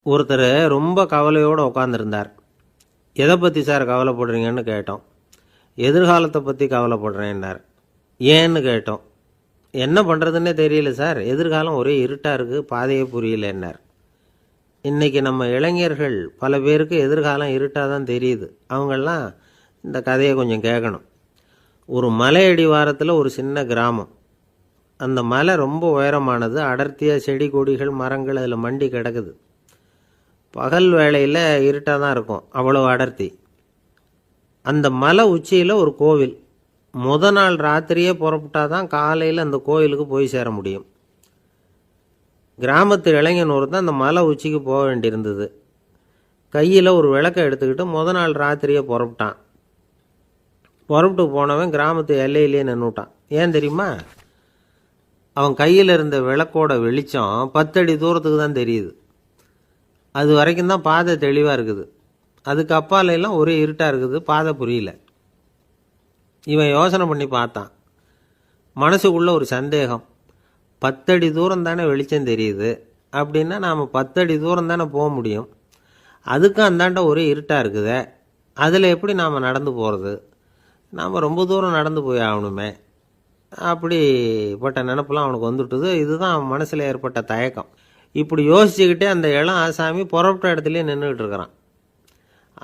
ஒருத்தர் ரொம்ப கவலையோடு உட்காந்துருந்தார். எதை பற்றி சார் கவலைப்படுறீங்கன்னு கேட்டோம். எதிர்காலத்தை பற்றி கவலைப்படுறேன்னார். ஏன்னு கேட்டோம். என்ன பண்ணுறதுன்னே தெரியல சார், எதிர்காலம் ஒரே இருட்டாக இருக்குது, பாதையே புரியலன்னார். இன்றைக்கி நம்ம இளைஞர்கள் பல பேருக்கு எதிர்காலம் இருட்டாக தான் தெரியுது. அவங்கெல்லாம் இந்த கதையை கொஞ்சம் கேட்கணும். ஒரு மலை அடிவாரத்தில் ஒரு சின்ன கிராமம். அந்த மலை ரொம்ப உயரமானது. அடர்த்தியாக செடி கொடிகள் மரங்கள் அதில் மண்டி கிடக்குது. பகல் வேளையில் இருட்டாக தான் இருக்கும், அவ்வளோ அடர்த்தி. அந்த மலை உச்சியில் ஒரு கோவில். நாள் ராத்திரியே புறப்பட்டால் தான் காலையில் அந்த கோவிலுக்கு போய் சேர முடியும். கிராமத்து இளைஞன் ஒருத்தன் அந்த மலை உச்சிக்கு போக வேண்டியிருந்தது. கையில் ஒரு விளக்கை எடுத்துக்கிட்டு நாள் ராத்திரியே புறப்பட்டான். புறப்பட்டு போனவன் கிராமத்து எல்லையிலேயே நின்றுட்டான். ஏன் தெரியுமா? அவன் கையில் இருந்த விளக்கோட வெளிச்சம் 10 அடி தூரத்துக்கு தான் தெரியுது. அது வரைக்கும் தான் பாதை தெளிவாக இருக்குது. அதுக்கு அப்பாலெல்லாம் ஒரே இருட்டாக இருக்குது, பாதை புரியல. இவன் யோசனை பண்ணி பார்த்தான். மனசுக்குள்ளே ஒரு சந்தேகம். 10 அடி தூரம் தானே வெளிச்சம் தெரியுது, அப்படின்னா நாம் 10 அடி தூரம் தானே போக முடியும். அதுக்கும் அந்தாண்ட ஒரே இருட்டாக இருக்குதே, அதில் எப்படி நாம் நடந்து போகிறது? நாம் ரொம்ப தூரம் நடந்து போய் ஆகணுமே. அப்படிப்பட்ட நினப்பெல்லாம் அவனுக்கு வந்துட்டுது. இதுதான் அவன் மனசில் ஏற்பட்ட தயக்கம். இப்படி யோசிச்சுக்கிட்டே அந்த இளம் ஆசாமி புறப்பட்ட இடத்துலையே நின்றுக்கிட்டு இருக்கிறான்.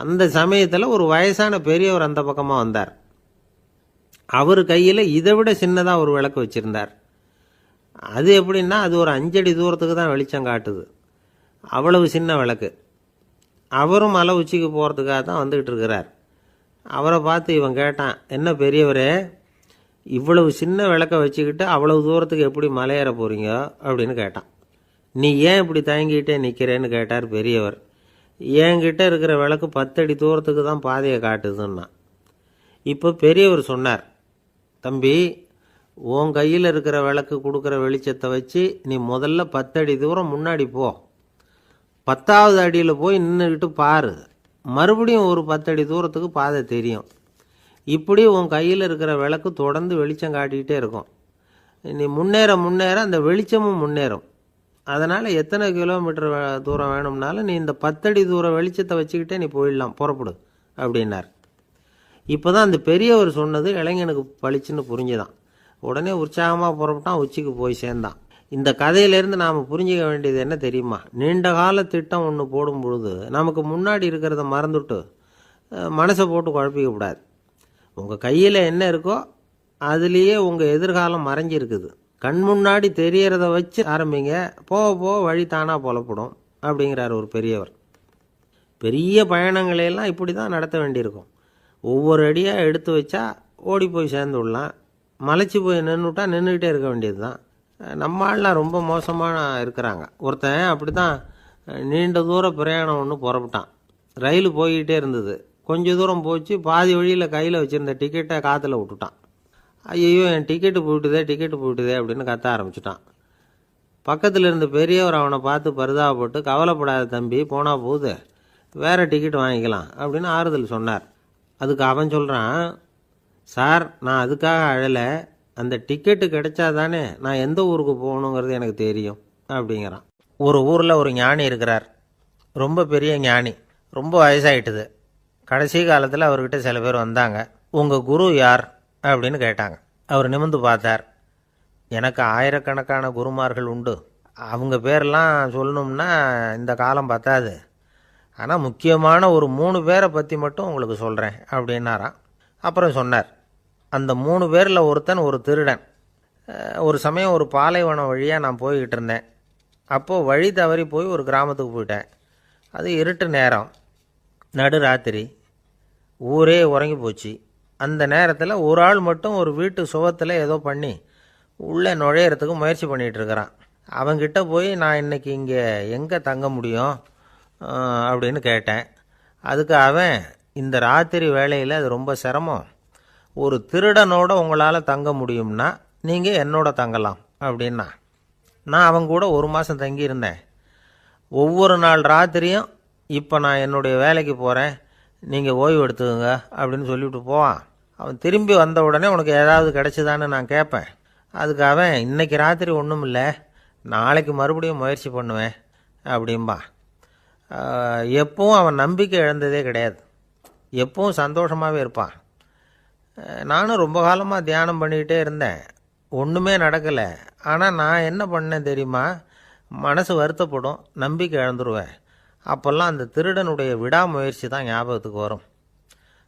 அந்த சமயத்தில் ஒரு வயசான பெரியவர் அந்த பக்கமாக வந்தார். அவர் கையில் இதை விட சின்னதாக ஒரு விளக்கு வச்சுருந்தார். அது எப்படின்னா, அது ஒரு 5 அடி தூரத்துக்கு தான் வெளிச்சம் காட்டுது. அவ்வளவு சின்ன விளக்கு. அவரும் மலை உச்சிக்கு போகிறதுக்காக தான் வந்துக்கிட்டு இருக்கிறார். அவரை பார்த்து இவன் கேட்டான், என்ன பெரியவரே, இவ்வளவு சின்ன விளக்கை வச்சுக்கிட்டு அவ்வளவு தூரத்துக்கு எப்படி மலையேற போகிறீங்க அப்படின்னு கேட்டான். நீ ஏன் இப்படி தயங்கிட்டே நிற்கிறேன்னு கேட்டார் பெரியவர். என்கிட்ட இருக்கிற விளக்கு 10 அடி தூரத்துக்கு தான் பாதையை காட்டுதுன்னா. இப்போ பெரியவர் சொன்னார், தம்பி, உன் கையில் இருக்கிற விளக்கு கொடுக்குற வெளிச்சத்தை வச்சு நீ முதல்ல 10 அடி தூரம் முன்னாடி போ. 10வது அடியில் போய் நின்றுக்கிட்டு பாரு, மறுபடியும் ஒரு 10 அடி தூரத்துக்கு பாதை தெரியும். இப்படி உன் கையில் இருக்கிற விளக்கு தொடர்ந்து வெளிச்சம் காட்டிக்கிட்டே இருக்கும். நீ முன்னேற முன்னேற அந்த வெளிச்சமும் முன்னேறும். அதனால் எத்தனை கிலோமீட்டர் தூரம் வேணும்னாலும் நீ இந்த 10 அடி தூரம் வெளிச்சத்தை வச்சுக்கிட்டே நீ போயிடலாம், புறப்படு அப்படின்னார். இப்போ தான் அந்த பெரியவர் சொன்னது இளைஞனுக்கு பளிச்சுன்னு புரிஞ்சுதான். உடனே உற்சாகமாக புறப்பட்டான், உச்சிக்கு போய் சேர்ந்தான். இந்த கதையிலேருந்து நாம் புரிஞ்சிக்க வேண்டியது என்ன தெரியுமா? நீண்ட கால திட்டம் ஒன்று போடும் பொழுது நமக்கு முன்னாடி இருக்கிறத மறந்துட்டு மனசை போட்டு குழப்பிக்கக்கூடாது. உங்கள் கையில் என்ன இருக்கோ அதுலேயே உங்கள் எதிர்காலம் மறைஞ்சிருக்குது. கண் முன்னாடி தெரியறத வச்சு ஆரம்பிங்க, போக போக வழி தானாக புலப்படும் அப்படிங்கிறார் ஒரு பெரியவர். பெரிய பயணங்களையெல்லாம் இப்படி தான் நடத்த வேண்டியிருக்கும். ஒவ்வொரு அடியாக எடுத்து வச்சா ஓடி போய் சேர்ந்து விடலாம். மலைச்சி போய் நின்றுட்டா நின்றுக்கிட்டே இருக்க வேண்டியது தான். நம்ம ஆள்லாம் ரொம்ப மோசமான இருக்கிறாங்க. ஒருத்தன் அப்படி தான் நீண்ட தூர பிரயாணம் ஒன்று புறப்பட்டான். ரயில் போய்கிட்டே இருந்தது. கொஞ்சம் தூரம் போச்சு, பாதி வழியில் கையில் வச்சுருந்த டிக்கெட்டை காற்றுல விட்டுட்டான். ஐயோ, என் டிக்கெட்டு போயிட்டுதே அப்படின்னு கத்த ஆரம்பிச்சிட்டான். பக்கத்தில் இருந்த பெரியவர் அவனை பார்த்து பரிதாபப்பட்டு, கவலைப்படாத தம்பி, போனால் போகுது, வேறு டிக்கெட் வாங்கிக்கலாம் அப்படின்னு ஆறுதல் சொன்னார். அதுக்கு அவன் சொல்கிறான், சார், நான் அதுக்காக அழலை, அந்த டிக்கெட்டு கிடைச்சா தானே நான் எந்த ஊருக்கு போகணுங்கிறது எனக்கு தெரியும் அப்படிங்கிறான். ஒரு ஊரில் ஒரு ஞானி இருக்கிறார். ரொம்ப பெரிய ஞானி, ரொம்ப வயசாகிட்டுது. கடைசி காலத்தில் அவர்கிட்ட சில பேர் வந்தாங்க. உங்கள் குரு யார் அப்படின்னு கேட்டாங்க. அவர் நிமிர்ந்து பார்த்தார். எனக்கு ஆயிரக்கணக்கான குருமார்கள் உண்டு, அவங்க பேரெல்லாம் சொல்லணும்னா இந்த காலம் பத்தாது. ஆனால் முக்கியமான ஒரு 3 பேரை பற்றி மட்டும் உங்களுக்கு சொல்கிறேன் அப்படின்னாராம். அப்புறம் சொன்னார், அந்த 3 பேரில் ஒருத்தன் ஒரு திருடன். ஒரு சமயம் ஒரு பாலைவனம் வழியாக நான் போய்கிட்டு இருந்தேன். அப்போது வழி தவறி போய் ஒரு கிராமத்துக்கு போயிட்டேன். அது இருட்டு நேரம், நடுராத்திரி, ஊரே உறங்கி போச்சு. அந்த நேரத்தில் ஒரு ஆள் மட்டும் ஒரு வீட்டு சுவத்தில் ஏதோ பண்ணி உள்ளே நுழையிறதுக்கு முயற்சி பண்ணிகிட்ருக்கிறான். அவங்கிட்ட போய் நான் இன்றைக்கி இங்கே எங்கே தங்க முடியும் அப்படின்னு கேட்டேன். அதுக்கு அவன், இந்த ராத்திரி வேளையில் அது ரொம்ப சிரமம், ஒரு திருடனோட உங்களால் தங்க முடியும்னா நீங்கள் என்னோட தங்கலாம் அப்படின்னா. நான் அவங்க கூட 1 மாதம் தங்கியிருந்தேன். ஒவ்வொரு நாள் ராத்திரியும் இப்போ நான் என்னுடைய வேலைக்கு போகிறேன், நீங்கள் ஓய்வு எடுத்துக்கோங்க அப்படின்னு சொல்லிவிட்டு போவான். அவன் திரும்பி வந்த உடனே உனக்கு ஏதாவது கிடச்சிதான்னு நான் கேட்பேன். அதுக்கு அவன், இன்றைக்கி ராத்திரி ஒன்றும் இல்லை, நாளைக்கு மறுபடியும் முயற்சி பண்ணுவேன் அப்படின்பா. எப்பவும் அவன் நம்பிக்கை இழந்ததே கிடையாது. எப்பவும் சந்தோஷமாகவே இருப்பான். நானும் ரொம்ப காலமாக தியானம் பண்ணிக்கிட்டே இருந்தேன். ஒன்றுமே நடக்கலை. ஆனால் நான் என்ன பண்ணேன் தெரியுமா? மனசு வருத்தப்படும், நம்பிக்கை இழந்துருவேன். அப்போல்லாம் அந்த திருடனுடைய விடாமுயற்சி தான் ஞாபகத்துக்கு வரும்.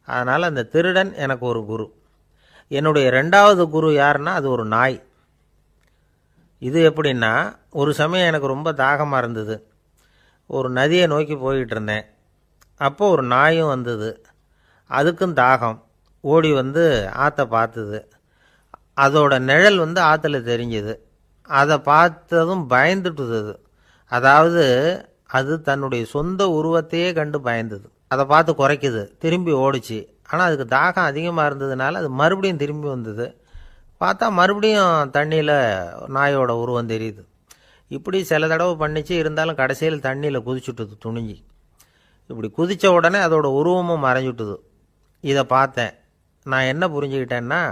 அதனால் அந்த திருடன் எனக்கு ஒரு குரு. என்னுடைய 2வது குரு யாருன்னா அது ஒரு நாய். இது எப்படின்னா, ஒரு சமயம் எனக்கு ரொம்ப தாகமாக இருந்தது. ஒரு நதியை நோக்கி போய்கிட்டு இருந்தேன். அப்போ ஒரு நாயும் வந்தது. அதுக்கும் தாகம். ஓடி வந்து ஆற்றை பார்த்தது. அதோட நிழல் வந்து ஆற்றுல தெரிஞ்சுது. அதை பார்த்ததும் பயந்துட்டுது. அதாவது அது தன்னுடைய சொந்த உருவத்தையே கண்டு பயந்தது. அதை பார்த்து குறைக்குது, திரும்பி ஓடிச்சு. ஆனால் அதுக்கு தாகம் அதிகமாக இருந்ததுனால அது மறுபடியும் திரும்பி வந்தது. பார்த்தா மறுபடியும் தண்ணியில் நாயோட உருவம் தெரியுது. இப்படி சில தடவை பண்ணிச்சு. இருந்தாலும் கடைசியில் தண்ணியில் குதிச்சுட்டுது துணிஞ்சி. இப்படி குதித்த உடனே அதோட உருவமும் மறைஞ்சுட்டுது. இதை பார்த்தேன். நான் என்ன புரிஞ்சுக்கிட்டேன்னா,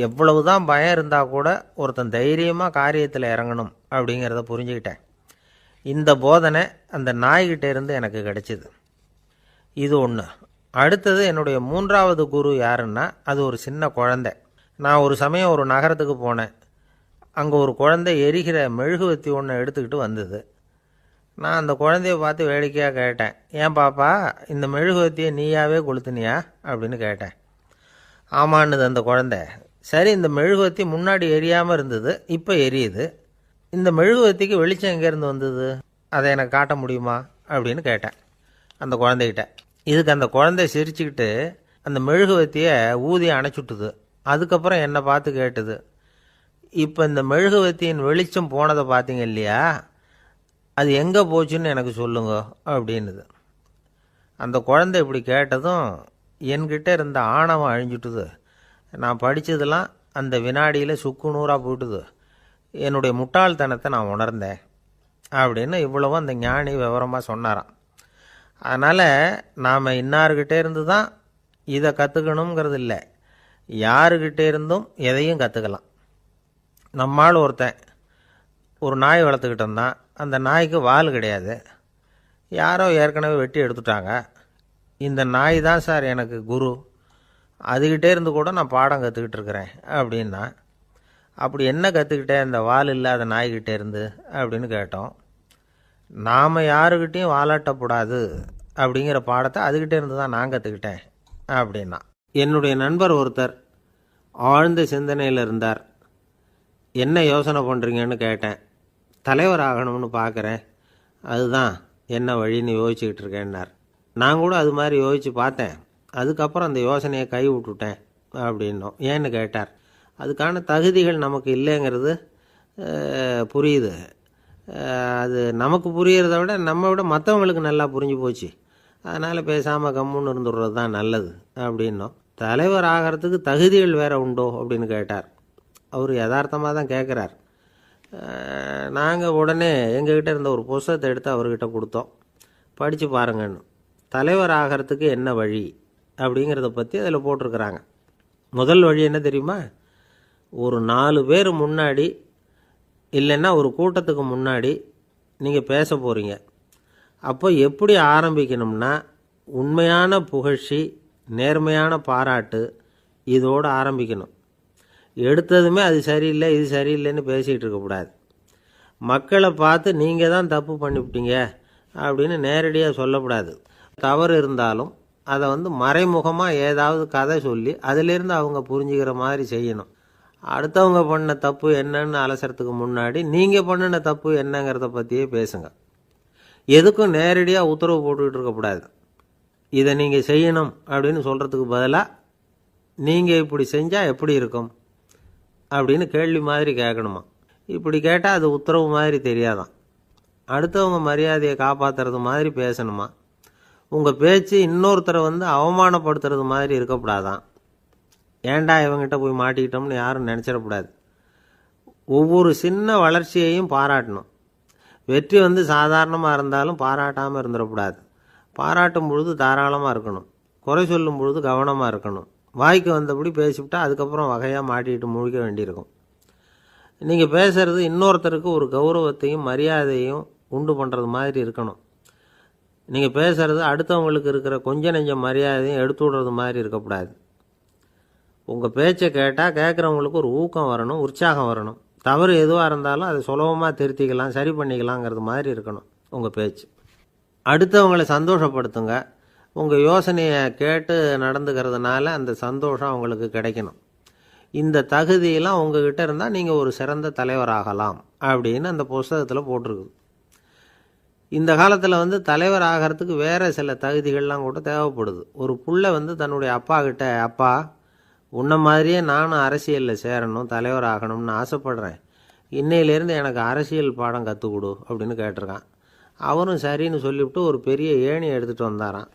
எவ்வளவு தான் பயம் இருந்தால் கூட ஒருத்தன் தைரியமாக காரியத்தில் இறங்கணும் அப்படிங்கிறத புரிஞ்சுக்கிட்டேன். இந்த போதனை அந்த நாய்கிட்ட இருந்து எனக்கு கிடைச்சிது. இது ஒன்று. அடுத்தது என்னுடைய 3வது குரு யாருன்னா அது ஒரு சின்ன குழந்தை. நான் ஒரு சமயம் ஒரு நகரத்துக்கு போனேன். அங்கே ஒரு குழந்தை எரிகிற மெழுகுவத்தி ஒன்று எடுத்துக்கிட்டு வந்தது. நான் அந்த குழந்தைய பார்த்து வேடிக்கையாக கேட்டேன், ஏன் பாப்பா இந்த மெழுகுவத்தியை நீயாவே கொளுத்துனியா அப்படின்னு கேட்டேன். ஆமான்னுது அந்த குழந்தை. சரி, இந்த மெழுகுவத்தி முன்னாடி எரியாமல் இருந்தது, இப்போ எரியுது. இந்த மெழுகுவத்திக்கு வெளிச்சம் எங்கேருந்து வந்தது, அதை எனக்கு காட்ட முடியுமா அப்படின்னு கேட்டேன் அந்த குழந்தைகிட்ட. இதுக்கு அந்த குழந்தை சிரிச்சுக்கிட்டு அந்த மெழுகுவத்தியை ஊதி அணைச்சுட்டுது. அதுக்கப்புறம் என்னை பார்த்து கேட்டுது, இப்போ இந்த மெழுகுவத்தியின் வெளிச்சம் போனதை பார்த்தீங்க இல்லையா, அது எங்கே போச்சுன்னு எனக்கு சொல்லுங்க அப்படின்னுது. அந்த குழந்தை இப்படி கேட்டதும் என்கிட்ட இருந்த ஆணவம் அழிஞ்சுட்டுது. நான் படித்ததெல்லாம் அந்த வினாடியில் சுக்கு நூறாக போயிட்டுது. என்னுடைய முட்டாள்தனத்தை நான் உணர்ந்தேன் அப்படின்னு இவ்வளவும் அந்த ஞானி விவரமாக சொன்னாராம். அதனால் நாம் இன்னார்கிட்டே இருந்து தான் இதை கற்றுக்கணுங்கிறது இல்லை, யாருக்கிட்டே இருந்தும் எதையும் கற்றுக்கலாம். நம்மால் ஒருத்தன் ஒரு நாய் வளர்த்துக்கிட்டு இருந்தான். அந்த நாய்க்கு வால் கிடையாது. யாரோ ஏற்கனவே வெட்டி எடுத்துட்டாங்க. இந்த நாய் தான் சார் எனக்கு குரு, அதுக்கிட்டே இருந்து கூட நான் பாடம் கற்றுக்கிட்டு இருக்கிறேன் அப்படின்னா. அப்படி என்ன கற்றுக்கிட்டேன் இந்த வால் இல்லாத நாய்கிட்டே இருந்து அப்படின்னு கேட்டோம். நாம் யாருக்கிட்டையும் வாலாட்டக்கூடாது அப்படிங்கிற பாடத்தை அதுக்கிட்டே இருந்து தான் நான் கற்றுக்கிட்டேன் அப்படின்னா. என்னுடைய நண்பர் ஒருத்தர் ஆழ்ந்த சிந்தனையில் இருந்தார். என்ன யோசனை பண்ணுறீங்கன்னு கேட்டேன். தலைவர் ஆகணும்னு பார்க்குறேன், அதுதான் என்ன வழின்னு யோசிச்சுக்கிட்டு இருக்கேன்னார். நான் கூட அது மாதிரி யோசித்து பார்த்தேன். அதுக்கப்புறம் அந்த யோசனையை கை விட்டுட்டேன் அப்படின்னோம். ஏன்னு கேட்டார். அதுக்கான தகுதிகள் நமக்கு இல்லைங்கிறது புரியுது. அது நமக்கு புரியறத விட நம்ம விட மற்றவங்களுக்கு நல்லா புரிஞ்சு போச்சு. அதனால் பேசாமல் கம்முன்னு இருந்துடுறது தான் நல்லது அப்படின்னோம். தலைவர் ஆகிறதுக்கு தகுதிகள் வேறு உண்டோ அப்படின்னு கேட்டார். அவர் யதார்த்தமாக தான் கேட்குறார். நாங்கள் உடனே எங்ககிட்ட இருந்த ஒரு புஸ்தகத்தை எடுத்து அவர்கிட்ட கொடுத்தோம். படித்து பாருங்கன்னு. தலைவர் ஆகிறதுக்கு என்ன வழி அப்படிங்கிறத பற்றி அதில் போட்டிருக்கிறாங்க. முதல் வழி என்ன தெரியுமா? ஒரு 4 பேர் முன்னாடி இல்லைன்னா ஒரு கூட்டத்துக்கு முன்னாடி நீங்கள் பேச போகிறீங்க. அப்போ எப்படி ஆரம்பிக்கணும்னா, உண்மையான புகழ்ச்சி, நேர்மையான பாராட்டு, இதோடு ஆரம்பிக்கணும். எடுத்ததுமே அது சரியில்லை இது சரியில்லைன்னு பேசிகிட்டு இருக்கக்கூடாது. மக்களை பார்த்து நீங்கள் தான் தப்பு பண்ணிவிட்டீங்க அப்படின்னு நேரடியாக சொல்லக்கூடாது. தவறு இருந்தாலும் அதை மறைமுகமாக ஏதாவது கதை சொல்லி அதிலிருந்து அவங்க புரிஞ்சுக்கிற மாதிரி செய்யணும். அடுத்தவங்க பண்ண தப்பு என்னன்னு அலசறதுக்கு முன்னாடி நீங்கள் பண்ணின தப்பு என்னங்கிறத பற்றியே பேசுங்க. எதுக்கும் நேரடியாக உத்தரவு போட்டுக்கிட்டு இருக்கக்கூடாது. இதை நீங்கள் செய்யணும் அப்படின்னு சொல்கிறதுக்கு பதிலாக நீங்கள் இப்படி செஞ்சால் எப்படி இருக்கும் அப்படின்னு கேள்வி மாதிரி கேட்கணுமா. இப்படி கேட்டால் அது உத்தரவு மாதிரி தெரியாதான். அடுத்தவங்க மரியாதையை காப்பாற்றுறது மாதிரி பேசணுமா. உங்கள் பேச்சு இன்னொருத்தரை அவமானப்படுத்துறது மாதிரி இருக்கக்கூடாதான். ஏண்டா இவங்கிட்ட போய் மாட்டிக்கிட்டோம்னு யாரும் நினச்சிடக்கூடாது. ஒவ்வொரு சின்ன வளர்ச்சியையும் பாராட்டணும். வெற்றி சாதாரணமாக இருந்தாலும் பாராட்டாமல் இருந்துடக்கூடாது. பாராட்டும் பொழுது தாராளமாக இருக்கணும். குறை சொல்லும் பொழுது கவனமாக இருக்கணும். வாய்க்கு வந்தபடி பேசிவிட்டால் அதுக்கப்புறம் வகையாக மாட்டிக்கிட்டு முழிக்க வேண்டியிருக்கும். நீங்கள் பேசுகிறது இன்னொருத்தருக்கு ஒரு கௌரவத்தையும் மரியாதையும் உண்டு பண்ணுறது மாதிரி இருக்கணும். நீங்கள் பேசுகிறது அடுத்தவங்களுக்கு இருக்கிற கொஞ்ச நெஞ்ச மரியாதையும் எடுத்து விடுறது மாதிரி இருக்கக்கூடாது. உங்கள் பேச்சை கேட்டால் கேட்குறவங்களுக்கு ஒரு ஊக்கம் வரணும், உற்சாகம் வரணும். தவறு எதுவாக இருந்தாலும் அதை சுலபமாக திருத்திக்கலாம், சரி பண்ணிக்கலாங்கிறது மாதிரி இருக்கணும் உங்கள் பேச்சு. அடுத்தவங்களை சந்தோஷப்படுத்துங்க. உங்கள் யோசனையை கேட்டு நடந்துக்கிறதுனால அந்த சந்தோஷம் அவங்களுக்கு கிடைக்கணும். இந்த தகுதியெல்லாம் உங்ககிட்ட இருந்தால் நீங்கள் ஒரு சிறந்த தலைவராகலாம் அப்படின்னு அந்த புஸ்தகத்தில் போட்டிருக்குது. இந்த காலத்தில் தலைவர் ஆகிறதுக்கு வேறு சில தகுதிகள்லாம் கூட தேவைப்படுது. ஒரு புள்ள தன்னுடைய அப்பா கிட்ட, அப்பா உன்ன மாதிரியே நானும் அரசியலில் சேரணும், தலைவர் ஆகணும்னு ஆசைப்படுறேன், இன்னையிலேருந்து எனக்கு அரசியல் பாடம் கற்றுக் கொடு அப்படின்னு கேட்டிருக்கான். அவரும் சரின்னு சொல்லிவிட்டு ஒரு பெரிய ஏணியை எடுத்துகிட்டு வந்தாரான்.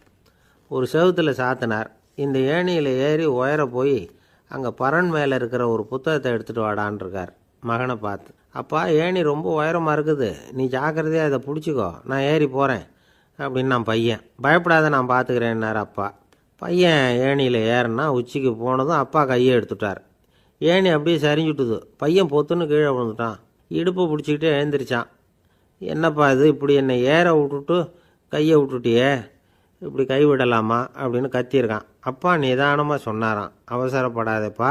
ஒரு செவுத்தில் சாத்தினார். இந்த ஏணியில் ஏறி உயர போய் அங்கே பரன் மேலே இருக்கிற ஒரு புத்தகத்தை எடுத்துகிட்டு வாடான் இருக்கார் மகனை பார்த்து. அப்பா, ஏணி ரொம்ப உயரமாக இருக்குது, நீ ஜாக்கிரதையாக இதை பிடிச்சிக்கோ, நான் ஏறி போகிறேன் அப்படின்னு நான் பையன். பயப்படாத, நான் பார்த்துக்கிறேன்னார் அப்பா. பையன் ஏணியில் ஏறினா உச்சிக்கு போனதும் அப்பா கையை எடுத்துட்டார். ஏணி அப்படியே சரிஞ்சுட்டுது. பையன் பொத்துன்னு கீழே விழுந்துட்டான். இடுப்பை பிடிச்சிக்கிட்டே எழுந்திரிச்சான். என்னப்பா இது, இப்படி என்னை ஏற விட்டுட்டு கையை விட்டுட்டியே, இப்படி கைவிடலாமா அப்படின்னு கத்தியிருக்கான். அப்பா நிதானமாக சொன்னாராம், அவசரப்படாதேப்பா,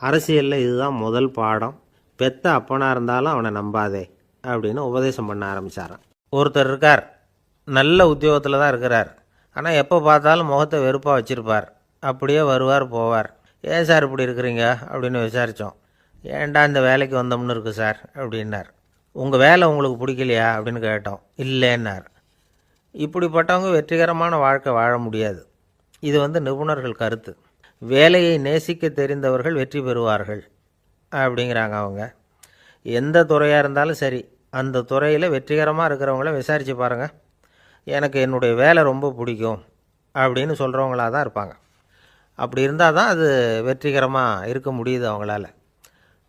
அரசியலில் இதுதான் முதல் பாடம், பெத்த அப்பனாக இருந்தாலும் அவனை நம்பாதே அப்படின்னு உபதேசம் பண்ண ஆரம்பித்தாரான். ஒருத்தர் இருக்கார், நல்ல உத்தியோகத்தில் தான் இருக்கிறார், ஆனால் எப்போ பார்த்தாலும் முகத்தை வெறுப்பாக வச்சுருப்பார். அப்படியே வருவார் போவார். ஏன் சார் இப்படி இருக்கிறீங்க அப்படின்னு விசாரித்தோம். ஏன்டா இந்த வேலைக்கு வந்தோம்னு இருக்குது சார் அப்படின்னார். உங்கள் வேலை உங்களுக்கு பிடிக்கலையா அப்படின்னு கேட்டோம். இல்லைன்னார். இப்படிப்பட்டவங்க வெற்றிகரமான வாழ்க்கை வாழ முடியாது. இது நிபுணர்கள் கருத்து. வேலையை நேசிக்க தெரிந்தவர்கள் வெற்றி பெறுவார்கள் அப்படிங்கிறாங்க அவங்க. எந்த துறையாக இருந்தாலும் சரி, அந்த துறையில் வெற்றிகரமாக இருக்கிறவங்கள விசாரித்து பாருங்கள். எனக்கு என்னுடைய வேலை ரொம்ப பிடிக்கும் அப்படின்னு சொல்கிறவங்களாக தான் இருப்பாங்க. அப்படி இருந்தால் தான் அது வெற்றிகரமாக இருக்க முடியுது அவங்களால.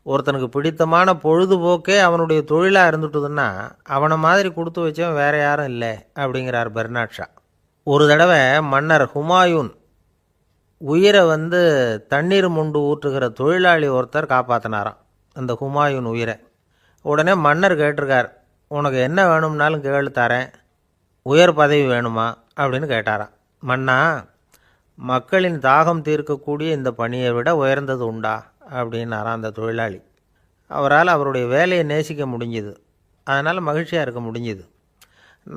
ஒருத்தனுக்கு பிடித்தமான பொழுதுபோக்கே அவனுடைய தொழிலாக இருந்துட்டுதுன்னா அவனை மாதிரி கொடுத்து வச்சவன் வேறு யாரும் இல்லை அப்படிங்கிறார் பெர்னாட் ஷா. ஒரு தடவை மன்னர் ஹுமாயூன் உயிரை தண்ணீர் முண்டு ஊற்றுகிற தொழிலாளி ஒருத்தர் காப்பாற்றினாராம் அந்த ஹுமாயூன் உயிரை. உடனே மன்னர் கேட்டிருக்கார், உனக்கு என்ன வேணும்னாலும் கேளு தரேன், உயர் பதவி வேணுமா அப்படின்னு கேட்டாராம். மன்னா, மக்களின் தாகம் தீர்க்கக்கூடிய இந்த பணியை விட உயர்ந்தது உண்டா அப்படின்னாராம் அந்த தொழிலாளி. அவரால் அவருடைய வேலையை நேசிக்க முடிஞ்சுது, அதனால் மகிழ்ச்சியாக இருக்க முடிஞ்சுது.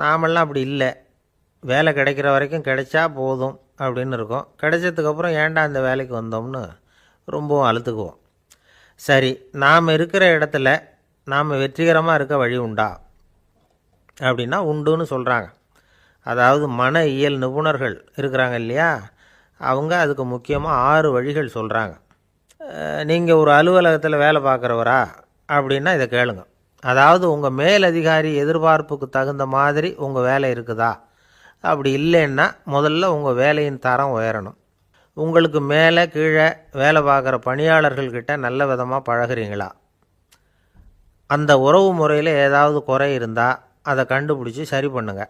நாமெல்லாம் அப்படி இல்லை, வேலை கிடைக்கிற வரைக்கும் கிடைச்சா போதும் அப்படின்னு இருக்கோம். கிடைச்சதுக்கப்புறம் ஏன்டா இந்த வேலைக்கு வந்தோம்னு ரொம்பவும் அழுத்துக்குவோம். சரி, நாம் இருக்கிற இடத்துல நாம் வெற்றிகரமாக இருக்க வழி உண்டா அப்படின்னா உண்டுன்னு சொல்கிறாங்க. அதாவது மன இயல் நிபுணர்கள் இருக்கிறாங்க இல்லையா, அவங்க அதுக்கு முக்கியமாக 6 வழிகள் சொல்கிறாங்க. நீங்கள் ஒரு அலுவலகத்தில் வேலை பார்க்குறவரா அப்படின்னா இதை கேளுங்க. அதாவது உங்கள் மேலதிகாரி எதிர்பார்ப்புக்கு தகுந்த மாதிரி உங்கள் வேலை இருக்குதா? அப்படி இல்லைன்னா முதல்ல உங்கள் வேலையின் தரம் உயரணும். உங்களுக்கு மேலே கீழே வேலை பார்க்குற பணியாளர்கள்கிட்ட நல்ல விதமாக பழகுறீங்களா? அந்த உறவு முறையில் ஏதாவது குறை இருந்தால் அதை கண்டுபிடிச்சி சரி பண்ணுங்க.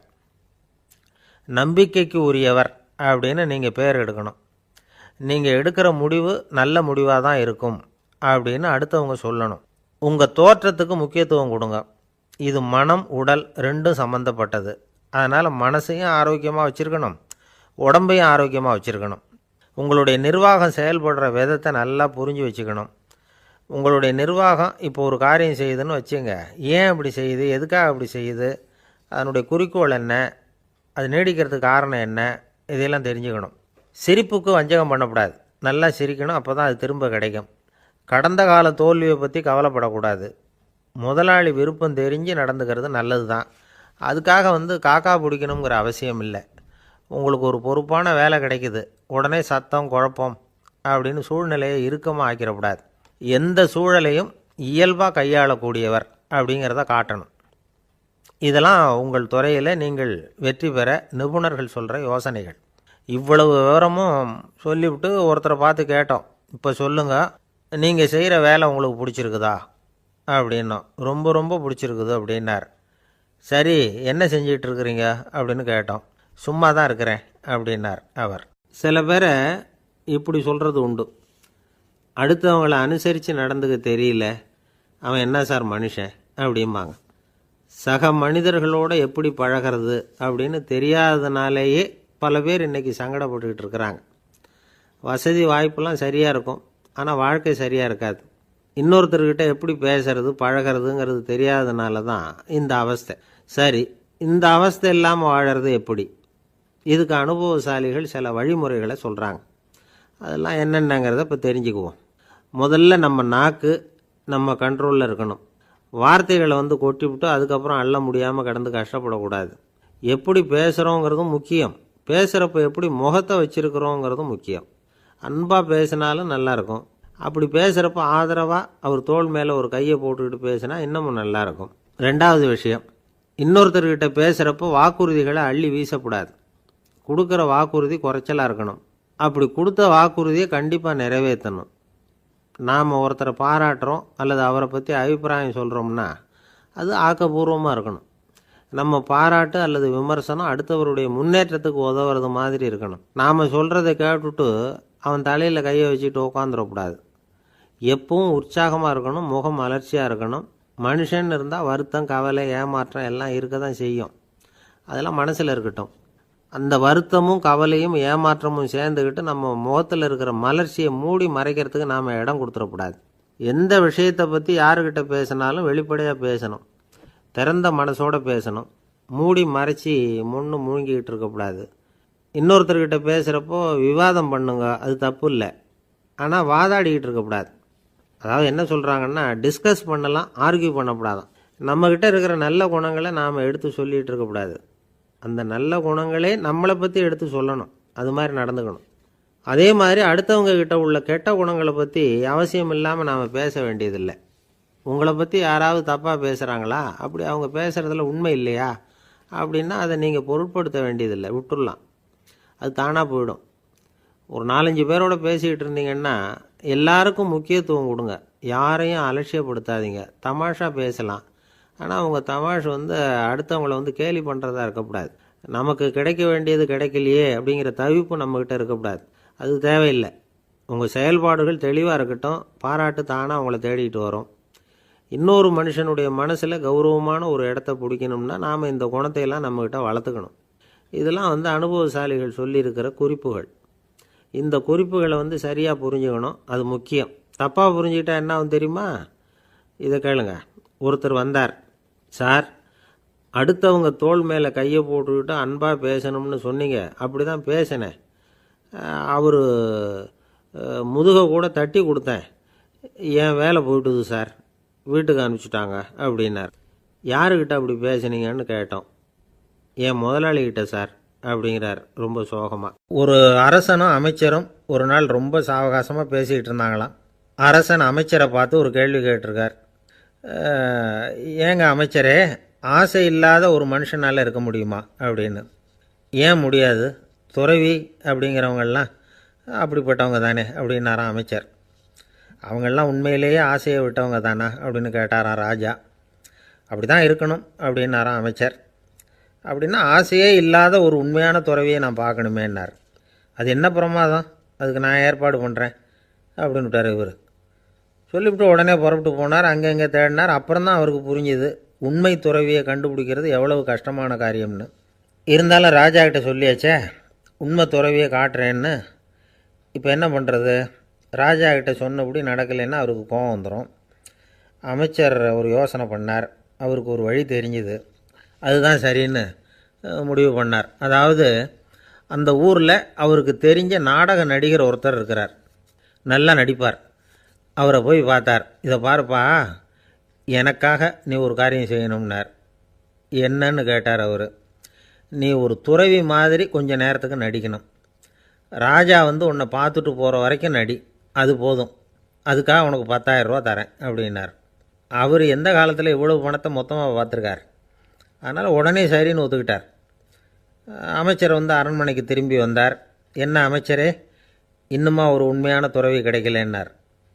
நம்பிக்கைக்கு உரியவர் அப்படின்னு நீங்கள் பேர் எடுக்கணும். நீங்கள் எடுக்கிற முடிவு நல்ல முடிவாக தான் இருக்கும் அப்படின்னு அடுத்தவங்க சொல்லணும். உங்கள் தோற்றத்துக்கு முக்கியத்துவம் கொடுங்க. இது மனம் உடல் ரெண்டும் சம்மந்தப்பட்டது. அதனால் மனசையும் ஆரோக்கியமாக வச்சுருக்கணும், உடம்பையும் ஆரோக்கியமாக வச்சுருக்கணும். உங்களுடைய நிர்வாகம் செயல்படுற விதத்தை நல்லா புரிஞ்சு வச்சுக்கணும். உங்களுடைய நிர்வாகம் இப்போ ஒரு காரியம் செய்யுதுன்னு வச்சுங்க, ஏன் அப்படி செய்யுது, எதுக்காக அப்படி செய்யுது, அதனுடைய குறிக்கோள் என்ன, அது நீடிக்கிறதுக்கு காரணம் என்ன, இதையெல்லாம் தெரிஞ்சுக்கணும். சிரிப்புக்கு வஞ்சகம் பண்ணக்கூடாது, நல்லா சிரிக்கணும், அப்போ தான் அது திரும்ப கிடைக்கும். கடந்த கால தோல்வியை பற்றி கவலைப்படக்கூடாது. முதலாளி விருப்பம் தெரிஞ்சு நடந்துக்கிறது நல்லது தான். அதுக்காக காக்கா பிடிக்கணுங்கிற அவசியம் இல்லை. உங்களுக்கு ஒரு பொறுப்பான வேலை கிடைக்குது, உடனே சத்தம் குழப்பம் அப்படின்னு சூழ்நிலையை இறுக்கமாக ஆக்கிடக்கூடாது. எந்த சூழலையும் இயல்பாக கையாளக்கூடியவர் அப்படிங்கிறத காட்டணும். இதெல்லாம் உங்கள் துறையில் நீங்கள் வெற்றி பெற நிபுணர்கள் சொல்கிற யோசனைகள். இவ்வளவு விவரமும் சொல்லிவிட்டு ஒருத்தரை பார்த்து கேட்டோம், இப்போ சொல்லுங்கள், நீங்கள் செய்கிற வேலை உங்களுக்கு பிடிச்சிருக்குதா அப்படின்னோம். ரொம்ப ரொம்ப பிடிச்சிருக்குது அப்படின்னார். சரி, என்ன செஞ்சிகிட்ருக்குறீங்க அப்படின்னு கேட்டோம். சும்மா தான் இருக்கிறேன் அப்படின்னார் அவர். சில பேரை இப்படி சொல்கிறது உண்டு, அடுத்தவங்களை அனுசரித்து நடந்துக்க தெரியல, அவன் என்ன சார் மனுஷன் அப்படிம்பாங்க. சக மனிதர்களோடு எப்படி பழகிறது அப்படின்னு தெரியாததுனாலேயே பல பேர் இன்றைக்கி சங்கடப்பட்டுக்கிட்டு இருக்கிறாங்க. வசதி வாய்ப்பெல்லாம் சரியாக இருக்கும், ஆனால் வாழ்க்கை சரியாக இருக்காது. இன்னொருத்தர்கிட்ட எப்படி பேசுறது பழகிறதுங்கிறது தெரியாததுனால தான் இந்த அவஸ்தை. சரி, இந்த அவஸ்தை இல்லாமல் வாழறது எப்படி? இதுக்கு அனுபவசாலிகள் சில வழிமுறைகளை சொல்கிறாங்க. அதெல்லாம் என்னென்னங்கிறத இப்போ தெரிஞ்சுக்குவோம். முதல்ல நம்ம நாக்கு நம்ம கண்ட்ரோலில் இருக்கணும். வார்த்தைகளை கொட்டிவிட்டு அதுக்கப்புறம் அள்ள முடியாமல் கடந்து கஷ்டப்படக்கூடாது. எப்படி பேசுகிறோங்கிறதும் முக்கியம், பேசுகிறப்ப எப்படி முகத்தை வச்சுருக்கிறோங்கிறதும் முக்கியம். அன்பாக பேசினாலும் நல்லாயிருக்கும். அப்படி பேசுகிறப்ப ஆதரவாக அவர் தோள் மேலே ஒரு கையை போட்டுக்கிட்டு பேசினா இன்னமும் நல்லாயிருக்கும். ரெண்டாவது விஷயம், இன்னொருத்தர்கிட்ட பேசுகிறப்ப வாக்குறுதிகளை அள்ளி வீசக்கூடாது. கொடுக்குற வாக்குறுதி குறைச்சலாக இருக்கணும். அப்படி கொடுத்த வாக்குறுதியை கண்டிப்பாக நிறைவேற்றணும். நாம் ஒருத்தரை பாராட்டுறோம் அல்லது அவரை பற்றி அபிப்பிராயம் சொல்கிறோம்னா அது ஆக்கப்பூர்வமாக இருக்கணும். நம்ம பாராட்டு அல்லது விமர்சனம் அடுத்தவருடைய முன்னேற்றத்துக்கு உதவுறது மாதிரி இருக்கணும். நாம் சொல்கிறத கேட்டுட்டு அவன் தலையில் கையை வச்சுட்டு உட்காந்துடக்கூடாது. எப்பவும் உற்சாகமாக இருக்கணும், முகம் மலர்ச்சியாக இருக்கணும். மனுஷன் இருந்தால் வருத்தம், கவலை, ஏமாற்றம் எல்லாம் இருக்க தான் செய்யும். அதெல்லாம் மனசில் இருக்கட்டும். அந்த வருத்தமும் கவலையும் ஏமாற்றமும் சேர்ந்துக்கிட்டு நம்ம முகத்தில் இருக்கிற மலர்ச்சியை மூடி மறைக்கிறதுக்கு நாம் இடம் கொடுத்துடக்கூடாது. எந்த விஷயத்தை பற்றி யாருக்கிட்ட பேசினாலும் வெளிப்படையாக பேசணும், திறந்த மனசோடு பேசணும். மூடி மறைச்சி முழுங்கிக்கிட்டு இருக்கக்கூடாது. இன்னொருத்தர்கிட்ட பேசுகிறப்போ விவாதம் பண்ணுங்க, அது தப்பு இல்லை. ஆனால் வாதாடிக்கிட்டு இருக்கக்கூடாது. அதாவது என்ன சொல்கிறாங்கன்னா, டிஸ்கஸ் பண்ணலாம், ஆர்கியூ பண்ணக்கூடாதான். நம்மக்கிட்ட இருக்கிற நல்ல குணங்களை நாம் எடுத்து சொல்லிகிட்டு இருக்கக்கூடாது. அந்த நல்ல குணங்களே நம்மளை பற்றி எடுத்து சொல்லணும். அது மாதிரி நடந்துக்கணும். அதே மாதிரி அடுத்தவங்க கிட்ட உள்ள கெட்ட குணங்களை பற்றி அவசியம் இல்லாமல் நாம் பேச வேண்டியதில்லை. உங்களை பற்றி யாராவது தப்பாக பேசுகிறாங்களா, அப்படி அவங்க பேசுகிறதுல உண்மை இல்லையா அப்படின்னா அதை நீங்கள் பொருட்படுத்த வேண்டியதில்லை, விட்டுடலாம். அது தானாக போயிடும். ஒரு 4-5 பேரோட பேசிக்கிட்டு இருந்தீங்கன்னா எல்லாருக்கும் முக்கியத்துவம் கொடுங்க, யாரையும் அலட்சியப்படுத்தாதீங்க. தமாஷா பேசலாம், ஆனால் அவங்க தமாஷ் அடுத்தவங்களை கேலி பண்ணுறதா இருக்கக்கூடாது. நமக்கு கிடைக்க வேண்டியது கிடைக்கலையே அப்படிங்கிற தவிப்பு நம்மக்கிட்ட இருக்கக்கூடாது. அது தேவையில்லை. உங்கள் செயல்பாடுகள் தெளிவாக இருக்கட்டும், பாராட்டு தானாக அவங்கள தேடிட்டு வரும். இன்னொரு மனுஷனுடைய மனசில் கௌரவமான ஒரு இடத்த பிடிக்கணும்னா நாம் இந்த குணத்தையெல்லாம் நம்மக்கிட்ட வளர்த்துக்கணும். இதெல்லாம் அனுபவசாலிகள் சொல்லியிருக்கிற குறிப்புகள். இந்த குறிப்புகளை சரியாக புரிஞ்சுக்கணும், அது முக்கியம். தப்பாக புரிஞ்சுக்கிட்டா என்ன ஆகும் தெரியுமா? இதை கேளுங்க. ஒருத்தர் வந்தார், சார் அடுத்தவங்க தோள் மேலே கையை போட்டுக்கிட்டு அன்பாக பேசணும்னு சொன்னீங்க, அப்படி தான் பேசினேன். அவர் முதுகை கூட தட்டி கொடுத்தேன், என் வேலை போயிட்டுது சார், வீட்டுக்கு அனுப்பிச்சிட்டாங்க அப்படின்னார். யாருக்கிட்ட அப்படி பேசுனீங்கன்னு கேட்டோம். என் முதலாளிகிட்ட சார் அப்படிங்கிறார் ரொம்ப சோகமாக. ஒரு அரசனும் அமைச்சரும் ஒரு நாள் ரொம்ப சாவகாசமாக பேசிக்கிட்டு இருந்தாங்களாம். அரசன் அமைச்சரை பார்த்து ஒரு கேள்வி கேட்டிருக்கார். ஏங்க அமைச்சரே, ஆசை இல்லாத ஒரு மனுஷனால் இருக்க முடியுமா அப்படின்னு. ஏன் முடியாது, துறவி அப்படிங்கிறவங்கெல்லாம் அப்படிப்பட்டவங்க தானே அப்படின்னாராம் அமைச்சர். அவங்கெல்லாம் உண்மையிலேயே ஆசையை விட்டவங்க தானா அப்படின்னு கேட்டாராம் ராஜா. அப்படி தான் இருக்கணும் அப்படின்னாராம் அமைச்சர். அப்படின்னா ஆசையே இல்லாத ஒரு உண்மையான துறவியை நான் பார்க்கணுமேன்னார். அது என்ன பிரமாதம், அதுக்கு நான் ஏற்பாடு பண்ணுறேன் அப்படின்னு விட்டார் இவர். சொல்லிவிட்டு உடனே புறப்பட்டு போனார். அங்கங்கே தேடினார். அப்புறம் தான் அவருக்கு புரிஞ்சுது உண்மை துறவியை கண்டுபிடிக்கிறது எவ்வளவு கஷ்டமான காரியம்னு. இருந்தாலும் ராஜா கிட்ட சொல்லியாச்சே, உண்மை துறவியை காட்டுறேன்னு. இப்போ என்ன பண்ணுறது? ராஜா கிட்ட சொன்னபடி நடக்கலைன்னா அவருக்கு கோபம் வந்துடும். அமைச்சர் ஒரு யோசனை பண்ணார். அவருக்கு ஒரு வழி தெரிஞ்சுது. அதுதான் சரின்னு முடிவு பண்ணார். அதாவது அந்த ஊரில் அவருக்கு தெரிஞ்ச நாடக நடிகர் ஒருத்தர் இருக்கிறார், நல்லா நடிப்பார். அவரை போய் பார்த்தார். இதை பாருப்பா, எனக்காக நீ ஒரு காரியம் செய்யணும்னார். என்னன்னு கேட்டார் அவர். நீ ஒரு துறவி மாதிரி கொஞ்சம் நேரத்துக்கு நடிக்கணும். ராஜா உன்னை பார்த்துட்டு போகிற வரைக்கும் நடி, அது போதும். அதுக்காக உனக்கு 10,000 ரூபா தரேன் அப்படின்னார். அவர் எந்த காலத்தில் இவ்வளவு பணத்தை மொத்தமாக பார்த்துருக்கார். அதனால் உடனே சரின்னு ஒத்துக்கிட்டார். அமைச்சர் அரண்மனைக்கு திரும்பி வந்தார். என்ன அமைச்சரே, இன்னுமா ஒரு உண்மையான துறவி கிடைக்கலன்னார்.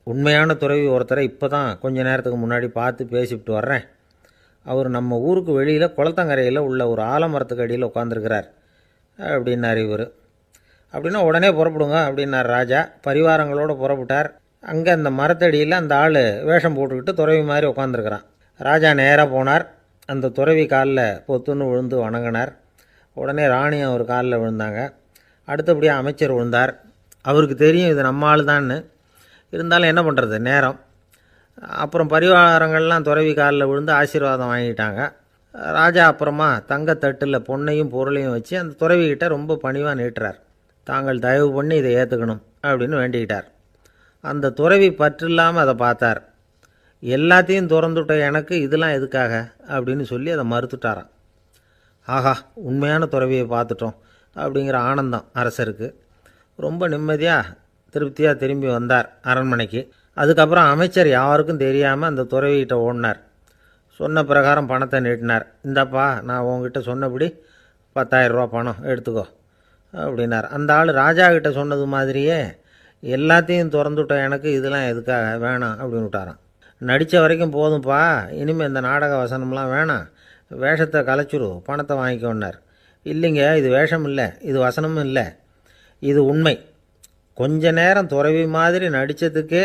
உண்மையான துறவி ஒருத்தரை இப்போ தான் கொஞ்ச நேரத்துக்கு முன்னாடி பார்த்து பேசிவிட்டு வர்றேன். அவர் நம்ம ஊருக்கு வெளியில் குளத்தங்கரையில் உள்ள ஒரு ஆலமரத்துக்கு அடியில் உட்காந்துருக்கிறார் அப்படின்னார் இவர். அப்படின்னா உடனே புறப்படுங்க அப்படின்னார் ராஜா. பரிவாரங்களோடு புறப்பட்டார். அங்கே அந்த மரத்தடியில் அந்த ஆள் வேஷம் போட்டுக்கிட்டு துறவி மாதிரி உட்காந்துருக்கிறான். ராஜா நேராக போனார். அந்த துறவி காலில் பொத்துன்னு விழுந்து வணங்கினார். உடனே ராணியும் அவர் காலில் விழுந்தாங்க. அடுத்தபடியாக அமைச்சர் விழுந்தார். அவருக்கு தெரியும் இது நம்ம ஆள் தான்னு. இருந்தாலும் என்ன பண்ணுறது, நேரம். அப்புறம் பரிவாரங்கள்லாம் துறவி காலில் விழுந்து ஆசீர்வாதம் வாங்கிட்டாங்க. ராஜா அப்புறமா தங்கத்தட்டில் பொன்னையும் பொருளையும் வச்சு அந்த துறவிக்கிட்ட ரொம்ப பணிவாக நீட்டுறார். தாங்கள் தயவு பண்ணி இதை ஏற்றுக்கணும் அப்படின்னு வேண்டிக்கிட்டார். அந்த துறவி பற்று இல்லாமல் அதை பார்த்தார். எல்லாத்தையும் திறந்துட்ட எனக்கு இதெல்லாம் எதுக்காக அப்படின்னு சொல்லி அதை மறுத்துட்டாராம். ஆஹா, உண்மையான துறவியை பார்த்துட்டோம் அப்படிங்கிற ஆனந்தம் அரசருக்கு. ரொம்ப நிம்மதியாக திருப்தியாக திரும்பி வந்தார் அரண்மனைக்கு. அதுக்கப்புறம் அமைச்சர் யாருக்கும் தெரியாமல் அந்த துறவிகிட்ட ஓடினார். சொன்ன பிரகாரம் பணத்தை நீட்டினார். இந்தப்பா, நான் உங்ககிட்ட சொன்னபடி 10,000 ரூபா பணம் எடுத்துக்கோ அப்படின்னார். அந்த ஆள் ராஜா கிட்ட சொன்னது மாதிரியே எல்லாத்தையும் திறந்துட்ட எனக்கு இதெல்லாம் எதுக்காக வேணாம் அப்படின்னு விட்டாராம். நடித்த வரைக்கும் போதும்ப்பா, இனிமேல் இந்த நாடக வசனம்லாம் வேணாம், வேஷத்தை கலைச்சிரு, பணத்தை வாங்கிக்கோன்னார். இல்லைங்க, இது வேஷம் இல்லை, இது வசனமும் இல்லை, இது உண்மை. கொஞ்ச நேரம் துறவி மாதிரி நடித்ததுக்கே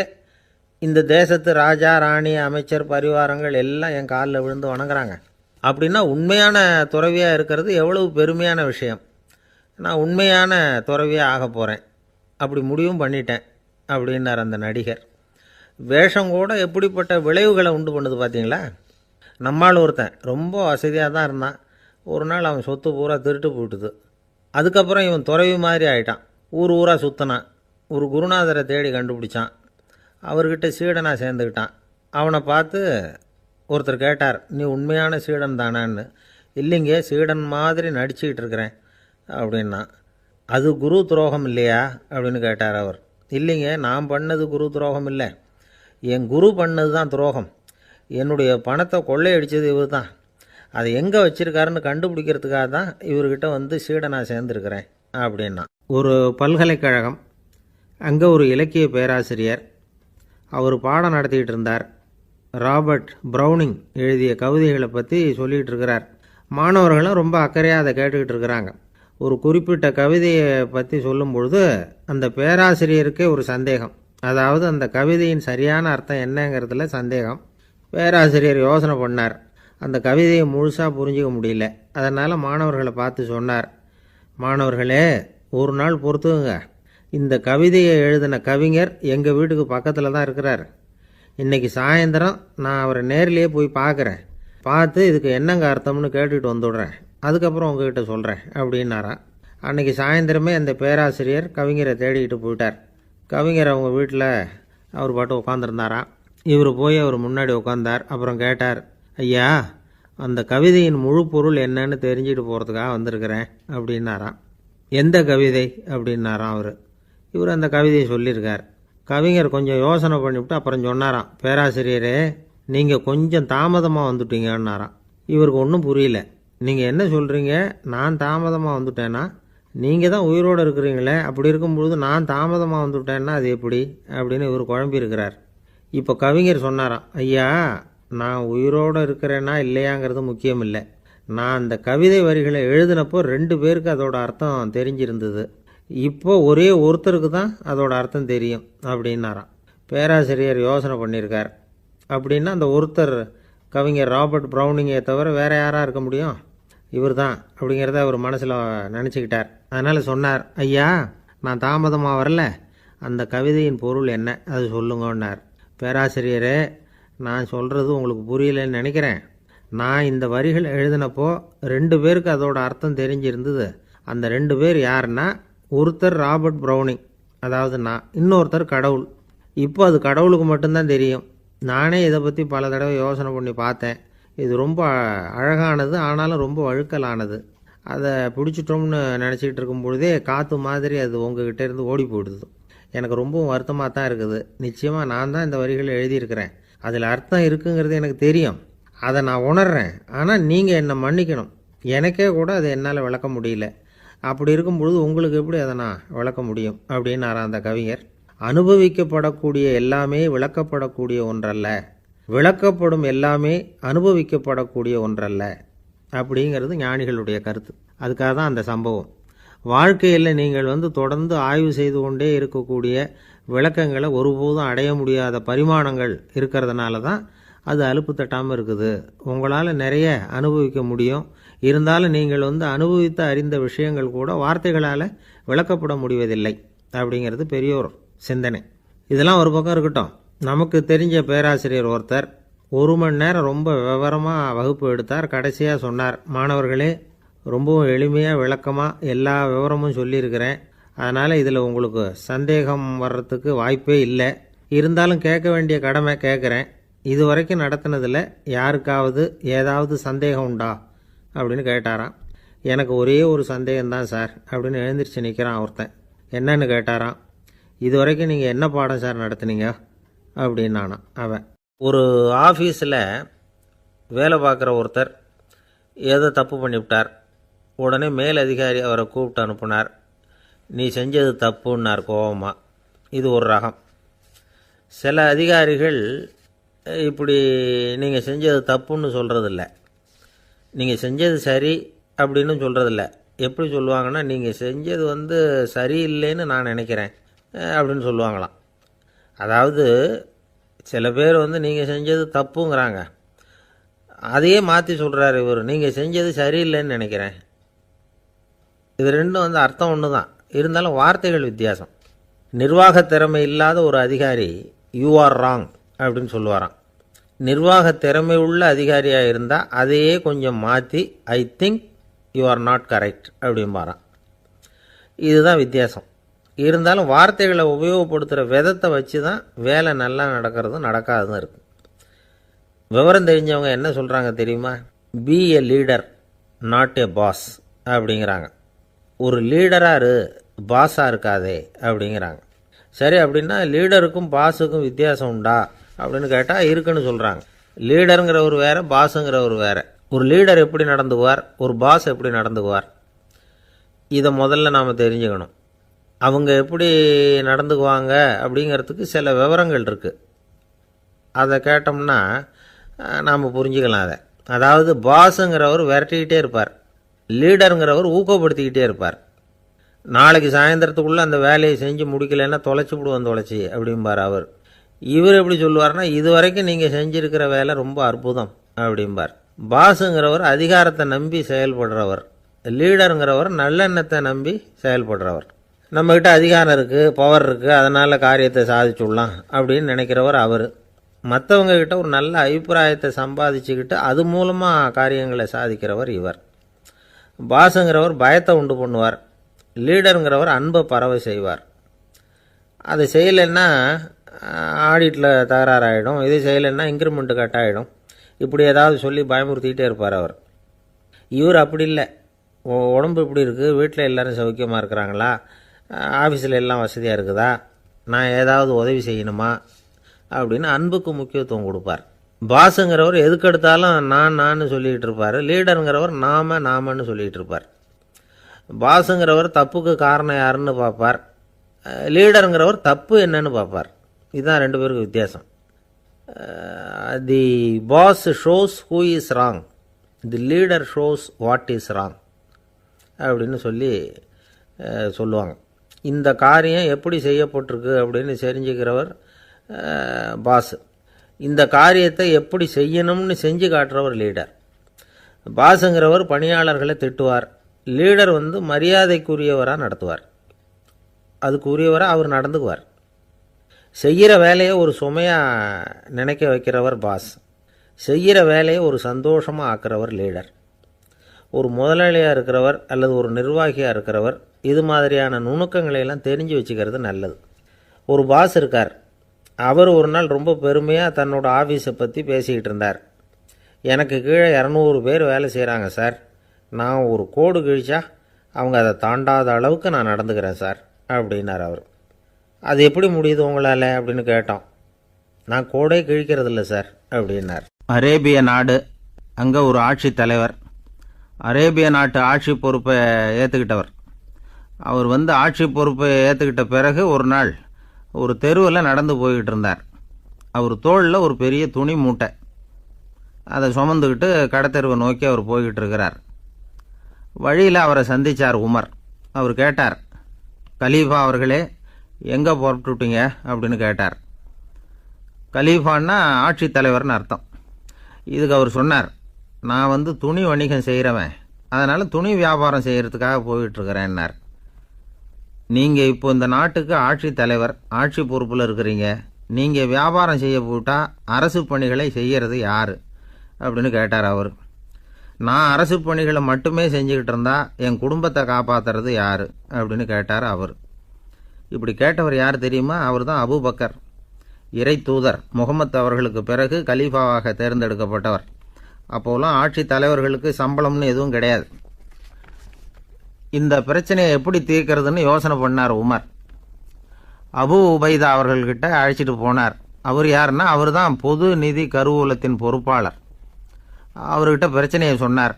இந்த தேசத்து ராஜா, ராணி, அமைச்சர், பரிவாரங்கள் எல்லாம் என் காலில் விழுந்து வணங்குறாங்க. அப்படின்னா உண்மையான துறவியாக இருக்கிறது எவ்வளவு பெருமையான விஷயம். நான் உண்மையான துறவியாக ஆக போகிறேன், அப்படி முடிவும் பண்ணிட்டேன் அப்படின்னார் அந்த நடிகர். வேஷம் கூட எப்படிப்பட்ட விளைவுகளை உண்டு பண்ணுது பார்த்தீங்களா. நம்மால் ஒருத்தன் ரொம்ப வசதியாக தான் இருந்தான். ஒரு நாள் அவன் சொத்து பூரா திருட்டு போட்டுது. அதுக்கப்புறம் இவன் துறவி மாதிரி ஆகிட்டான். ஊர் ஊராக சுற்றினான். ஒரு குருநாதரை தேடி கண்டுபிடிச்சான். அவர்கிட்ட சீடனாக சேர்ந்துக்கிட்டான். அவனை பார்த்து ஒருத்தர் கேட்டார், நீ உண்மையான சீடன் தானான்னு. இல்லைங்க, சீடன் மாதிரி நடிச்சுக்கிட்டு இருக்கிறேன் அப்படின்னா. அது குரு துரோகம் இல்லையா அப்படின்னு கேட்டார் அவர். இல்லைங்க, நான் பண்ணது குரு துரோகம் இல்லை, என் குரு பண்ணது தான் துரோகம். என்னுடைய பணத்தை கொள்ளையடித்தது இவர் தான். அதை எங்கே வச்சுருக்காருன்னு கண்டுபிடிக்கிறதுக்காக தான் இவர்கிட்ட வந்து சீடனாக சேர்ந்துருக்கிறேன் அப்படின்னா. ஒரு பல்கலைக்கழகம், அங்கே ஒரு இலக்கிய பேராசிரியர், அவர் பாடம் நடத்திக்கிட்டு இருந்தார். ராபர்ட் ப்ரௌனிங் எழுதிய கவிதைகளை பற்றி சொல்லிகிட்டு இருக்கிறார். மாணவர்களும் ரொம்ப அக்கறையாக அதை கேட்டுக்கிட்டு இருக்கிறாங்க. ஒரு குறிப்பிட்ட கவிதையை பற்றி சொல்லும் பொழுது அந்த பேராசிரியருக்கே ஒரு சந்தேகம். அதாவது அந்த கவிதையின் சரியான அர்த்தம் என்னங்கிறதுல சந்தேகம். பேராசிரியர் யோசனை பண்ணார். அந்த கவிதையை முழுசாக புரிஞ்சிக்க முடியல. அதனால் மாணவர்களை பார்த்து சொன்னார், மாணவர்களே, ஒரு நாள் பொறுத்துக்குங்க. இந்த கவிதையை எழுதின கவிஞர் எங்கள் வீட்டுக்கு பக்கத்தில் தான் இருக்கிறார். இன்றைக்கி சாயந்தரம் நான் அவரை நேரிலேயே போய் பார்க்குறேன். பார்த்து இதுக்கு என்னங்க அர்த்தம்னு கேட்டுட்டு வந்துடுறேன். அதுக்கப்புறம் உங்ககிட்ட சொல்கிறேன் அப்படின்னாராம். அன்றைக்கி சாயந்தரமே அந்த பேராசிரியர் கவிஞரை தேடிக்கிட்டு போயிட்டார். கவிஞர் அவங்க வீட்டில் அவர் பாட்டு உட்காந்துருந்தாராம். இவர் போய் அவர் முன்னாடி உட்காந்தார். அப்புறம் கேட்டார், ஐயா, அந்த கவிதையின் முழு பொருள் என்னன்னு தெரிஞ்சுட்டு போகிறதுக்காக வந்திருக்கிறேன் அப்படின்னாராம். எந்த கவிதை அப்படின்னாராம் அவர். இவர் அந்த கவிதையை சொல்லியிருக்கார். கவிஞர் கொஞ்சம் யோசனை பண்ணிவிட்டு அப்புறம் சொன்னாராம், பேராசிரியரே, நீங்கள் கொஞ்சம் தாமதமாக வந்துட்டீங்கன்னாராம். இவருக்கு ஒன்றும் புரியல. நீங்கள் என்ன சொல்கிறீங்க, நான் தாமதமாக வந்துட்டேன்னா? நீங்கள் தான் உயிரோடு இருக்கிறீங்களே, அப்படி இருக்கும்பொழுது நான் தாமதமாக வந்துவிட்டேன்னா அது எப்படி அப்படின்னு இவர் குழம்பியிருக்கிறார். இப்போ கவிஞர் சொன்னாராம், ஐயா, நான் உயிரோடு இருக்கிறேன்னா இல்லையாங்கிறது முக்கியம் இல்லை. நான் அந்த கவிதை வரிகளை எழுதினப்போ 2 பேருக்கு அதோட அர்த்தம் தெரிஞ்சிருந்தது. இப்போ ஒரே ஒருத்தருக்கு தான் அதோட அர்த்தம் தெரியும் அப்படின்னாராம். பேராசிரியர் யோசனை பண்ணியிருக்கார். அப்படின்னா அந்த ஒருத்தர் கவிஞர் ராபர்ட் ப்ரௌனிங்கை தவிர வேறு யாராக இருக்க முடியும்? இவர் தான் அப்படிங்கிறத அவர் மனசில் நினச்சிக்கிட்டார். அதனால் சொன்னார், ஐயா, நான் தாமதமாக வரல, அந்த கவிதையின் பொருள் என்ன அது சொல்லுங்கன்னார். பேராசிரியரே, நான் சொல்கிறது உங்களுக்கு புரியலன்னு நினைக்கிறேன். நான் இந்த வரிகள் எழுதினப்போ 2 பேருக்கு அதோட அர்த்தம் தெரிஞ்சிருந்தது. அந்த 2 பேர் யாருன்னா, ஒருத்தர் ராபர்ட் ப்ரௌனிங், அதாவது நான், இன்னொருத்தர் கடவுள். இப்போ அது கடவுளுக்கு மட்டும்தான் தெரியும். நானே இதை பற்றி பல தடவை யோசனை பண்ணி பார்த்தேன். இது ரொம்ப அழகானது, ஆனாலும் ரொம்ப வழுக்கலானது. அதை பிடிச்சிட்டோம்னு நினச்சிக்கிட்டு இருக்கும் பொழுதே காற்று மாதிரி அது உங்ககிட்ட இருந்து ஓடி போயிடுது. எனக்கு ரொம்பவும் வருத்தமாக தான் இருக்குது. நிச்சயமாக நான் தான் இந்த வரிகளை எழுதியிருக்கிறேன். அதில் அர்த்தம் இருக்குங்கிறது எனக்கு தெரியும், அதை நான் உணர்றேன். ஆனால் நீங்கள் என்னை மன்னிக்கணும். எனக்கே கூட அதை என்னால் விளக்க முடியல. அப்படி இருக்கும் பொழுது உங்களுக்கு எப்படி அதை நான் விளக்க முடியும் அப்படின்னாரா அந்த கவிஞர். அனுபவிக்கப்படக்கூடிய எல்லாமே விளக்கப்படக்கூடிய ஒன்றல்ல, விளக்கப்படும் எல்லாமே அனுபவிக்கப்படக்கூடிய ஒன்றல்ல அப்படிங்கிறது ஞானிகளுடைய கருத்து. அதுக்காக தான் அந்த சம்பவம். வாழ்க்கையில் நீங்கள் தொடர்ந்து ஆய்வு செய்து கொண்டே இருக்கக்கூடிய விளக்கங்களை ஒருபோதும் அடைய முடியாத பரிமாணங்கள் இருக்கிறதுனால தான் அது அலுப்பு தட்டாமல் இருக்குது. உங்களால் நிறைய அனுபவிக்க முடியும். இருந்தாலும் நீங்கள் அனுபவித்து அறிந்த விஷயங்கள் கூட வார்த்தைகளால் விளக்கப்பட முடிவதில்லை அப்படிங்கிறது பெரியோர் சிந்தனை. இதெல்லாம் ஒரு பக்கம் இருக்கட்டும். நமக்கு தெரிஞ்ச பேராசிரியர் ஒருத்தர் 1 மணி நேரம் ரொம்ப விவரமாக வகுப்பு எடுத்தார். கடைசியாக சொன்னார், மாணவர்களே, ரொம்பவும் எளிமையாக விளக்கமாக எல்லா விவரமும் சொல்லியிருக்கிறேன். அதனால் இதில் உங்களுக்கு சந்தேகம் வர்றதுக்கு வாய்ப்பே இல்லை. இருந்தாலும் கேட்க வேண்டிய கடமை கேட்குறேன். இது வரைக்கும் நடத்தினதில் யாருக்காவது ஏதாவது சந்தேகம் உண்டா அப்படின்னு கேட்டாராம். எனக்கு ஒரே ஒரு சந்தேகம்தான் சார் அப்படின்னு எழுந்திரிச்சு நிற்கிறான் ஒருத்தன். என்னன்னு கேட்டாராம். இது வரைக்கும் நீங்கள் என்ன பாடம் சார் நடத்துனீங்க அப்படின்னானா அவன். ஒரு ஆஃபீஸில் வேலை பார்க்குற ஒருத்தர் ஏதோ தப்பு பண்ணிவிட்டார். உடனே மேலதிகாரி அவரை கூப்பிட்டு அனுப்புனார். நீ செஞ்சது தப்புன்னார் கோபமாக. இது ஒரு ரகம். சில அதிகாரிகள் இப்படி நீங்கள் செஞ்சது தப்புன்னு சொல்கிறதில்ல, நீங்கள் செஞ்சது சரி அப்படின்னு சொல்கிறதில்ல. எப்படி சொல்லுவாங்கன்னா, நீங்கள் செஞ்சது சரியில்லைன்னு நான் நினைக்கிறேன் அப்படின்னு சொல்லுவாங்களாம். அதாவது சில பேர் நீங்கள் செஞ்சது தப்புங்கிறாங்க, அதையே மாற்றி சொல்கிறாரு இவர், நீங்கள் செஞ்சது சரியில்லைன்னு நினைக்கிறேன். இது ரெண்டும் அர்த்தம் ஒன்று தான், இருந்தாலும் வார்த்தைகள் வித்தியாசம். நிர்வாக திறமை இல்லாத ஒரு அதிகாரி யூ ஆர் ராங் அப்படின்னு சொல்லுவாராம். நிர்வாக திறமை உள்ள அதிகாரியாக இருந்தால் அதையே கொஞ்சம் மாற்றி I think you are not correct அப்படிம்பாரான். இதுதான் வித்தியாசம். இருந்தாலும் வார்த்தைகளை உபயோகப்படுத்துகிற விதத்தை வச்சு தான் வேலை நல்லா நடக்கிறதும் நடக்காததும் இருக்குது. விவரம் தெரிஞ்சவங்க என்ன சொல்கிறாங்க தெரியுமா? Be a leader not a boss அப்படிங்கிறாங்க. ஒரு லீடராக பாஸாக இருக்காதே அப்படிங்கிறாங்க. சரி, அப்படின்னா லீடருக்கும் பாஸுக்கும் வித்தியாசம் உண்டா அப்படின்னு கேட்டால் இருக்குன்னு சொல்கிறாங்க. லீடருங்கிறவர் வேறு, பாஸுங்கிறவர் வேறு. ஒரு லீடர் எப்படி நடந்துக்குவார், ஒரு பாஸ் எப்படி நடந்துக்குவார், இதை முதல்ல நாம் தெரிஞ்சுக்கணும். அவங்க எப்படி நடந்துக்குவாங்க அப்படிங்கிறதுக்கு சில விவரங்கள் இருக்குது. அதை கேட்டோம்னா நாம் புரிஞ்சுக்கலாம் அதை. அதாவது பாஸுங்கிறவர் விரட்டிக்கிட்டே இருப்பார், லீடருங்கிறவர் ஊக்கப்படுத்திக்கிட்டே இருப்பார். நாளைக்கு சாயந்தரத்துக்குள்ளே அந்த வேலையை செஞ்சு முடிக்கலைன்னா தொலைச்சி விடுவோம் தொலைச்சி அப்படிம்பார் அவர். இவர் எப்படி சொல்லுவார்னா, இது வரைக்கும் நீங்கள் செஞ்சுருக்கிற வேலை ரொம்ப அற்புதம் அப்படிம்பார். பாஸுங்கிறவர் அதிகாரத்தை நம்பி செயல்படுறவர், லீடருங்கிறவர் நல்லெண்ணத்தை நம்பி செயல்படுறவர். நம்மக்கிட்ட அதிகாரம் இருக்குது, பவர் இருக்குது, அதனால் காரியத்தை சாதிச்சுடலாம் அப்படின்னு நினைக்கிறவர் அவர். மற்றவங்கக்கிட்ட ஒரு நல்ல அபிப்பிராயத்தை சம்பாதிச்சுக்கிட்டு அது மூலமாக காரியங்களை சாதிக்கிறவர் இவர். பாஸுங்கிறவர் பயத்தை உண்டு பண்ணுவார், லீடருங்கிறவர் அன்பை பரவ செய்வார். அதை செய்யலைன்னா ஆடிட்டில் தகராறாயிடும், இது செய்யலைன்னா இன்க்ரிமெண்ட்டு கட் ஆகிடும், இப்படி ஏதாவது சொல்லி பயமுறுத்திக்கிட்டே இருப்பார் அவர். இவர் அப்படி இல்லை. உடம்பு இப்படி இருக்குது, வீட்டில் எல்லோரும் சௌக்கியமாக இருக்கிறாங்களா, ஆஃபீஸில் எல்லாம் வசதியாக இருக்குதா, நான் ஏதாவது உதவி செய்யணுமா அப்படின்னு அன்புக்கு முக்கியத்துவம் கொடுப்பார். பாஸுங்கிறவர் எதுக்கெடுத்தாலும் நான் சொல்லிகிட்டு இருப்பார், லீடருங்கிறவர் நாமன்னு சொல்லிகிட்டு இருப்பார். பாஸுங்கிறவர் தப்புக்கு காரணம் யாருன்னு பார்ப்பார், லீடருங்கிறவர் தப்பு என்னன்னு பார்ப்பார். இதுதான் ரெண்டு பேருக்கு வித்தியாசம். The boss shows who is wrong, the leader shows what is wrong அப்படின்னு சொல்லுவாங்க. இந்த காரியம் எப்படி செய்யப்பட்டிருக்கு அப்படின்னு தெரிஞ்சுக்கிறவர் பாஸ். இந்த காரியத்தை எப்படி செய்யணும்னு செஞ்சு காட்டுறவர் லீடர். பாஸுங்கிறவர் பணியாளர்களை திட்டுவார், லீடர் மரியாதைக்குரியவராக நடத்துவார், அதுக்குரியவராக அவர் நடந்துக்குவார். செய்கிற வேலையை ஒரு சுமையாக நினைக்க வைக்கிறவர் பாஸ், செய்கிற வேலையை ஒரு சந்தோஷமாக ஆக்கிறவர் லீடர். ஒரு முதலாளியாக இருக்கிறவர் அல்லது ஒரு நிர்வாகியாக இருக்கிறவர் இது மாதிரியான நுணுக்கங்களையெல்லாம் தெரிஞ்சு வச்சுக்கிறது நல்லது. ஒரு பாஸ் இருக்கார், அவர் ஒரு நாள் ரொம்ப பெருமையாக தன்னோட ஆஃபீஸை பற்றி பேசிக்கிட்டு இருந்தார். எனக்கு கீழே 200 பேர் வேலை செய்கிறாங்க சார், நான் ஒரு கோடு கிழிச்சா அவங்க அதை தாண்டாத அளவுக்கு நான் நடந்துக்கிறேன் சார் அப்படின்னார் அவர். அது எப்படி முடியுது உங்களால் அப்படின்னு கேட்டோம். நான் கோடே கிழிக்கிறதில்ல சார் அப்படின்னார். அரேபிய நாடு, அங்கே ஒரு ஆட்சி தலைவர், அரேபிய நாட்டு ஆட்சி பொறுப்பை ஏற்றுக்கிட்டவர். அவர் ஆட்சி பொறுப்பை ஏற்றுக்கிட்ட பிறகு ஒரு நாள் ஒரு தெருவில் நடந்து போய்கிட்டு இருந்தார். அவர் தோளில் ஒரு பெரிய துணி மூட்டை, அதை சுமந்துக்கிட்டு கடத்தெருவை நோக்கி அவர் போய்கிட்டு இருக்கிறார். வழியில் அவரை சந்தித்தார் உமர். அவர் கேட்டார், கலீஃபா அவர்களே, எங்கே புறப்பட்டுட்டீங்க அப்படின்னு கேட்டார். கலீஃபான்னா ஆட்சி தலைவர்னு அர்த்தம். இதுக்கு அவர் சொன்னார், நான் துணி வணிகம் செய்கிறவன், அதனால் துணி வியாபாரம் செய்கிறதுக்காக போயிட்டுருக்கிறேன்னார். நீங்கள் இப்போ இந்த நாட்டுக்கு ஆட்சி தலைவர், ஆட்சி பொறுப்பில் இருக்கிறீங்க, நீங்கள் வியாபாரம் செய்ய போட்டால் அரசு பணிகளை செய்கிறது யார் அப்படின்னு கேட்டார் அவர். நான் அரசு பணிகளை மட்டுமே செஞ்சுக்கிட்டு இருந்தா என் குடும்பத்தை காப்பாற்றுறது யார் அப்படின்னு கேட்டார் அவர். இப்படி கேட்டவர் யார் தெரியுமா? அவர் தான் அபூபக்கர், இறை தூதர் முகமது அவர்களுக்கு பிறகு கலீஃபாவாக தேர்ந்தெடுக்கப்பட்டவர். அப்போலாம் ஆட்சி தலைவர்களுக்கு சம்பளம்னு எதுவும் கிடையாது. இந்த பிரச்சனையை எப்படி தீர்க்கிறதுன்னு யோசனை பண்ணார் உமர். அபு உபைதா அவர்கள்கிட்ட அழைச்சிட்டு போனார். அவர் யாருன்னா, அவர் தான் பொது நிதி கருவூலத்தின் பொறுப்பாளர். அவர்கிட்ட பிரச்சனையை சொன்னார்.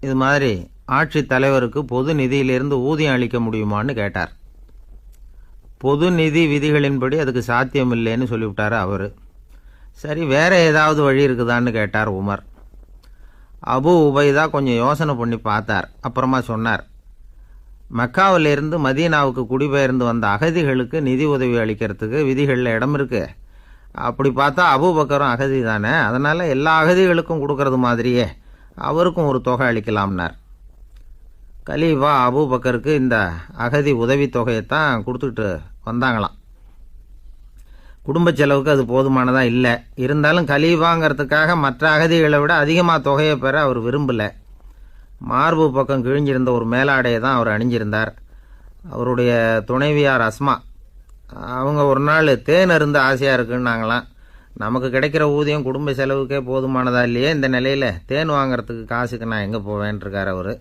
இது மாதிரி ஆட்சி தலைவருக்கு பொது நிதியிலிருந்து ஊதியம் அளிக்க முடியுமான்னு கேட்டார். பொது நிதி விதிகளின்படி அதுக்கு சாத்தியம் இல்லைன்னு சொல்லிவிட்டார் அவர். சரி, வேற ஏதாவது வழி இருக்குதான்னு கேட்டார் உமர். அபு உபைதா கொஞ்சம் யோசனை பண்ணி பார்த்தார். அப்புறமா சொன்னார், மக்காவிலிருந்து மதீனாவுக்கு குடிபெயர்ந்து வந்த அகதிகளுக்கு நிதி உதவி அளிக்கிறதுக்கு விதிகளில் இடம் இருக்கு. அப்படி பார்த்தா அபூபக்கரும் அகதி தானே, அதனால எல்லா அகதிகளுக்கும் கொடுக்கறது மாதிரியே அவருக்கும் ஒரு தொகை அளிக்கலாம்னார். கலீஃபா அபூபக்கருக்கு இந்த அகதி உதவி தொகையைத்தான் கொடுத்துட்டு வந்தாங்களாம். குடும்ப செலவுக்கு அது போதுமானதா இல்லை. இருந்தாலும் கலீஃபாங்கிறதுக்காக மற்ற அகதிகளை விட அதிகமாக தொகையை பெற அவர் விரும்பலை. மார்பு பக்கம் கிழிஞ்சிருந்த ஒரு மேலாடையை தான் அவர் அணிஞ்சிருந்தார். அவருடைய துணைவியார் அஸ்மா, அவங்க ஒரு நாள் தேன் அருந்து ஆசையாக இருக்குன்னாங்களாம். நமக்கு கிடைக்கிற ஊதியம் குடும்ப செலவுக்கே போதுமானதா இல்லையே, இந்த நிலையில் தேன் வாங்கிறதுக்கு காசுக்கு நான் எங்கே போவேன்ருக்கார் அவர்.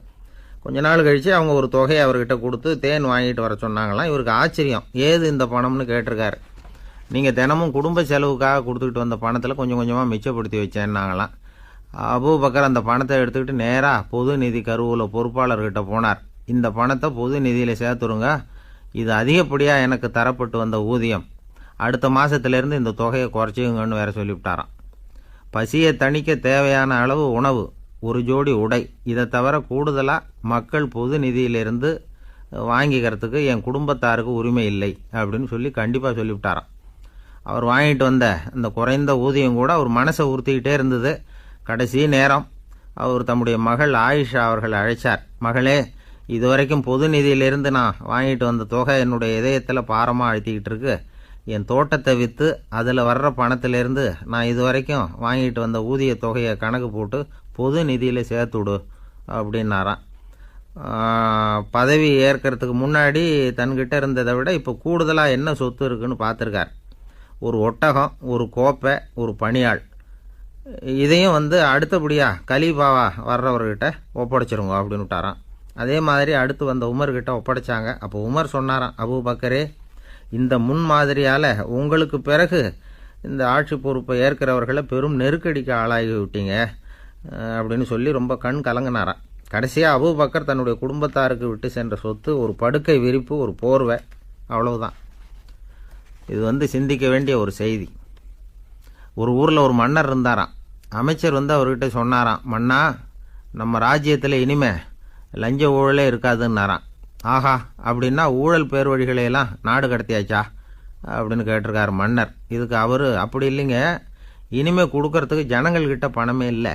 கொஞ்ச நாள் கழித்து அவங்க ஒரு தொகையை அவர்கிட்ட கொடுத்து தேன் வாங்கிட்டு வர சொன்னாங்களாம். இவருக்கு ஆச்சரியம், ஏது இந்த பணம்னு கேட்டிருக்காரு. நீங்கள் தினமும் குடும்ப செலவுக்காக கொடுத்துக்கிட்டு வந்த பணத்தில் கொஞ்சம் கொஞ்சமாக மிச்சப்படுத்தி வச்சேன்னாங்களாம். அபூபக்கர் அந்த பணத்தை எடுத்துக்கிட்டு நேராக பொது நிதி கருவூல பொறுப்பாளர்கிட்ட போனார். இந்த பணத்தை பொது நிதியில் சேர்த்துருங்க, இது அதிகப்படியாக எனக்கு தரப்பட்டு வந்த ஊதியம், அடுத்த மாதத்துலேருந்து இந்த தொகையை குறைச்சிங்கன்னு வேற சொல்லிவிட்டாராம். பசியை தணிக்க தேவையான அளவு உணவு, ஒரு ஜோடி உடை, இதை தவிர கூடுதலாக மக்கள் பொது நிதியிலிருந்து வாங்கிக்கிறதுக்கு என் குடும்பத்தாருக்கு உரிமை இல்லை அப்படின்னு சொல்லி கண்டிப்பாக சொல்லிவிட்டாராம். அவர் வாங்கிட்டு வந்த அந்த குறைந்த ஊதியம் கூட அவர் மனசை உறுத்திக்கிட்டே இருந்தது. கடைசி நேரம் அவர் தம்முடைய மகள் ஆயிஷா அவர்கள் அழைச்சார். மகளே, இதுவரைக்கும் பொது நிதியிலிருந்து நான் வாங்கிட்டு வந்த தொகை என்னுடைய இதயத்தில் பாரமாக அழுத்திக்கிட்டு இருக்கு. என் தோட்டத்தை விற்று அதில் வர்ற பணத்திலேருந்து நான் இதுவரைக்கும் வாங்கிட்டு வந்த ஊதிய தொகையை கணக்கு போட்டு பொது நிதியில் சேர்த்துடு அப்படின்னாராம். பதவி ஏற்கிறதுக்கு முன்னாடி தன்கிட்ட இருந்ததை விட இப்போ கூடுதலாக என்ன சொத்து இருக்குன்னு பார்த்துருக்கார். ஒரு ஒட்டகம், ஒரு கோப்பை, ஒரு பணியாள். இதையும் அடுத்தபடியாக கலீஃபாவா வர்றவர்கிட்ட ஒப்படைச்சிருங்க அப்படின்னு விட்டாராம். அதே மாதிரி அடுத்து வந்த உமர்கிட்ட ஒப்படைச்சாங்க. அப்போ உமர் சொன்னாராம், அபூபக்கரே, இந்த முன்மாதிரியால் உங்களுக்கு பிறகு இந்த ஆட்சி பொறுப்பை ஏற்கிறவர்களை பெரும் நெருக்கடிக்கு ஆளாகி விட்டீங்க அப்படின்னு சொல்லி ரொம்ப கண் கலங்கினாராம். கடைசியாக அபூபக்கர் தன்னுடைய குடும்பத்தாருக்கு விட்டு சென்ற சொத்து ஒரு படுக்கை விரிப்பு, ஒரு போர்வை, அவ்வளவுதான். இது சிந்திக்க வேண்டிய ஒரு செய்தி. ஒரு ஊரில் ஒரு மன்னர் இருந்தாராம். அமைச்சர் அவர்கிட்ட சொன்னாராம், மன்னா, நம்ம ராஜ்யத்தில் இனிமே லஞ்ச ஊழலே இருக்காதுன்னாராம். ஆஹா, அப்படின்னா ஊழல் பேர் வழிகளையெல்லாம் நாடு கடத்தியாச்சா அப்படின்னு கேட்டிருக்காரு மன்னர். இதுக்கு அவர், அப்படி இல்லைங்க, இனிமே கொடுக்கறதுக்கு ஜனங்கள்கிட்ட பணமே இல்லை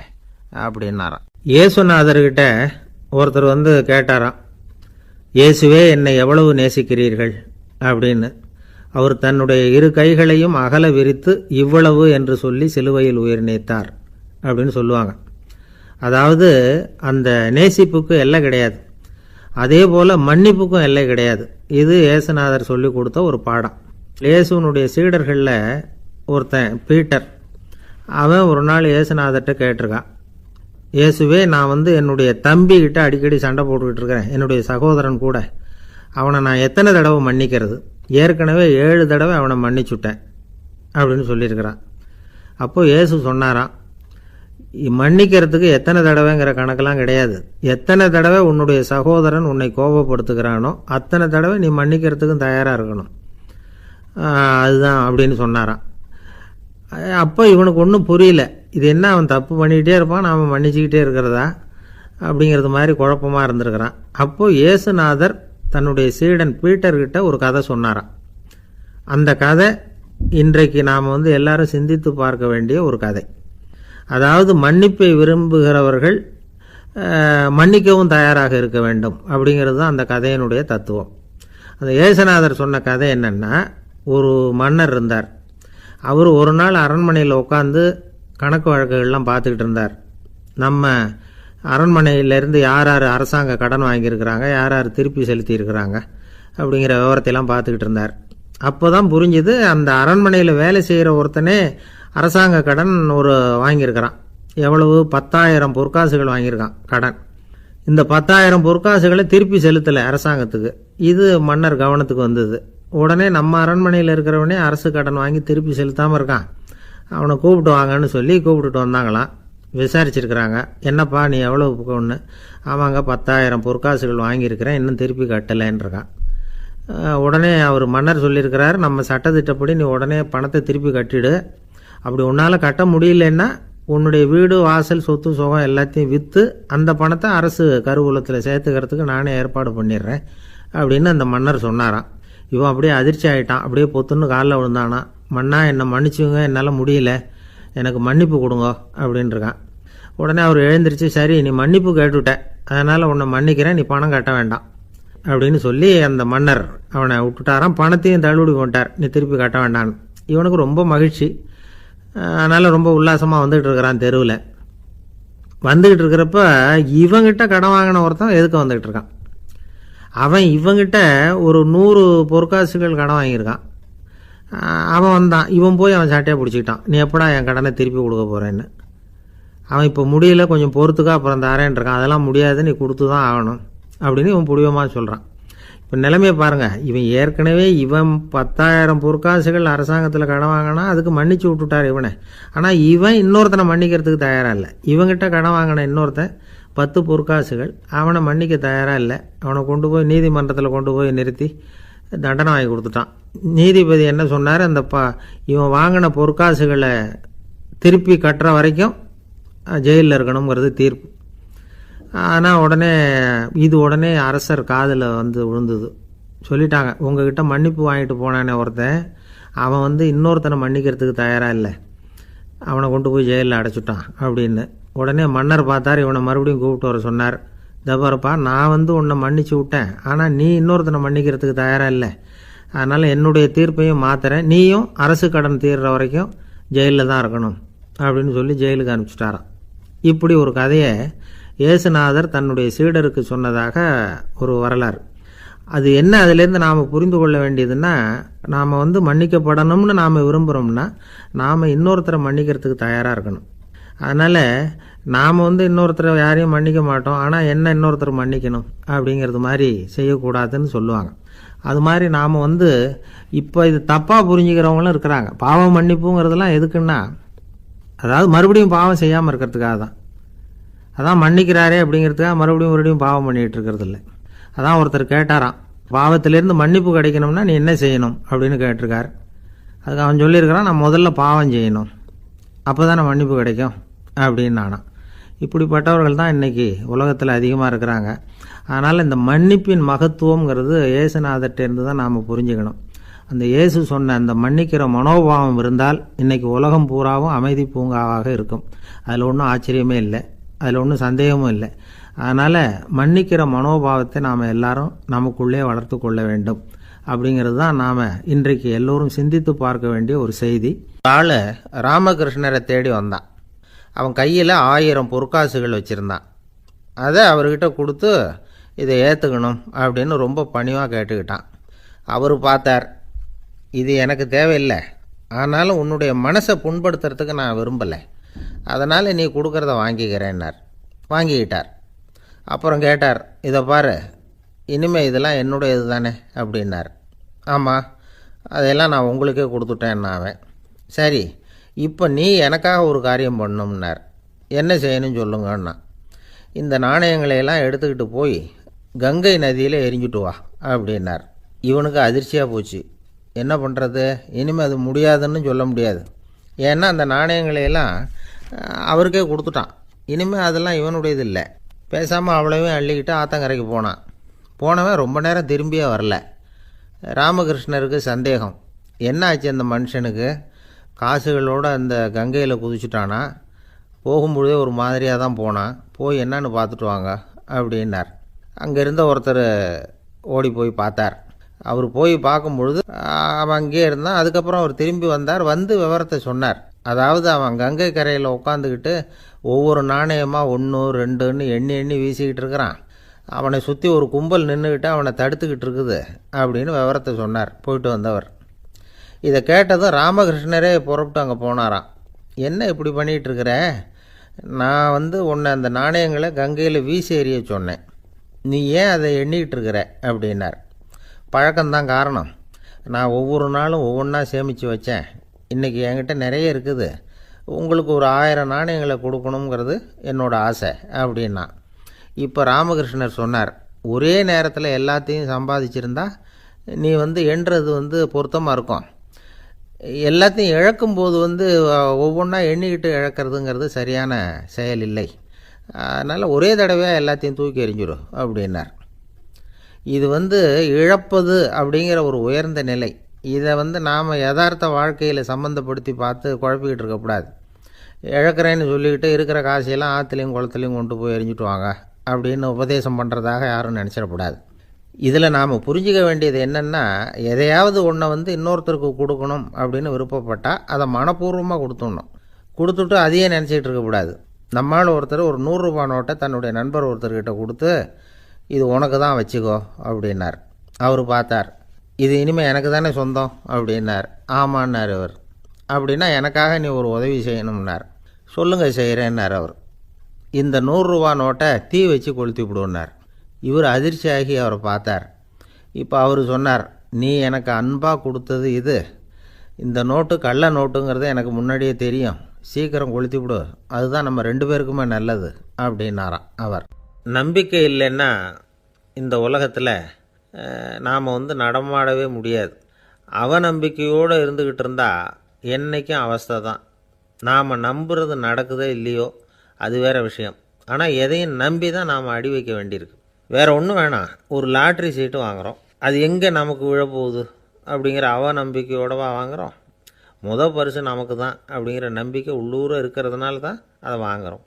அப்படின்னாராம். இயேசுநாதர்கிட்ட ஒருத்தர் கேட்டாராம், இயேசுவே, என்னை எவ்வளவு நேசிக்கிறீர்கள் அப்படின்னு. அவர் தன்னுடைய இரு கைகளையும் அகல விரித்து இவ்வளவு என்று சொல்லி சிலுவையில் உயிர் நீத்தார் அப்படின்னு சொல்லுவாங்க. அதாவது அந்த நேசிப்புக்கு எல்லை கிடையாது, அதே போல் மன்னிப்புக்கும் எல்லை கிடையாது. இது இயேசுநாதர் சொல்லி கொடுத்த ஒரு பாடம். இயேசுனுடைய சீடர்களில் ஒருத்தன் பீட்டர், அவன் ஒரு நாள் இயேசுநாதர்கிட்ட கேட்டிருக்கான், இயேசுவே, நான் என்னுடைய தம்பிக்கிட்ட அடிக்கடி சண்டை போட்டுக்கிட்டு இருக்கிறேன், என்னுடைய சகோதரன் கூட, அவனை நான் எத்தனை தடவை மன்னிக்கிறது? ஏற்கனவே 7 தடவை அவனை மன்னிச்சுட்டேன் அப்படின்னு சொல்லியிருக்கிறான். அப்போது இயேசு சொன்னாராம், மன்னிக்கிறதுக்கு எத்தனை தடவைங்கிற கணக்கெல்லாம் கிடையாது. எத்தனை தடவை உன்னுடைய சகோதரன் உன்னை கோபப்படுத்துகிறானோ அத்தனை தடவை நீ மன்னிக்கிறதுக்கும் தயாராக இருக்கணும், அதுதான் அப்படின்னு சொன்னாராம். அப்போ இவனுக்கு ஒன்றும் புரியல, இது என்ன அவன் தப்பு பண்ணிக்கிட்டே இருப்பான், நாம் மன்னிச்சுக்கிட்டே இருக்கிறதா அப்படிங்கிறது மாதிரி குழப்பமாக இருந்திருக்கிறான். அப்போது இயேசுநாதர் தன்னுடைய சீடன் பீட்டர்கிட்ட ஒரு கதை சொன்னாராம். அந்த கதை இன்றைக்கு நாம் எல்லாரும் சிந்தித்து பார்க்க வேண்டிய ஒரு கதை. அதாவது மன்னிப்பை விரும்புகிறவர்கள் மன்னிக்கவும் தயாராக இருக்க வேண்டும் அப்படிங்கிறது தான் அந்த கதையினுடைய தத்துவம். அந்த ஏசுநாதர் சொன்ன கதை என்னென்னா, ஒரு மன்னர் இருந்தார். அவர் ஒரு நாள் அரண்மனையில் உட்காந்து கணக்கு வழக்குகள்லாம் பார்த்துக்கிட்டு இருந்தார். நம்ம அரண்மனையிலேருந்து யார் யார் அரசாங்க கடன் வாங்கியிருக்கிறாங்க, யார் யார் திருப்பி செலுத்தியிருக்கிறாங்க அப்படிங்கிற விவரத்தையெல்லாம் பார்த்துக்கிட்டு இருந்தார். அப்போ தான் புரிஞ்சுது, அந்த அரண்மனையில் வேலை செய்கிற ஒருத்தனே அரசாங்க கடன் வாங்கியிருக்கிறான். எவ்வளவு? 10,000 பொற்காசுகள் வாங்கியிருக்கான் கடன். இந்த 10,000 பொற்காசுகளை திருப்பி செலுத்தலை அரசாங்கத்துக்கு. இது மன்னர் கவனத்துக்கு வந்தது. உடனே நம்ம அரண்மனையில் இருக்கிறவனே அரசு கடன் வாங்கி திருப்பி செலுத்தாமல் இருக்கான், அவனை கூப்பிட்டு வாங்கன்னு சொல்லி கூப்பிட்டுட்டு வந்தாங்களாம். விசாரிச்சிருக்கிறாங்க, என்னப்பா நீ எவ்வளோ ஒன்று? ஆமாங்க 10,000 பொற்காசுகள் வாங்கியிருக்கிறேன், இன்னும் திருப்பி கட்டலைன்றிருக்கான். உடனே அவர் மன்னர் சொல்லியிருக்கிறார், நம்ம சட்டத்திட்டப்படி நீ உடனே பணத்தை திருப்பி கட்டிடு. அப்படி உன்னால் கட்ட முடியலன்னா உன்னுடைய வீடு வாசல் சொத்து சுகம் எல்லாத்தையும் விற்று அந்த பணத்தை அரசு கருவூலத்தில் சேர்த்துக்கிறதுக்கு நானே ஏற்பாடு பண்ணிடுறேன் அப்படின்னு அந்த மன்னர் சொன்னாராம். இவன் அப்படியே அதிர்ச்சி ஆகிட்டான். அப்படியே பொத்துன்னு காலில் விழுந்தானா. மன்னா என்னை மன்னிச்சுங்க, என்னால் முடியல, எனக்கு மன்னிப்பு கொடுங்க அப்படின்ட்டுருக்கான். உடனே அவர் எழுந்திரிச்சு, சரி நீ மன்னிப்பு கேட்டுவிட்ட, அதனால் உன்னை மன்னிக்கிறேன், நீ பணம் கட்ட வேண்டாம் அப்படின்னு சொல்லி அந்த மன்னர் அவனை விட்டுட்டாராம். பணத்தையும் தள்ளுபடி கொண்டார், நீ திருப்பி கட்ட வேண்டான்னு. இவனுக்கு ரொம்ப மகிழ்ச்சி. அதனால் ரொம்ப உல்லாசமாக வந்துகிட்டு இருக்கிறான். தெருவில் வந்துக்கிட்டு இருக்கிறப்ப இவங்கிட்ட கடன் வாங்கின ஒருத்தன் எதுக்கு வந்துக்கிட்டு இருக்கான். அவன் இவங்கிட்ட ஒரு 100 பொற்காசுகள் கடன் வாங்கியிருக்கான். அவன் வந்தான், இவன் போய் அவன் சாட்டையாக பிடிச்சிக்கிட்டான், நீ எப்படா என் கடனை திருப்பி கொடுக்க போகிறேன்னு. அவன் இப்போ முடியல, கொஞ்சம் பொறுத்துக்கா, அப்புறம் தரேன் இருக்கான். அதெல்லாம் முடியாது, நீ கொடுத்து தான் ஆகணும் அப்படின்னு இவன் புடிவமாக சொல்கிறான். இப்போ நிலைமையை பாருங்கள், இவன் ஏற்கனவே 10,000 பொற்காசுகள் அரசாங்கத்தில் கடன் வாங்கினா அதுக்கு மன்னிச்சு விட்டுட்டார் இவனை. ஆனால் இவன் இன்னொருத்தனை மன்னிக்கிறதுக்கு தயாராக இல்லை. இவங்கிட்ட கடன் வாங்கின இன்னொருத்தன் 10 பொற்காசுகள், அவனை மன்னிக்க தயாராக இல்லை. அவனை கொண்டு போய் நீதிமன்றத்தில் கொண்டு போய் நிறுத்தி தண்டனை வாங்கி கொடுத்துட்டான். நீதிபதி என்ன சொன்னார், அந்த இவன் வாங்கின பொற்காசுகளை திருப்பி கட்டுற வரைக்கும் ஜெயிலில் இருக்கணுங்கிறது தீர்ப்பு. ஆனால் உடனே அரசர் காதில் விழுந்தது. சொல்லிட்டாங்க, உங்ககிட்ட மன்னிப்பு வாங்கிட்டு போனானே ஒருத்தன், அவன் இன்னொருத்தனை மன்னிக்கிறதுக்கு தயாராக இல்லை, அவனை கொண்டு போய் ஜெயிலில் அடைச்சிட்டான் அப்படின்னு. உடனே மன்னர் பார்த்தார், இவனை மறுபடியும் கூப்பிட்டு வர சொன்னார். தபாரப்பா, நான் உன்னை மன்னிச்சு விட்டேன், ஆனால் நீ இன்னொருத்தனை மன்னிக்கிறதுக்கு தயாராக இல்லை, அதனால் என்னுடைய தீர்ப்பையும் மாத்துறேன், நீயும் அரசு கடன் தீர்ற வரைக்கும் ஜெயிலில் தான் இருக்கணும் அப்படின்னு சொல்லி ஜெயிலுக்கு அனுப்பிச்சிட்டாராம். இப்படி ஒரு கதையை இயேசுநாதர் தன்னுடைய சீடருக்கு சொன்னதாக ஒரு வரலாறு. அது என்ன, அதிலேருந்து நாம் புரிந்து கொள்ள வேண்டியதுன்னா, நாம் மன்னிக்கப்படணும்னு நாம் விரும்புகிறோம்னா நாம் இன்னொருத்தரை மன்னிக்கிறதுக்கு தயாராக இருக்கணும். அதனால் நாம் இன்னொருத்தரை யாரையும் மன்னிக்க மாட்டோம், ஆனால் என்ன இன்னொருத்தர் மன்னிக்கணும் அப்படிங்கிறது மாதிரி செய்யக்கூடாதுன்னு சொல்லுவாங்க. அது மாதிரி நாம் இப்போ இது தப்பாக புரிஞ்சுக்கிறவங்களும் இருக்கிறாங்க. பாவம் மன்னிப்புங்கிறதுலாம் எதுக்குன்னா, அதாவது மறுபடியும் பாவம் செய்யாமல் இருக்கிறதுக்காக தான். அதான் மன்னிக்கிறாரே அப்படிங்கிறதுக்காக மறுபடியும் பாவம் பண்ணிகிட்டு இருக்கிறது இல்லை. அதான் ஒருத்தர் கேட்டாராம், பாவத்திலேருந்து மன்னிப்பு கிடைக்கணும்னா நீ என்ன செய்யணும் அப்படின்னு கேட்டிருக்கார். அதுக்கு அவன் சொல்லியிருக்கிறான், நான் முதல்ல பாவம் செய்யணும், அப்போ தான் நான் மன்னிப்பு கிடைக்கும் அப்படின்னு நானா. இப்படிப்பட்டவர்கள் தான் இன்றைக்கி உலகத்தில் அதிகமாக இருக்கிறாங்க. அதனால் இந்த மன்னிப்பின் மகத்துவங்கிறது இயேசுநாதர்கிட்டேருந்து தான் நாம் புரிஞ்சுக்கணும். அந்த இயேசு சொன்ன அந்த மன்னிக்கிற மனோபாவம் இருந்தால் இன்றைக்கி உலகம் பூராவும் அமைதி பூங்காவாக இருக்கும். அதில் ஒன்றும் ஆச்சரியமே இல்லை, அதில் ஒன்றும் சந்தேகமும் இல்லை. அதனால் மன்னிக்கிற மனோபாவத்தை நாம் எல்லாரும் நமக்குள்ளே வளர்த்து கொள்ள வேண்டும் அப்படிங்கிறது தான் நாம் இன்றைக்கு எல்லோரும் சிந்தித்து பார்க்க வேண்டிய ஒரு செய்தி. ஆள் ராமகிருஷ்ணரை தேடி வந்தான். அவன் கையில் 1000 பொற்காசுகள் வச்சுருந்தான். அதை அவர்கிட்ட கொடுத்து இதை ஏற்றுக்கணும் அப்படின்னு ரொம்ப பணிவாக கேட்டுக்கிட்டான். அவர் பார்த்தார், இது எனக்கு தேவையில்லை, ஆனாலும் உன்னுடைய மனசை புண்படுத்துறதுக்கு நான் விரும்பலை, அதனால் நீ கொடுக்குறத வாங்கிக்கிறேன்னார். வாங்கிக்கிட்டார். அப்புறம் கேட்டார், இதை பாரு, இனிமேல் இதெல்லாம் என்னுடைய இது தானே அப்படின்னார். ஆமாம், அதெல்லாம் நான் உங்களுக்கே கொடுத்துட்டேன் அவன். சரி, இப்போ நீ எனக்காக ஒரு காரியம் பண்ணணும்னார். என்ன செய்யணும்னு சொல்லுங்கன்னா, இந்த நாணயங்களையெல்லாம் எடுத்துக்கிட்டு போய் கங்கை நதியில் எரிஞ்சுட்டு வா அப்படின்னார். இவனுக்கு அதிர்ச்சியாக போச்சு. என்ன பண்ணுறது, இனிமேல் அது முடியாதுன்னு சொல்ல முடியாது. ஏன்னா அந்த நாணயங்களையெல்லாம் அவருக்கே கொடுத்துட்டான். இனிமேல் அதெல்லாம் இவனுடையது இல்லை. பேசாமல் அவ்வளவையும் அள்ளிக்கிட்டு ஆத்தங்கரைக்கு போனான். போனவன் ரொம்ப நேரம் திரும்பியே வரல. ராமகிருஷ்ணருக்கு சந்தேகம், என்ன ஆச்சு அந்த மனுஷனுக்கு, காசுகளோடு அந்த கங்கையில் குதிச்சுட்டானா, போகும்பொழுதே ஒரு மாதிரியாக தான் போனான், போய் என்னன்னு பார்த்துட்டு வாங்க அப்படின்னார். அங்கே இருந்த ஒருத்தர் ஓடி போய் பார்த்தார். அவர் போய் பார்க்கும்பொழுது அவன் அங்கேயே இருந்தான். அதுக்கப்புறம் அவர் திரும்பி வந்தார், வந்து விவரத்தை சொன்னார். அதாவது அவன் கங்கை கரையில் உட்காந்துக்கிட்டு ஒவ்வொரு நாணயமாக 1 2ன்னு எண்ணி எண்ணி வீசிக்கிட்டு இருக்கிறான். அவனை சுற்றி ஒரு கும்பல் நின்றுக்கிட்டு அவனை தடுத்துக்கிட்டு இருக்குது அப்படின்னு விவரத்தை சொன்னார் போயிட்டு வந்தவர். இதை கேட்டதும் ராமகிருஷ்ணரே புறப்பட்டு அங்கே போனாராம். என்ன இப்படி பண்ணிகிட்டு இருக்கிற? நான் உன்னை அந்த நாணயங்களை கங்கையில் வீசி எறிய சொன்னேன், நீ ஏன் அதை எண்ணிக்கிட்டு இருக்கிற அப்படின்னார். பழக்கம்தான் காரணம், நான் ஒவ்வொரு நாளும் ஒவ்வொன்றா சேமித்து வச்சேன். இன்றைக்கி என்கிட்ட நிறைய இருக்குது, உங்களுக்கு ஒரு 1000 நாணயங்களை கொடுக்கணுங்கிறது என்னோடய ஆசை அப்படின்னா. இப்போ ராமகிருஷ்ணர் சொன்னார், ஒரே நேரத்தில் எல்லாத்தையும் சம்பாதிச்சிருந்தா நீ எண்ணுறது பொருத்தமாக இருக்கும். எல்லாத்தையும் இழக்கும்போது ஒவ்வொன்றா எண்ணிக்கிட்டு இழக்கிறதுங்கிறது சரியான செயல் இல்லை. அதனால் ஒரே தடவையாக எல்லாத்தையும் தூக்கி எறிஞ்சிடும் அப்படின்னார். இது இழப்பது அப்படிங்கிற ஒரு உயர்ந்த நிலை. இதை நாம் யதார்த்த வாழ்க்கையில் சம்மந்தப்படுத்தி பார்த்து குழப்பிக்கிட்டு இருக்கக்கூடாது. இழக்கிறேன்னு சொல்லிக்கிட்டு இருக்கிற காசையெல்லாம் ஆற்றுலையும் குளத்துலையும் கொண்டு போய் எரிஞ்சிட்டு வாங்க அப்படின்னு உபதேசம் பண்ணுறதாக யாரும் நினச்சிடக்கூடாது. இதில் நாம் புரிஞ்சிக்க வேண்டியது என்னென்னா, எதையாவது ஒன்றை இன்னொருத்தருக்கு கொடுக்கணும் அப்படின்னு விருப்பப்பட்டால் அதை மனப்பூர்வமாக கொடுத்துடணும். கொடுத்துட்டு அதையே நினச்சிக்கிட்டு இருக்கக்கூடாது. நம்மால் ஒருத்தர் ஒரு 100 ரூபா நோட்டை தன்னுடைய நண்பர் ஒருத்தர்கிட்ட கொடுத்து, இது உனக்கு தான் வச்சுக்கோ அப்படின்னார். அவர் பார்த்தார், இது இனிமேல் எனக்கு தானே சொந்தம் அப்படின்னார். ஆமான்னார் அவர். அப்படின்னா எனக்காக நீ ஒரு உதவி செய்யணும்னார். சொல்லுங்கள் செய்கிறேன்னார் அவர். இந்த 100 ரூபா நோட்டை தீ வச்சு கொளுத்தி விடுன்னார். இவர் அதிர்ச்சியாகி அவரை பார்த்தார். இப்போ அவர் சொன்னார், நீ எனக்கு அன்பாக கொடுத்தது இது, இந்த நோட்டு கள்ள நோட்டுங்கிறது எனக்கு முன்னாடியே தெரியும், சீக்கிரம் கொளுத்தி விடு, அதுதான் நம்ம 2 பேருக்குமே நல்லது அப்படின்னாராம் அவர். நம்பிக்கை இல்லைன்னா இந்த உலகத்தில் நாம் நடமாடவே முடியாது. அவநம்பிக்கையோடு இருந்துக்கிட்டு இருந்தால் என்றைக்கும் அவஸ்தை தான். நாம் நம்புறது நடக்குதோ இல்லையோ அது வேறு விஷயம். ஆனால் எதையும் நம்பி தான் நாம் அடி வைக்க வேண்டியிருக்கு. வேறு ஒன்றும் வேணாம், ஒரு லாட்ரி சீட்டு வாங்குகிறோம், அது எங்கே நமக்கு விழப்போகுது அப்படிங்கிற அவநம்பிக்கையோடவா வாங்குகிறோம்? பரிசு நமக்கு தான் அப்படிங்கிற நம்பிக்கை உள்ளூர இருக்கிறதுனால தான் அதை வாங்குகிறோம்.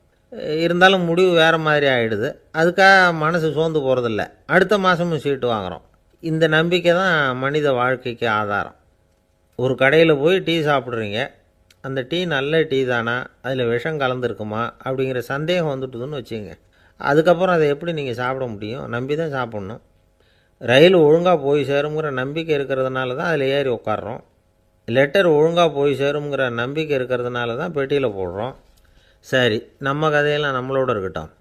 இருந்தாலும் முடிவு வேறு மாதிரி ஆகிடுது. அதுக்காக மனசு சோர்ந்து போகிறதில்ல, அடுத்த மாதமும் சீட்டு வாங்குகிறோம். இந்த நம்பிக்கை தான் மனித வாழ்க்கைக்கு ஆதாரம். ஒரு கடையில் போய் டீ சாப்பிட்றீங்க, அந்த டீ நல்ல டீ தானா, அதில் விஷம் கலந்துருக்குமா அப்படிங்கிற சந்தேகம் வந்துட்டுதுன்னு வச்சுங்க. அதுக்கப்புறம் அதை எப்படி நீங்கள் சாப்பிட முடியும்? நம்பி தான் சாப்பிட்ணும். ரயில் ஒழுங்காக போய் சேருங்கிற நம்பிக்கை இருக்கிறதுனால தான் அதில் ஏறி உட்காடுறோம். லெட்டர் ஒழுங்காக போய் சேருங்கிற நம்பிக்கை இருக்கிறதுனால தான் பெட்டியில் போடுறோம். சரி, நம்ம கதையெல்லாம் நம்மளோட இருக்கட்டும்.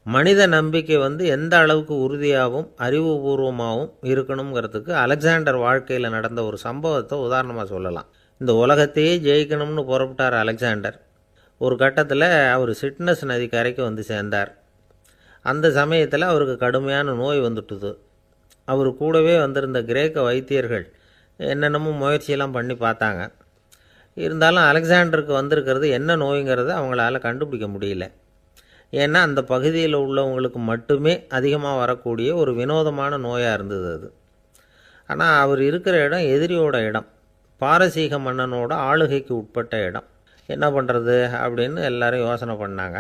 மனித நம்பிக்கை எந்த அளவுக்கு உறுதியாகவும் அறிவுபூர்வமாகவும் இருக்கணுங்கிறதுக்கு அலெக்சாண்டர் வாழ்க்கையில் நடந்த ஒரு சம்பவத்தை உதாரணமாக சொல்லலாம். இந்த உலகத்தையே ஜெயிக்கணும்னு புறப்பட்டார் அலெக்சாண்டர். ஒரு கட்டத்தில் அவர் சிட்னஸ் நதி கரைக்கு சேர்ந்தார். அந்த சமயத்தில் அவருக்கு கடுமையான நோய் வந்துட்டுது. அவர் கூடவே வந்திருந்த கிரேக்க வைத்தியர்கள் என்னென்னமோ முயற்சியெல்லாம் பண்ணி பார்த்தாங்க. இருந்தாலும் அலெக்சாண்டருக்கு வந்திருக்கிறது என்ன நோய்ங்கிறத அவங்களால கண்டுபிடிக்க முடியல. ஏன்னா அந்த பகுதியில் உள்ளவங்களுக்கு மட்டுமே அதிகமாக வரக்கூடிய ஒரு வினோதமான நோயாக இருந்தது அது. ஆனால் அவர் இருக்கிற இடம் எதிரியோட இடம், பாரசீக மன்னனோட ஆளுகைக்கு உட்பட்ட இடம். என்ன பண்ணுறது அப்படின்னு எல்லாரும் யோசனை பண்ணாங்க.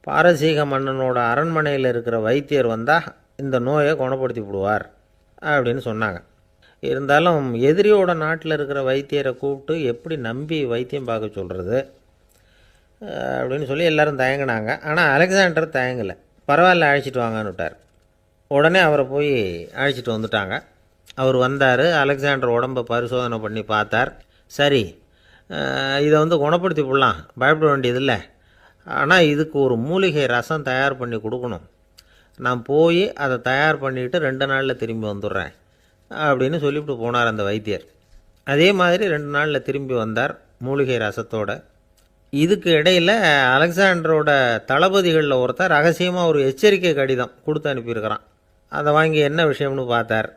பாரசீக மன்னனோட அரண்மனையில் இருக்கிற வைத்தியர் வந்தால் இந்த நோயை குணப்படுத்தி விடுவார் அப்படின்னு சொன்னாங்க. இருந்தாலும் எதிரியோட நாட்டில் இருக்கிற வைத்தியரை கூப்பிட்டு எப்படி நம்பி வைத்தியம் பார்க்க சொல்கிறது அப்படின்னு சொல்லி எல்லோரும் தயங்கினாங்க. ஆனால் அலெக்சாண்டர் தயங்கலை. பரவாயில்ல, அழைச்சிட்டு வாங்கன்னு விட்டார். உடனே அவரை போய் அழைச்சிட்டு வந்துட்டாங்க. அவர் வந்தார். அலெக்சாண்டர் உடம்பை பரிசோதனை பண்ணி பார்த்தார். சரி, இதை குணப்படுத்தி விடலாம், பயப்பட வேண்டியதில்லை. ஆனால் இதுக்கு ஒரு மூலிகை ரசம் தயார் பண்ணி கொடுக்கணும். நான் போய் அதை தயார் பண்ணிவிட்டு 2 நாளில் திரும்பி வந்துடுறேன் அப்படின்னு சொல்லிவிட்டு போனார் அந்த வைத்தியர். அதே மாதிரி 2 நாளில் திரும்பி வந்தார் மூலிகை ரசத்தோட. இதுக்கு இடையில் அலெக்சாண்டரோட தளபதிகளில் ஒருத்தர் ரகசியமாக ஒரு எச்சரிக்கை கடிதம் கொடுத்து அனுப்பியிருக்கிறான். அதை வாங்கி என்ன விஷயம்னு பார்த்தார்.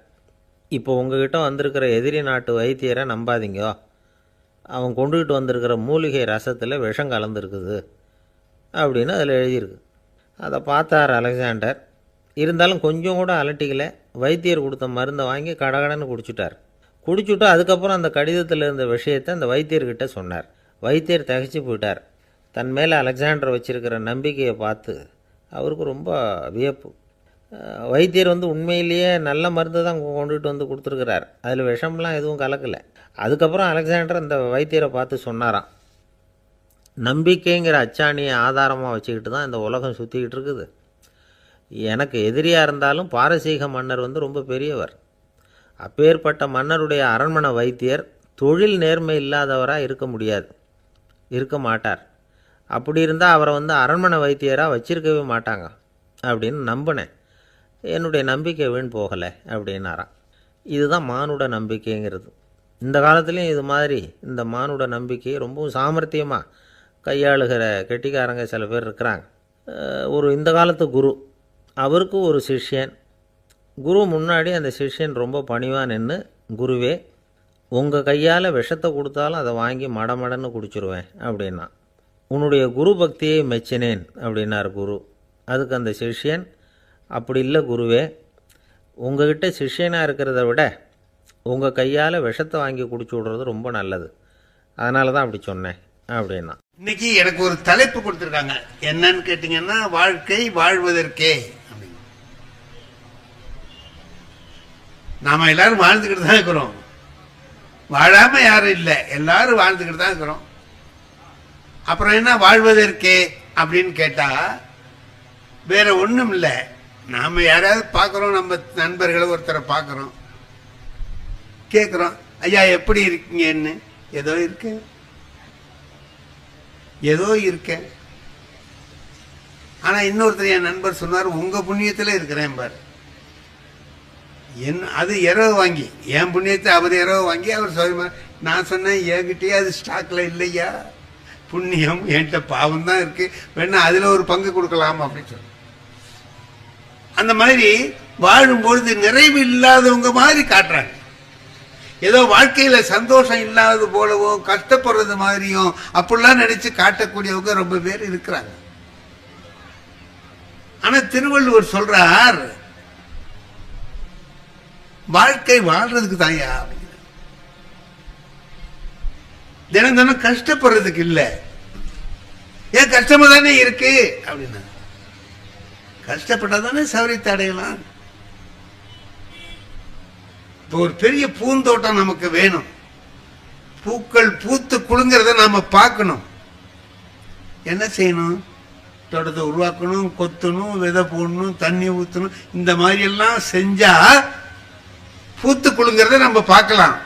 இப்போ உங்ககிட்ட வந்திருக்கிற எதிரி நாட்டு வைத்தியரை நம்பாதீங்கோ, அவன் கொண்டுகிட்டு வந்திருக்கிற மூலிகை ரசத்தில் விஷம் கலந்துருக்குது அப்படின்னு அதில் எழுதியிருக்கு. அதை பார்த்தார் அலெக்சாண்டர். இருந்தாலும் கொஞ்சம் கூட அலட்டிக்கலை. வைத்தியர் கொடுத்த மருந்தை வாங்கி கடகடன்னு குடிச்சுட்டார். குடிச்சுட்டு அதுக்கப்புறம் அந்த கடிதத்தில் இருந்த விஷயத்தை அந்த வைத்தியர்கிட்ட சொன்னார். வைத்தியர் திகைச்சு போயிட்டார். தன் மேலே அலெக்சாண்டர் வச்சிருக்கிற நம்பிக்கையை பார்த்து அவருக்கு ரொம்ப வியப்பு. வைத்தியர் உண்மையிலேயே நல்ல மருந்து தான் கொண்டுகிட்டு வந்து கொடுத்துருக்கிறார், அதில் விஷம்லாம் எதுவும் கலக்கலை. அதுக்கப்புறம் அலெக்சாண்டர் அந்த வைத்தியரை பார்த்து சொன்னாராம், நம்பிக்கைங்கிற அச்சாணியை ஆதாரமாக வச்சுக்கிட்டு தான் இந்த உலகம் சுற்றிக்கிட்டு இருக்குது. எனக்கு எதிரியாக இருந்தாலும் பாரசீக மன்னர் ரொம்ப பெரியவர். அப்பேற்பட்ட மன்னருடைய அரண்மனை வைத்தியர் தொழில் நேர்மை இல்லாதவராக இருக்க மாட்டார். அப்படி இருந்தால் அவரை அரண்மனை வைத்தியராக வச்சிருக்கவே மாட்டாங்க அப்படின்னு நம்பினேன். என்னுடைய நம்பிக்கை வீண் போகலை அப்படின்னாராம். இதுதான் மானுட நம்பிக்கைங்கிறது. இந்த காலத்துலேயும் இது மாதிரி இந்த மானுட நம்பிக்கையை ரொம்பவும் சாமர்த்தியமாக கையாளுகிற கெட்டிக்காரங்க சில பேர் இருக்கிறாங்க. இந்த காலத்து குரு, அவருக்கு ஒரு சிஷ்யன். குரு முன்னாடி அந்த சிஷ்யன் ரொம்ப பணிவாக நின்று, குருவே, உங்கள் கையால் விஷத்தை கொடுத்தாலும் அதை வாங்கி மடமடன்னு குடிச்சிருவேன் அப்படின்னா. உன்னுடைய குரு பக்தியை மெச்சினேன் அப்படின்னார் குரு. அதுக்கு அந்த சிஷ்யன், அப்படி இல்லை குருவே, உங்ககிட்ட சிஷ்யனாக இருக்கிறத விட உங்கள் கையால் விஷத்தை வாங்கி குடிச்சு விடுறது ரொம்ப நல்லது, அதனால தான் அப்படி சொன்னேன் அப்படின்னா. இன்னைக்கு எனக்கு ஒரு தலைப்பு கொடுத்துருக்காங்க, என்னன்னு கேட்டீங்கன்னா, வாழ்க்கை வாழ்வதற்கே. நாம எல்லாரும் வாழ்ந்துக்கிட்டு தான் இருக்கிறோம், வாழாம யாரும் இல்லை, எல்லாரும் வாழ்ந்துக்கிட்டு தான் இருக்கிறோம். அப்புறம் என்ன வாழ்வதற்கே அப்படின்னு கேட்டா வேற ஒண்ணும் இல்லை. நாம யாராவது பார்க்கிறோம், நம்ம நண்பர்களை ஒருத்தரை பார்க்கிறோம், கேட்கிறோம், ஐயா எப்படி இருக்கீங்கன்னு. ஏதோ இருக்கேன். ஆனா இன்னொருத்தர் என் நண்பர் சொன்னார், உங்க புண்ணியத்துல இருக்கிறேன் பாரு. அது இரவு வாங்கி, என் புண்ணியத்தை அவர் இரவு வாங்கி அவர் சொல்லுமா. நான் சொன்னேன், என்கிட்டயே அது ஸ்டாக்ல இல்லையா, புண்ணியம் என்கிட்ட பாவம் தான் இருக்கு, வேணா அதுல ஒரு பங்கு கொடுக்கலாம் அப்படின்னு சொன்ன. அந்த மாதிரி வாழும்பொழுது நிறைவு இல்லாதவங்க மாதிரி காட்டுறாங்க. ஏதோ வாழ்க்கையில சந்தோஷம் இல்லாதது போலவோ கஷ்டப்படுறது மாதிரியும் அப்படிலாம் நினைச்சு காட்டக்கூடியவங்க ரொம்ப பேர் இருக்கிறாங்க. ஆனா திருவள்ளுவர் சொல்றார், வாழ்க்கை வாழ்றதுக்கு தாயா, தினம் தினம் கஷ்டப்படுறதுக்கு இல்ல. ஏன் கஷ்டமா தானே இருக்கு அப்படின்னா, கஷ்டப்பட்டாதானே சௌரியத்தை அடையலாம். இப்போ ஒரு பெரிய பூந்தோட்டம் நமக்கு வேணும், பூக்கள் பூத்து குலுங்கிறத நாம பார்க்கணும். என்ன செய்யணும்? தோட்டத்தை உருவாக்கணும், கொத்தணும், விதை போடணும், தண்ணி ஊற்றணும். இந்த மாதிரி எல்லாம் செஞ்சா பூத்து குலுங்கிறத நம்ம பார்க்கலாம்.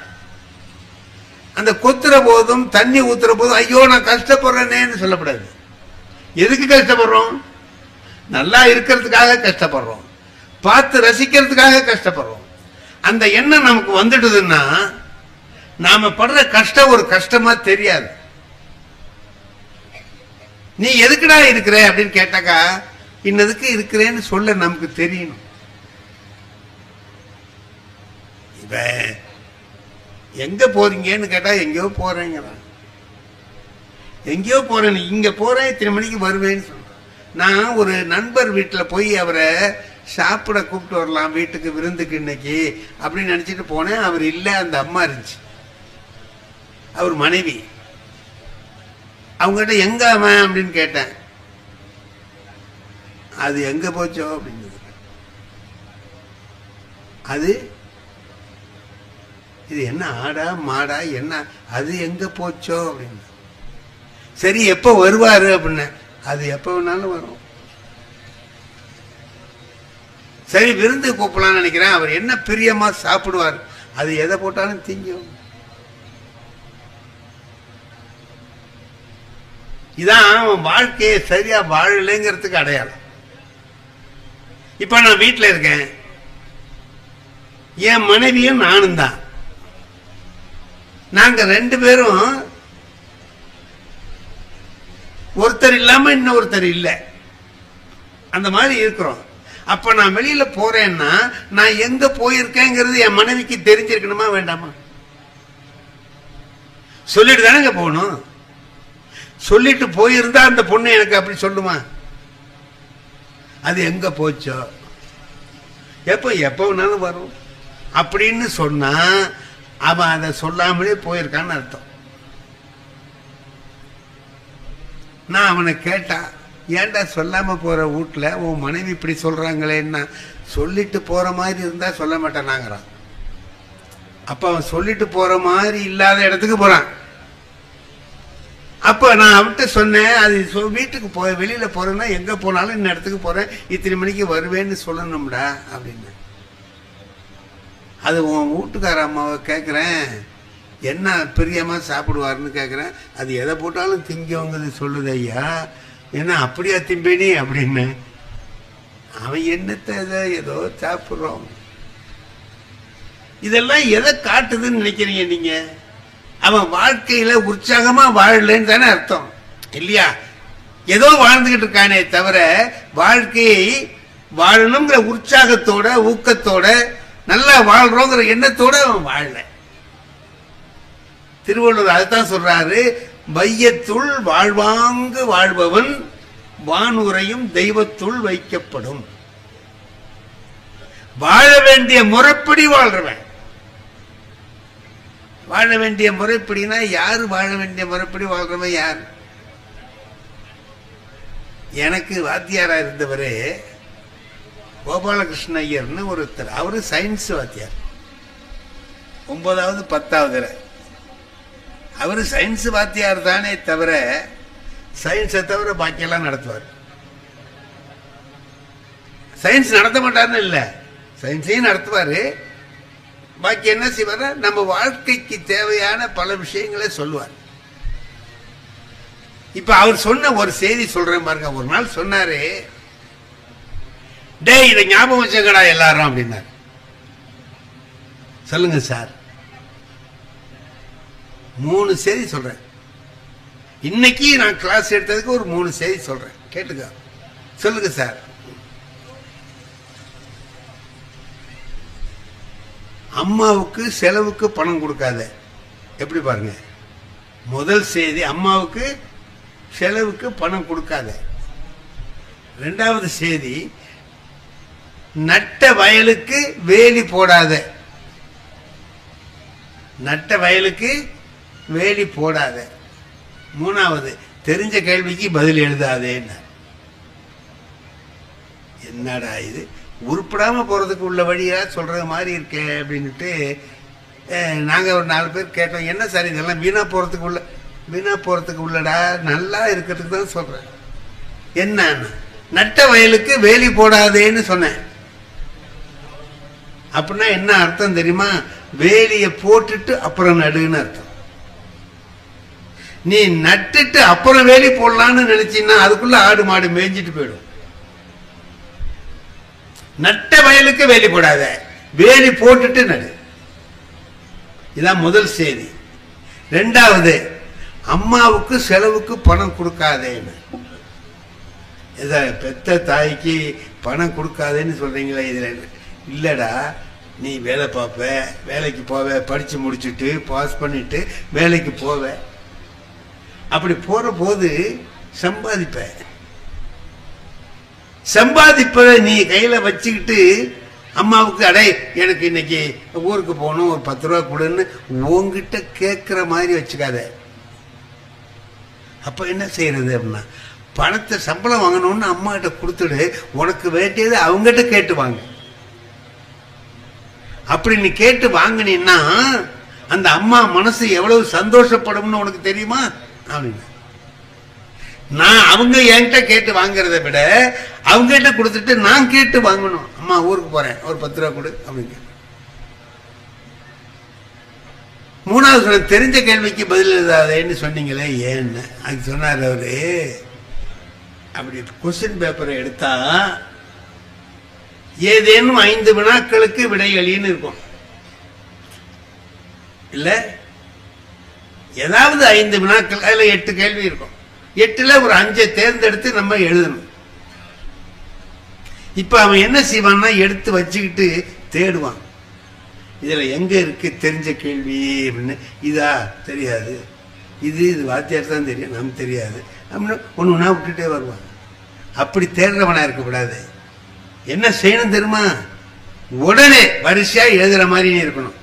அந்த கொத்துற போதும் தண்ணி ஊத்துற போதும் ஐயோ நான் கஷ்டப்படுறேன்னு சொல்லக்கூடாது. எதுக்கு கஷ்டப்படுறோம்? நல்லா இருக்கிறதுக்காக கஷ்டப்படுறோம், பார்த்து ரசிக்கிறதுக்காக கஷ்டப்படுறோம். அந்த எண்ணம் நமக்கு வந்துடுதுன்னா நாம படுற கஷ்டம் ஒரு கஷ்டமா தெரியாது. நீ எதுக்குடா இருக்கிற அப்படின்னு கேட்டாக்கா, இன்னதுக்கு இருக்கிறேன்னு சொல்ல நமக்கு தெரியணும். இப்ப எங்க போறீங்கன்னு கேட்டா எங்கேயோ போறேங்கிறான். எங்கேயோ போறேன், இங்க போறேன், இத்தனை மணிக்கு வருவேன்னு சொல்றேன். நான் ஒரு நண்பர் வீட்டுல போய் அவரை சாப்பிட கூப்பிட்டு வரலாம் வீட்டுக்கு விருந்துக்கு இன்னைக்கு அப்படின்னு நினைச்சிட்டு போனேன். அவர் இல்ல, அந்த அம்மா இருந்துச்சு, அவர் மனைவி. அவங்ககிட்ட எங்க அவன் அப்படின்னு கேட்டேன். அது எங்க போச்சோ அப்படின்னு. அது இது என்ன ஆடா மாடா என்ன, அது எங்க போச்சோ அப்படின்னு. சரி எப்ப வருவாரு அப்படின்னு. அது எப்ப வேணாலும் வரும். சரி விருந்து கூப்பிடலாம்னு நினைக்கிறேன், அவர் என்ன பிரியமா சாப்பிடுவார், அது எதை போட்டாலும் திங்கும். இதான் வாழ்க்கையை சரியா வாழலைங்கிறதுக்கு அடையாளம். இப்ப நான் வீட்டுல இருக்கேன், என் மனைவியும் நானும் தான். நாங்க ரெண்டு பேரும் ஒருத்தர் இல்லாம இன்னொருத்தர் இல்லை, அந்த மாதிரி இருக்கிறோம். அப்ப நான் வெளியில போறேன்னா நான் எங்க போயிருக்கேங்கிறது என் மனைவிக்கு தெரிஞ்சிருக்கணுமா வேண்டாமா? சொல்லிட்டு தானே போகணும். சொல்லிட்டு போயிருந்தா அந்த பொண்ணு எனக்கு அப்படி சொல்லுமா? அது எங்க போச்சோ, எப்ப வேணாலும் வரும் அப்படின்னு சொன்னா அவன் அதை சொல்லாமலே போயிருக்கான்னு அர்த்தம். நான் அவனை கேட்டா, ஏன்டா சொல்லாம போற வீட்டுல உன் மனைவி இப்படி சொல்றாங்களேன்னா, சொல்லிட்டு போற மாதிரி இருந்தா சொல்ல மாட்டானாங்கிறான். அப்ப அவன் சொல்லிட்டு போற மாதிரி இல்லாத இடத்துக்கு போறான். அப்ப நான் அவன்கிட்ட சொன்னேன், அது வீட்டுக்கு போய் வெளியில போறேன்னா எங்க போனாலும் இந்த இடத்துக்கு போறேன், இத்தனை மணிக்கு வருவேன்னு சொல்லணும்டா அப்படின்னு. அது உன் வீட்டுக்கார அம்மாவை கேட்குறேன், என்ன பிரியமா சாப்பிடுவாருன்னு கேட்குறேன். அது எதை போட்டாலும் திங்கவங்கிறது சொல்லுது ஐயா. ஏன்னா அப்படியா திம்பேனி அப்படின்னு. அவன் என்னத்தை ஏதோ சாப்பிட்றோம். இதெல்லாம் எதை காட்டுதுன்னு நினைக்கிறீங்க நீங்க? அவன் வாழ்க்கையில உற்சாகமா வாழலன்னு தானே அர்த்தம் இல்லையா? ஏதோ வாழ்ந்துகிட்டு இருக்கானே தவிர வாழ்க்கையை வாழணுங்கிற உற்சாகத்தோட ஊக்கத்தோட நல்லா வாழ்றோங்கிற எண்ணத்தோட அவன் வாழல. திருவள்ளுவர் அதுதான் சொல்றாரு, வையத்துள் வாழ்வாங்கு வாழ்பவன் வானுரையும் தெய்வத்துள் வைக்கப்படும். வாழ வேண்டிய முறைப்படி வாழ்றவன். வாழ வேண்டிய முறைப்படினா யாரு வாழ வேண்டிய முறைப்படி வாழ்றவன் யார்? எனக்கு வாத்தியாரா இருந்தவரே கோபாலகிருஷ்ண ஐயர்னு ஒருத்தர். அவரு சயின்ஸ் வாத்தியார், 9வது 10வது. அவரு சயின்ஸ் வாத்தியார் தானே தவிர சயின்ஸை தவிர பாக்கியெல்லாம் நடத்துவார். சயின்ஸ் நடத்த மாட்டார்னு இல்லை, சயின்ஸையும் நடத்துவாரு. பாக்கி என்ன செய்வார், நம்ம வாழ்க்கைக்கு தேவையான பல விஷயங்களை சொல்லுவார். இப்ப அவர் சொன்ன ஒரு செய்தி சொல்றேன் பாருங்க. ஒரு நாள் சொன்னாரு, டே இதை ஞாபகம் வச்சுக்கடா எல்லாரும் அப்படின்னாரு. சொல்லுங்க சார். 3 செய்தி சொல்றேன். இன்னைக்கு நான் கிளாஸ் எடுத்ததுக்கு ஒரு 3 செய்தி சொல்றேன், கேட்டுக்க. சொல்லுங்க சார். அம்மாவுக்கு செலவுக்கு பணம் கொடுக்காத. எப்படி பாருங்க, முதல் செய்தி அம்மாவுக்கு செலவுக்கு பணம் கொடுக்காத. 2வது செய்தி நட்ட வயலுக்கு வேலி போடாத. நட்ட வயலுக்கு வேலி போடாத. 3வது தெரிஞ்ச கேள்விக்கு பதில் எழுதாதேன்னு. என்னடா இது, உருப்படாம போறதுக்கு உள்ள வழியா சொல்றது மாதிரி இருக்கே அப்படின்ட்டு நாங்க ஒரு 4 பேர் கேட்டோம். என்ன சார் இதெல்லாம் வீணா போறதுக்கு உள்ளடா, நல்லா இருக்கிறதுக்கு தான் சொல்றேன். என்ன, நட்ட வயலுக்கு வேலி போடாதேன்னு சொன்னேன். அப்படின்னா என்ன அர்த்தம் தெரியுமா? வேலியை போட்டுட்டு அப்புறம் நடுன்னு அர்த்தம். நீ நட்டுட்டு அப்புறம் வேலி போடலான்னு நினைச்சீங்கன்னா அதுக்குள்ள ஆடு மாடு மேய்ஞ்சிட்டு போயிடும். நட்ட வயலுக்கு வேலி போடாத, வேலி போட்டுட்டு நடு. இதான் முதல் செய்தி. 2வது, அம்மாவுக்கு செலவுக்கு பணம் கொடுக்காதேன்னு. பெத்த தாய்க்கு பணம் கொடுக்காதேன்னு சொல்றீங்களா? இதுல இல்லடா, நீ வேலை பார்ப்ப, வேலைக்கு போவ, படிச்சு முடிச்சுட்டு பாஸ் பண்ணிட்டு வேலைக்கு போவ. அப்படி போற போது சம்பாதிப்பதை நீ கையில வச்சுக்கிட்டு அம்மாவுக்கு அடை எனக்கு இன்னைக்கு ஊருக்கு போகணும் ஒரு 10 ரூபா கொடுன்னு உங்ககிட்ட கேட்கிற மாதிரி வச்சுக்காத. அப்ப என்ன செய்யறது அப்படின்னா, பணத்தை சம்பளம் வாங்கணும்னு அம்மா கிட்ட கொடுத்துடு, உனக்கு வேண்டியது அவங்ககிட்ட கேட்டு வாங்க. அப்படி நீ கேட்டு வாங்கினீன்னா அந்த அம்மா மனசு எவ்வளவு சந்தோஷப்படும்னு உனக்கு தெரியுமா? அப்படின்னு நான் அவங்க என்கிட்ட கேட்டு வாங்குறத விட அவங்க கிட்ட கொடுத்துட்டு நான் கேட்டு வாங்கணும். அம்மா ஊருக்கு போறேன் ஒரு 10 ரூபா கொடு அப்படின்னு. 3வது, தெரிஞ்ச கேள்விக்கு பதில் எழுதாதேன்னு சொன்னீங்களே, ஏன்னு அது சொன்னார் அவரு. அப்படி கொஸ்டின் பேப்பரை எடுத்தா ஏதேனும் 5 வினாக்களுக்கு விடைகளின்னு இருக்கும் இல்ல? ஏதாவது 5 வினாக்கள், அதுல 8 கேள்வி இருக்கும். 8ல ஒரு 5 தேர்ந்தெடுத்து நம்ம எழுதணும். இப்ப அவன் என்ன செய்வான்னா, எடுத்து வச்சுக்கிட்டு தேடுவான். இதுல எங்க இருக்கு தெரிஞ்ச கேள்வி அப்படின்னு. இதா தெரியாது, இது வாத்தியார் தான் தெரியும், நமக்கு தெரியாது அப்படின்னு ஒண்ணு விட்டுட்டே வருவான். அப்படி தேடுறவனா இருக்கக்கூடாது. என்ன செய்யணும் தெரியுமா? உடனே வரிசையா எழுதுற மாதிரி இருக்கணும்.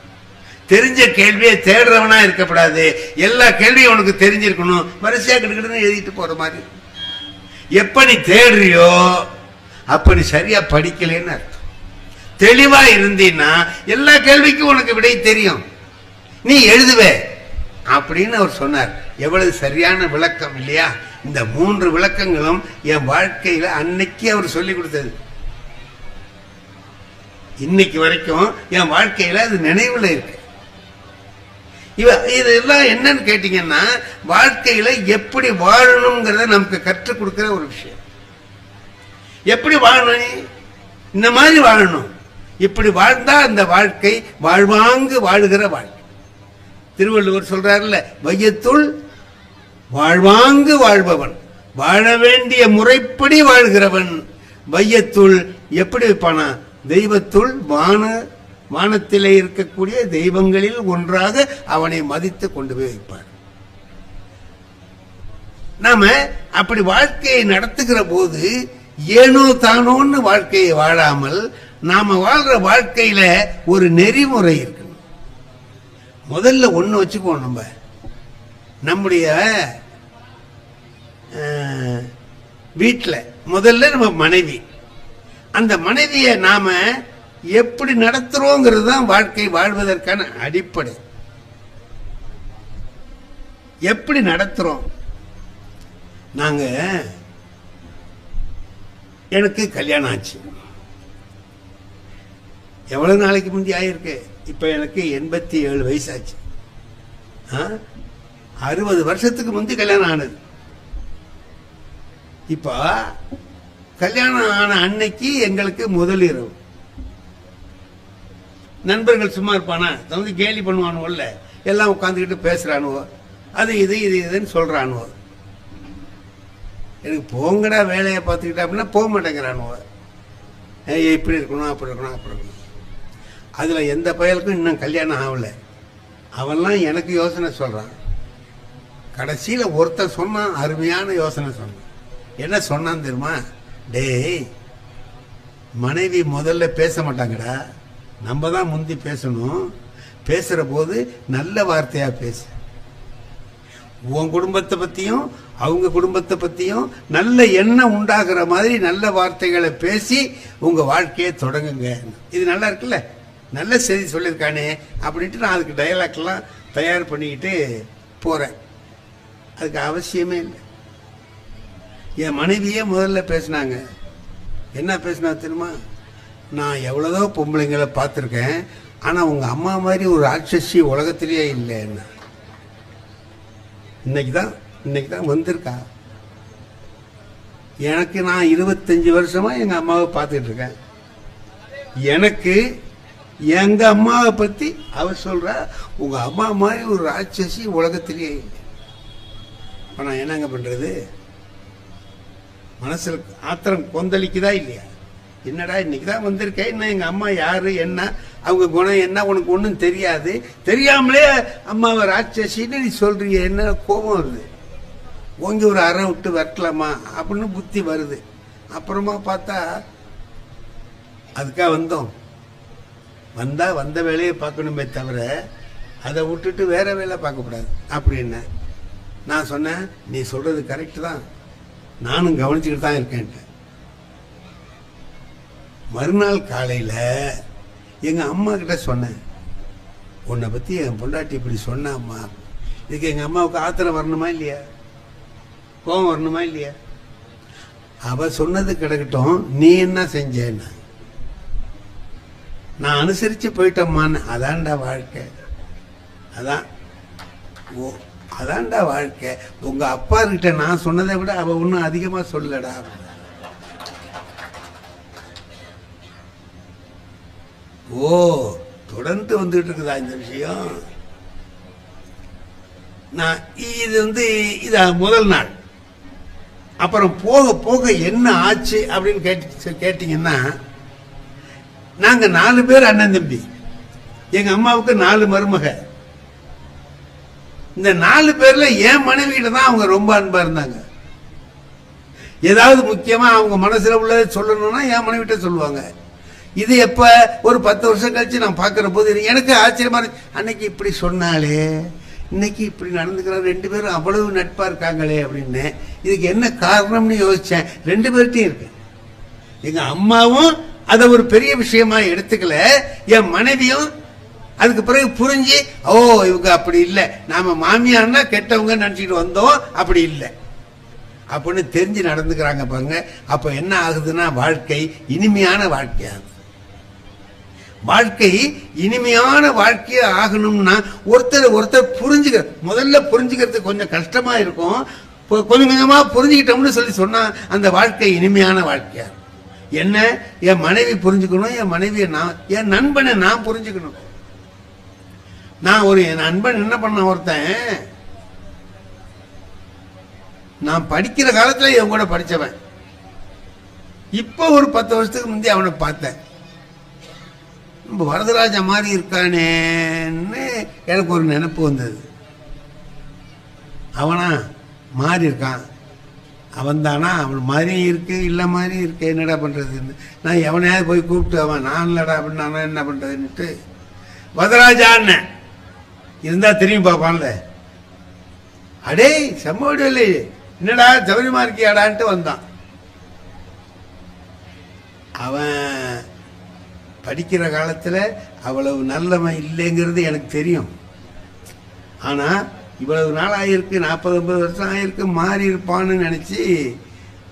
தெரிஞ்ச கேள்வியை தேடுறவனா இருக்கக்கூடாது. எல்லா கேள்வியும் உனக்கு தெரிஞ்சிருக்கணும். வரிசையா கிட்ட எழுதிட்டு போற மாதிரி. எப்ப நீ தேடுறியோ அப்ப நீ சரியா படிக்கலன்னு அர்த்தம். தெளிவா இருந்தீன்னா எல்லா கேள்விக்கும் உனக்கு விடை தெரியும், நீ எழுதுவே அப்படின்னு அவர் சொன்னார். எவ்வளவு சரியான விளக்கம் இல்லையா? இந்த 3 விளக்கங்களும் என் வாழ்க்கையில அன்னைக்கு அவர் சொல்லி கொடுத்தது. இன்னைக்கு வரைக்கும் என் வாழ்க்கையில அது நினைவுல இருக்கு. இதெல்லாம் என்னன்னு கேட்டீங்கன்னா, வாழ்க்கையில எப்படி வாழணுங்கிறத நமக்கு கற்றுக் கொடுக்கிற ஒரு விஷயம். எப்படி வாழணும்? இந்த மாதிரி வாழணும். இப்படி வாழ்ந்தா அந்த வாழ்க்கை வாழ்வாங்கு வாழுகிற வாழ்க்கை. திருவள்ளுவர் சொல்றாருல்ல, வையத்துள் வாழ்வாங்கு வாழ்பவன், வாழ வேண்டிய முறைப்படி வாழ்கிறவன். வையத்துள் எப்படி வைப்பானா? தெய்வத்துள் வானத்திலே இருக்கக்கூடிய தெய்வங்களில் ஒன்றாக அவனை மதித்து கொண்டு போய் வைப்பார். நாம அப்படி வாழ்க்கையை நடத்துகிற போது ஏனோ தானோன்னு வாழ்க்கையை வாழாமல் நாம வாழ்ற வாழ்க்கையில ஒரு நெறிமுறை இருக்கு. முதல்ல ஒண்ணு வச்சுக்குவோம், நம்முடைய வீட்டில் முதல்ல நம்ம மனைவி, அந்த மனைவியை நாம எப்படி நடத்துறோங்கிறது தான் வாழ்க்கை வாழ்வதற்கான அடிப்படை. எப்படி நடத்துறோம்? நாங்க எனக்கு கல்யாணம் ஆச்சு, எவ்வளவு நாளைக்கு முந்தி ஆயிருக்கு? இப்ப எனக்கு 87 வயசாச்சு. 60 வருஷத்துக்கு முந்தி கல்யாணம் ஆனது. இப்ப கல்யாணம் ஆன அன்னைக்கு எங்களுக்கு முதல் இரவு. நண்பர்கள் சும்மா இருப்பானா, வந்து கேலி பண்ணுவானுவல்ல, எல்லாம் உட்காந்துக்கிட்டு பேசுறானுவோ, அது இது இதுன்னு சொல்றானுவோ. எனக்கு போங்கடா வேலையை பார்த்துக்கிட்டா அப்படின்னா போக மாட்டேங்கிறானுவோ. இப்படி இருக்கணும் அப்படி இருக்கணும் அப்படி இருக்கணும். அதுல எந்த பயலுக்கும் இன்னும் கல்யாணம் ஆகல. அவன்லாம் எனக்கு யோசனை சொல்றான். கடைசியில ஒருத்தர் சொன்னான், அருமையான யோசனை சொன்னான். என்ன சொன்னான் தெரியுமா? டேய், மனைவி முதல்ல பேச மாட்டாங்கடா, நம்ம தான் முந்தி பேசணும். பேசுற போது நல்ல வார்த்தையா பேசு. உன் குடும்பத்தை பத்தியும் அவங்க குடும்பத்தை பத்தியும் நல்ல எண்ணம் உண்டாகிற மாதிரி நல்ல வார்த்தைகளை பேசி உங்க வாழ்க்கையை தொடங்குங்க. இது நல்லா இருக்குல்ல, நல்ல செய்தி சொல்லியிருக்கானே அப்படின்ட்டு நான் அதுக்கு டயலாக்லாம் தயார் பண்ணிக்கிட்டு போறேன். அதுக்கு அவசியமே இல்லை. என் மனைவியே முதல்ல பேசினாங்க. என்ன பேசினா தெரியுமா? நான் எவ்வளவோ பொம்பளைங்களை பார்த்துருக்கேன், ஆனா உங்க அம்மா மாதிரி ஒரு ராட்சசி உலகத்திலேயே இல்லைன்னா. இன்னைக்கு தான் வந்திருக்கா. எனக்கு நான் 25 வருஷமா எங்க அம்மாவை பார்த்துட்டு இருக்கேன். எனக்கு எங்க அம்மாவை பத்தி அவ சொல்றா, உங்க அம்மா மாதிரி ஒரு ராட்சசி உலகத்திலேயே இல்லை. இப்ப நான் என்னங்க பண்றது? மனசுல ஆத்திரம் கொந்தளிக்குதா இல்லையா? என்னடா இன்னைக்கு தான் வந்திருக்கேன், என்ன எங்க அம்மா யாரு, என்ன அவங்க குணம் என்ன உனக்கு ஒன்றும் தெரியாது, தெரியாமலே அம்மாவை ராட்சசின்னு நீ சொல்றீங்க, என்ன கோபம் வருது. ஓங்கி ஒரு அறை விட்டு வரலாமா அப்படின்னு புத்தி வருது. அப்புறமா பார்த்தா அதுக்காக வந்த வேலையை பார்க்கணுமே தவிர அதை விட்டுட்டு வேற வேலை பார்க்கக்கூடாது அப்படின்னு நான் சொன்னேன். நீ சொல்றது கரெக்ட் தான், நானும் கவனிச்சுக்கிட்டு தான் இருக்கேன். மறுநாள் காலையில எங்க அம்மா கிட்ட சொன்னேன், உன்னை பத்தி என் பொண்டாட்டி இப்படி சொன்ன அம்மா. இதுக்கு எங்க அம்மாவுக்கு ஆத்திரம் வரணுமா இல்லையா, கோபம் வரணுமா இல்லையா? அவ சொன்னது கிடக்கட்டும், நீ என்ன செஞ்சேன்னா நான் அனுசரிச்சு போயிட்டோம்மான்னு. அதான்டா வாழ்க்கை, அதான்டா வாழ்க்கை. உங்க அப்பா கிட்ட நான் சொன்னதை விட அவ ஒன்னும் அதிகமா சொல்லடா. ஓ, தொடர்ந்து வந்துட்டு இருக்குதா இந்த விஷயம்? நான் இது முதல் நாள். அப்புறம் போக போக என்ன ஆச்சு அப்படின்னு கேட்டீங்கன்னா, நாங்க 4 பேர் அண்ணன் தம்பி, எங்க அம்மாவுக்கு 4 மருமக. இந்த 4 பேர்ல என் மனைவியில தான் அவங்க ரொம்ப அன்பா இருந்தாங்க. ஏதாவது முக்கியமா அவங்க மனசுல உள்ளதை சொல்லணும்னா என் மனைவிட்ட சொல்லுவாங்க. இது எப்ப ஒரு 10 வருஷம் கழிச்சு நான் பாக்குற போது எனக்கு ஆச்சரியமா இருக்கு. அன்னைக்கு இப்படி சொன்னாலே இன்னைக்கு இப்படி நடந்துக்கிறாங்க, 2 பேரும் அவ்வளவு நட்பா இருக்காங்களே அப்படின்னு. இதுக்கு என்ன காரணம்னு யோசிச்சேன். 2 பேர்ட்டையும் இருக்கு. எங்க அம்மாவும் அதை ஒரு பெரிய விஷயமா எடுத்துக்கல, என் மனைவியும் அதுக்கு பிறகு புரிஞ்சு, ஓ இவங்க அப்படி இல்லை, நாம மாமியார்னா கெட்டவங்க நினைச்சிட்டு வந்தோம், அப்படி இல்லை அப்படின்னு தெரிஞ்சு நடந்துக்கிறாங்க பாருங்க. அப்ப என்ன ஆகுதுன்னா வாழ்க்கை இனிமையான வாழ்க்கையாகுது. வாழ்க்கை இனிமையான வாழ்க்கையா ஆகணும்னா ஒருத்தர் புரிஞ்சுக்க, முதல்ல புரிஞ்சுக்கிறது கொஞ்சம் கஷ்டமா இருக்கும். கொஞ்சம் கொஞ்சமா புரிஞ்சுக்கிட்டோம்னு சொன்னா அந்த வாழ்க்கை இனிமையான வாழ்க்கையா. என்ன, என் மனைவி புரிஞ்சுக்கணும், என் மனைவியை நான், என் நண்பனை நான் புரிஞ்சுக்கணும். நான் என் நண்பன் என்ன பண்ண, ஒருத்தன் நான் படிக்கிற காலத்துல என் கூட படிச்சவன், இப்ப ஒரு 10 வருஷத்துக்கு முந்தைய அவனை பார்த்தேன். வரதராஜா மாதிரி இருக்கானேன்னு எனக்கு ஒரு நினைப்பு வந்தது. அவனா மாறி இருக்கான், அவன் தானா, அவன் மாதிரியும் இருக்கு, இல்லை மாதிரியும் இருக்கு, என்னடா பண்றதுன்னு நான் எவனையாவது போய் கூப்பிட்டு, அவன் நான் இல்லடா அப்படின்னு என்ன பண்றதுன்னுட்டு வரதராஜான்னு இருந்தா திரும்பி பார்ப்பான்ல, அடே செம்மோடி என்னடா சௌரியமா இருக்கியாடான்ட்டு வந்தான். அவன் படிக்கிற காலத்துல அவ்வளவு நல்லவன் இல்லைங்கிறது எனக்கு தெரியும். ஆனா இவ்வளவு நாள் ஆயிருக்கு, 40-50 வருஷம் ஆயிருக்கு, மாறி இருப்பான்னு நினைச்சு,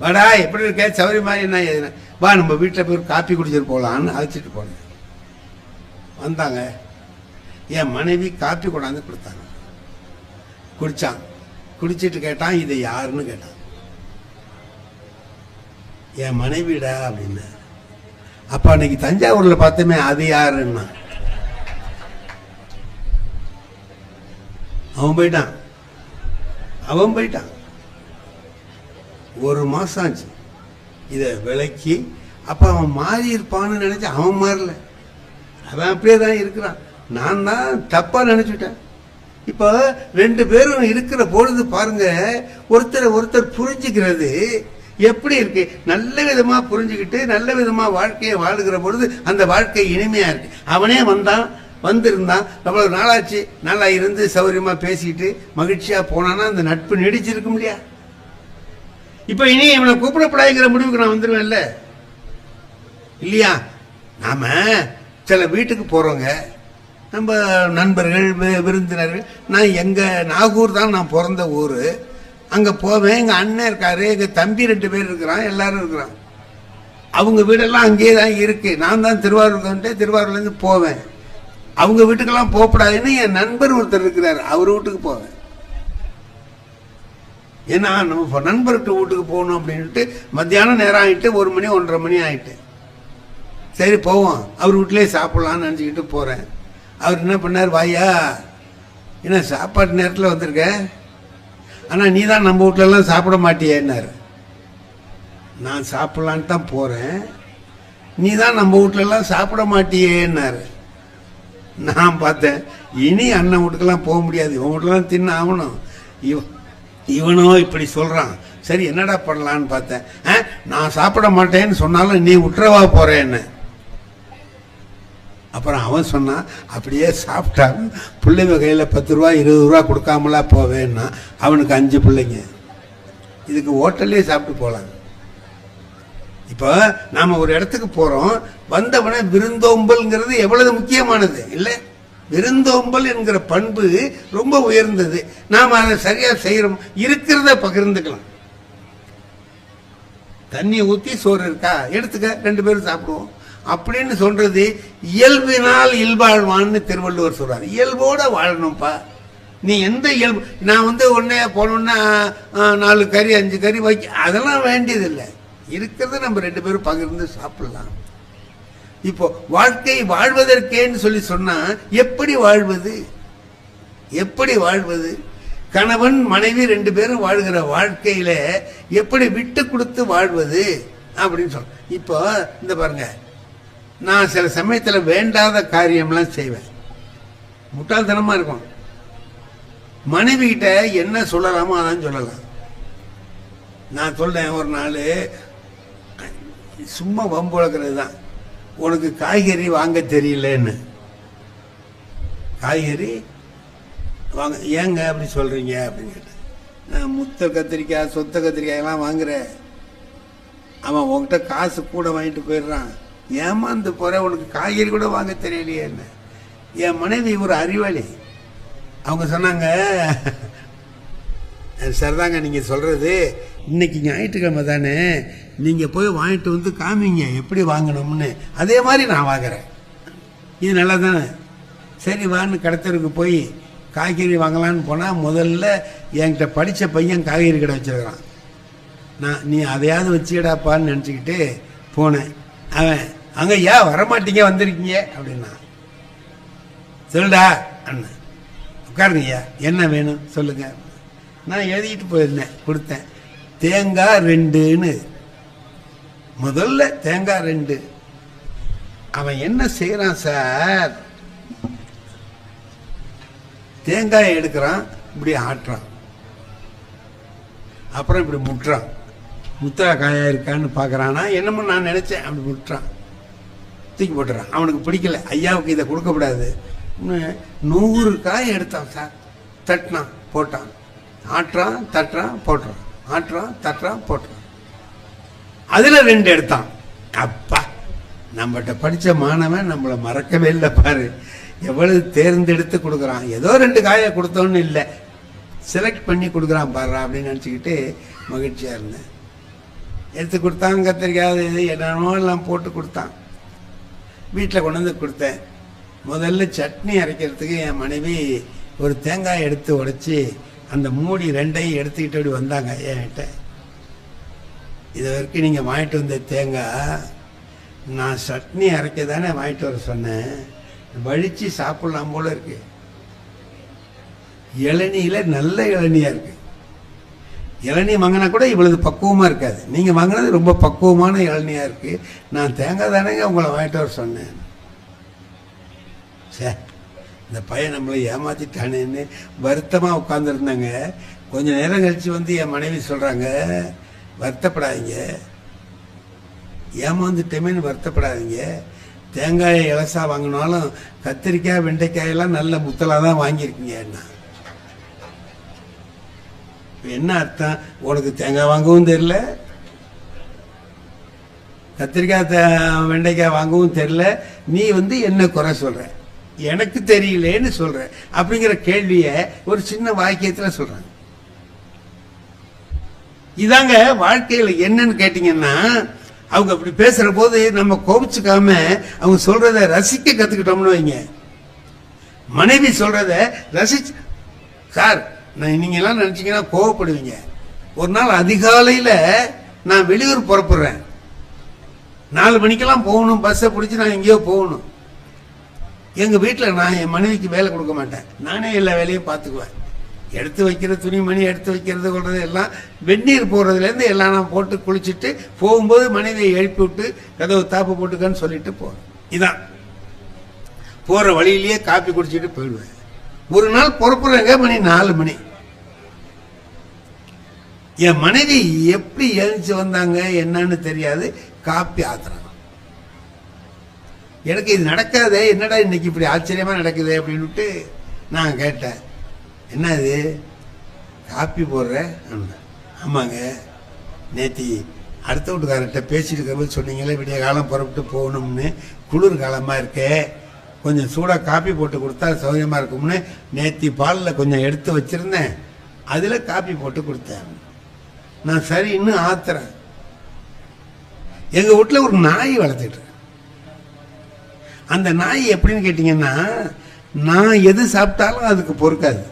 வாடா எப்படி இருக்க சௌரியமா என்ன, வா நம்ம வீட்டில் போய் காப்பி குடிச்சிட்டு போகலான்னு அழைச்சிட்டு போனேன். வந்தாங்க, என் மனைவி காப்பி கொண்டாந்து கொடுத்தாங்க. குடிச்சான். குடிச்சிட்டு கேட்டான், இதை யாருன்னு கேட்டான். என் மனைவிடா அப்படின்னு. அப்ப அன்னைக்கு தஞ்சாவூர்ல பார்த்தோமே, அது யாருன்னா அவன் போயிட்டான். 1 மாசம் ஆச்சு இத விலைக்கு. அப்ப அவன் மாறி இருப்பான்னு நினைச்சு, அவன் மாறல, அவன் அப்படியே தான் இருக்கிறான். நான் தான் தப்பா நினைச்சுட்டேன். இப்ப 2 பேரும் இருக்கிற பொழுது பாருங்க, ஒருத்தர் புரிஞ்சுக்கிறது எப்படி இருக்கு, நல்ல விதமா புரிஞ்சுக்கிட்டு நல்ல விதமா வாழ்க்கையை வாழுகிற பொழுது அந்த வாழ்க்கை இனிமையா இருக்கு. அவனே வந்திருந்தான், அவ்வளவு நாளாச்சு, நல்லா இருந்து சௌரியமா பேசிட்டு மகிழ்ச்சியா போனானா அந்த நட்பு நீடிச்சிருக்கும் இல்லையா? இப்ப இனி இவனை கூப்பிடப்படாதுங்கிற முடிவுக்கு நான் வந்துருவேன்ல இல்லையா? நாம சில வீட்டுக்கு போறோங்க, நம்ம நண்பர்கள் விருந்தினர்கள். நான் எங்க நாகூர் தான் நான் பிறந்த ஊரு. அங்க போவேன், எங்க அண்ணன் இருக்காரு, எங்க தம்பி 2 பேர் இருக்கிறான், எல்லாரும் இருக்கிறான். அவங்க வீடெல்லாம் அங்கேயே தான் இருக்கு. நான் தான் திருவாரூர்ல இருந்து போவேன். அவங்க வீட்டுக்கெல்லாம் போகக்கூடாதுன்னு என் நண்பர் ஒருத்தர் இருக்கிறார், அவர் வீட்டுக்கு போவேன். ஏன்னா நம்ம நண்பர்கிட்ட வீட்டுக்கு போகணும் அப்படின்ட்டு மத்தியானம் நேரம் ஆயிட்டு, 1 மணி 1:30 மணி ஆயிட்டு, சரி போவோம் அவர் வீட்டிலேயே சாப்பிடலாம்னு நினச்சிக்கிட்டு போறேன். அவர் என்ன பண்ணார், வாயா என்ன சாப்பாட்டு நேரத்தில் வந்திருக்க, ஆனா நீ தான் நம்ம வீட்டுல எல்லாம் சாப்பிட மாட்டியேன்னாரு. நான் சாப்பிடலான்னு தான் போறேன், நீ தான் நம்ம வீட்டுல எல்லாம் சாப்பிட மாட்டியேன்னாரு. நான் பார்த்தேன், இனி அண்ணன் வீட்டுக்கெல்லாம் போக முடியாது, இவன் வீட்டுலாம் தின்ன ஆகணும். இவனோ இப்படி சொல்றான், சரி என்னடா பண்ணலான்னு பார்த்தேன். நான் சாப்பிட மாட்டேன்னு சொன்னாலும் நீ விட்டுறவா போறேன்னு. அப்புறம் அவன் சொன்னான், அப்படியே சாப்பிட்டா பிள்ளைங்க கையில 10 ரூபா 20 ரூபா கொடுக்காமலா போவேன்னா. அவனுக்கு 5 பிள்ளைங்க, இதுக்கு ஹோட்டல்லே சாப்பிட்டு போலாம். இப்ப நாம ஒரு இடத்துக்கு போறோம், வந்தவன விருந்தோம்பல்ங்கிறது எவ்வளவு முக்கியமானது இல்ல? விருந்தோம்பல் என்கிற பண்பு ரொம்ப உயர்ந்தது. நாம அதை சரியா செய்யறோம், இருக்கிறத பகிர்ந்துக்கலாம். தண்ணி ஊத்தி சோறு இருக்கா எடுத்துக்க, 2 பேரும் சாப்பிடுவோம் அப்படின்னு சொல்றது இயல்பினால் இல்வாழ்வான்னு திருவள்ளுவர் சொல்றாரு. இயல்போட வாழணும்ப்பா. நீ எந்த இயல்பு, நான் உடனே போனோன்னா 4 கறி 5 கறி வைக்க, அதெல்லாம் வேண்டியதில்லை. இருக்கிறத நம்ம 2 பேரும் பகிர்ந்து சாப்பிடலாம். இப்போ வாழ்க்கை வாழ்வதற்கேன்னு சொல்லி சொன்னா எப்படி வாழ்வது, எப்படி வாழ்வது? கணவன் மனைவி 2 பேரும் வாழ்கிற வாழ்க்கையில எப்படி விட்டு கொடுத்து வாழ்வது அப்படின்னு சொல்ற. இப்போ இந்த பாருங்க, நான் சில சமயத்துல வேண்டாத காரியம்லாம் செய்வேன், முட்டாள்தனமா இருக்கும். மனைவி கிட்ட என்ன சொல்லலாமோ அதான் சொல்லலாம். நான் சொல்றேன், ஒரு நாள் சும்மா வம்புழக்கிறது தான், உனக்கு காய்கறி வாங்க தெரியலன்னு. காய்கறி வாங்க, ஏங்க அப்படி சொல்கிறீங்க அப்படின்னு கேட்டேன். நான் முத்த கத்திரிக்காய் சொத்த கத்திரிக்காயெல்லாம் வாங்குறேன், அவன் உன்கிட்ட காசு கூட வாங்கிட்டு போயிடுறான், ஏமாந்து போகிற, உனக்கு காய்கறி கூட வாங்க தெரியலையே என்ன. என் மனைவி ஒரு அறிவாளி, அவங்க சொன்னாங்க, சரிதாங்க நீங்கள் சொல்கிறது, இன்னைக்கு ஞாயிற்றுக்கிழமை தானே, நீங்கள் போய் வாங்கிட்டு வந்து காமிங்க எப்படி வாங்கணும்னு, அதே மாதிரி நான் வாங்குறேன், இது நல்லா தானே. சரி வான்னு கடத்தருக்கு போய் காய்கறி வாங்கலான்னு போனால் முதல்ல என்கிட்ட படித்த பையன் காய்கறி கடை வச்சிருக்கிறான். நீ அதையாவது வச்சுக்கிடாப்பான்னு நினச்சிக்கிட்டு போனேன். அவன் அங்கே ஏன் வரமாட்டீங்க வந்திருக்கீங்க அப்படின்னா, சொல்லுடா அண்ணன், உட்காருங்க ஐயா, என்ன வேணும் சொல்லுங்க. நான் எழுதிக்கிட்டு போயிருந்தேன், கொடுத்தேன். தேங்காய் 2ன்னு, முதல்ல தேங்காய் 2. அவன் என்ன செய்யறான் சார், தேங்காயை எடுக்கிறான், இப்படி ஆட்டுறான், அப்புறம் இப்படி முட்டுறான், முத்தா காயா இருக்கான்னு பார்க்கறானா என்னமோ நான் நினைச்சேன், அப்படி முட்டுறான், தூக்கி போட்டுறான். அவனுக்கு பிடிக்கல, ஐயாவுக்கு இதை கொடுக்கக்கூடாது. 100 காய் எடுத்தான் சார், தட்டினான் போட்டான், ஆட்டுறான் தட்டுறான் போட்டுறான், ஆட்டுறான் தட்டுறான் போட்டுறான், அதுல 2 எடுத்தான். அப்பா, நம்மகிட்ட படிச்ச மாணவன் நம்மளை மறக்கவே இல்லை பாரு, எவ்வளவு தேர்ந்தெடுத்து கொடுக்குறான். ஏதோ 2 காயை கொடுத்தோன்னு இல்லை, செலக்ட் பண்ணி கொடுக்குறான் பாரு அப்படின்னு நினச்சிக்கிட்டு மகிழ்ச்சியா இருந்தேன். எடுத்து கொடுத்தான், கத்திரிக்காய் இது என்னென்னமோ எல்லாம் போட்டு கொடுத்தான். வீட்டில் கொண்டு வந்து கொடுத்தேன். முதல்ல சட்னி அரைக்கிறதுக்கு என் மனைவி ஒரு தேங்காய் எடுத்து உடைச்சி அந்த மூடி 2ஐயும் எடுத்துக்கிட்டு அப்படி வந்தாங்க என்கிட்ட. இது வரைக்கும் நீங்கள் வாங்கிட்டு வந்த தேங்காய் நான் சட்னி அரைக்க தானே வாங்கிட்டு வர சொன்னேன், வழித்து சாப்பிடலாம் போல இருக்கு. இளநியில நல்ல இளநியா இருக்கு. இளநீ வாங்கினா கூட இவ்வளவு பக்குவமாக இருக்காது, நீங்கள் வாங்கினது ரொம்ப பக்குவமான இளநியா இருக்கு. நான் தேங்காய் தானேங்க உங்களை வாங்கிட்டு வர சொன்னேன். சே, இந்த பையன் நம்மளை ஏமாத்திட்டானேன்னு வருத்தமாக உட்காந்துருந்தாங்க. கொஞ்சம் நேரம் கழிச்சு வந்து என் மனைவி சொல்கிறாங்க, வருத்தப்படாதீங்க, ஏமாந்துட்டேமேன்னு வருத்தப்படாதீங்க, தேங்காயை இலசா வாங்கினாலும் கத்திரிக்காய் வெண்டைக்காயெல்லாம் நல்ல முத்தலாக தான் வாங்கியிருக்கீங்க. என்ன அர்த்தம், உனக்கு தேங்காய் வாங்கவும் தெரியல, கத்திரிக்காய் வெண்டைக்காய் வாங்கவும் தெரியல, நீ என்ன குறை சொல்ற, எனக்கு தெரியலேன்னு சொல்ற அப்படிங்கிற கேள்விய ஒரு சின்ன வாக்கியத்துல சொல்றாங்க. இதாங்க வாழ்க்கையில என்னன்னு கேட்டீங்கன்னா, அவங்க அப்படி பேசுற போது நம்ம கோபிச்சுக்காம அவங்க சொல்றத ரசிக்க கத்துக்கிட்டோம்னு வைங்க. மனைவி சொல்றத ரசிச்சு, சார் நீங்க எல்லாம் நினைச்சீங்கன்னா கோவப்படுவீங்க. ஒரு நாள் அதிகாலையில நான் வெளியூர் புறப்படுறேன், 4 மணிக்கெல்லாம் போகணும், பஸ்ஸை பிடிச்சி நான் எங்கேயோ போகணும். எங்க வீட்டில் நான் என் மனைவிக்கு வேலை கொடுக்க மாட்டேன், நானே எல்லா வேலையும் பார்த்துக்குவேன். எடுத்து வைக்கிற துணிமணி எடுத்து வைக்கிறது கொள்றது எல்லாம், வெந்நீர் போடுறதுலேருந்து எல்லாம் நான் போட்டு குளிச்சுட்டு போகும்போது மனைவியை எழுப்பி விட்டு கதவு தாப்பு போட்டுக்கன்னு சொல்லிட்டு போறேன். இதான் போற வழியிலேயே காப்பி குடிச்சிட்டு போயிடுவேன். ஒரு நாள் புறப்படுறேங்க, மணி 4 மணி. என் மனைவி எப்படி எழுந்து வந்தாங்க என்னன்னு தெரியாது, காப்பி ஆத்துறாங்க. எனக்கு இது நடக்காதே, என்னடா இன்னைக்கு இப்படி ஆச்சரியமா நடக்குது அப்படின்னுட்டு நான் கேட்டேன், என்ன இது காப்பி போடுற? ஆமாங்க, நேத்தி அடுத்த வீட்டுக்காரர்கிட்ட பேசிட்டு இருக்கிற சொன்னீங்களே விடிய காலம் புறப்பட்டு போகணும்னு, குளிர் காலமாக இருக்கே, கொஞ்சம் சூடாக காப்பி போட்டு கொடுத்தா சௌகரியமாக இருக்கும்னு நேத்தி பாலில் கொஞ்சம் எடுத்து வச்சுருந்தேன், அதில் காப்பி போட்டு கொடுத்தேன். நான் சரி இன்னும் ஆத்துறேன். எங்கள் வீட்டில் ஒரு நாய் வளர்த்துட்டு, அந்த நாய் எப்படின்னு கேட்டிங்கன்னா, நான் எது சாப்பிட்டாலும் அதுக்கு பொறுக்காது,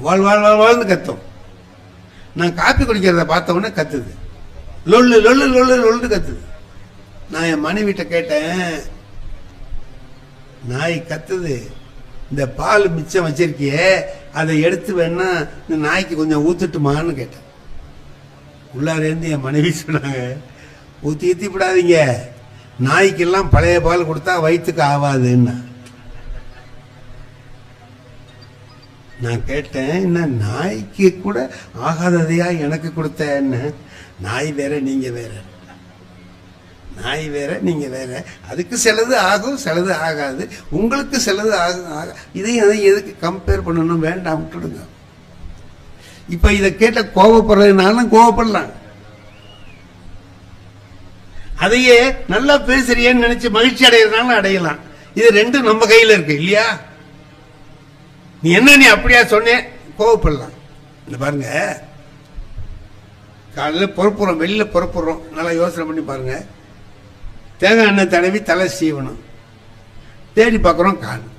வாழ் வாழ் வாழ்வாழ்னு கத்தும். நான் காப்பி குடிக்கிறத பார்த்த உடனே கத்துது, லொல்லு லொல்லு லொல்லு லொல்லு கத்துது. நான் என் மனைவிட்ட கேட்டேன், நாய் கத்துது, இந்த பால் மிச்சம் வச்சிருக்கியே அதை எடுத்து வேணா இந்த நாய்க்கு கொஞ்சம் ஊத்துட்டுமான்னு கேட்டேன். உள்ளாரேருந்து என் மனைவி சொன்னாங்க, ஊத்தி விடாதீங்க, நாய்க்கெல்லாம் பழைய பால் கொடுத்தா வயிற்றுக்கு ஆகாதுன்னா. நான் கேட்டேன், என்ன நாய்க்கு கூட ஆகாததையா எனக்கு கொடுத்த? என்ன நாய் வேற நீங்க வேற? நாய் வேற, நீங்க வேற. அதுக்கு சிலது ஆகும், சிலது ஆகாது. உங்களுக்கு சிலது ஆகும். இதையும் அதை எதுக்கு கம்பேர் பண்ணணும்? வேண்டாம், விட்டுடுங்க. இப்ப இதை கேட்ட கோபப்படுறதுனாலும் கோபப்படலாம், அதையே நல்லா பேசுறியன்னு நினைச்சு மகிழ்ச்சி அடைகிறதுனாலும் அடையலாம். இது ரெண்டும் நம்ம கையில இருக்கு இல்லையா? நீ என்ன நீ அப்படியா சொன்னேன், கோவப்படலாம். இந்த பாருங்க, காலையில் புறப்புறோம், வெளியில புறப்புறோம், நல்லா யோசனை பண்ணி பாருங்க. தேங்காய் எண்ணெய் தடவி தலை சீவணும், தேடி பார்க்குறோம் காணும்.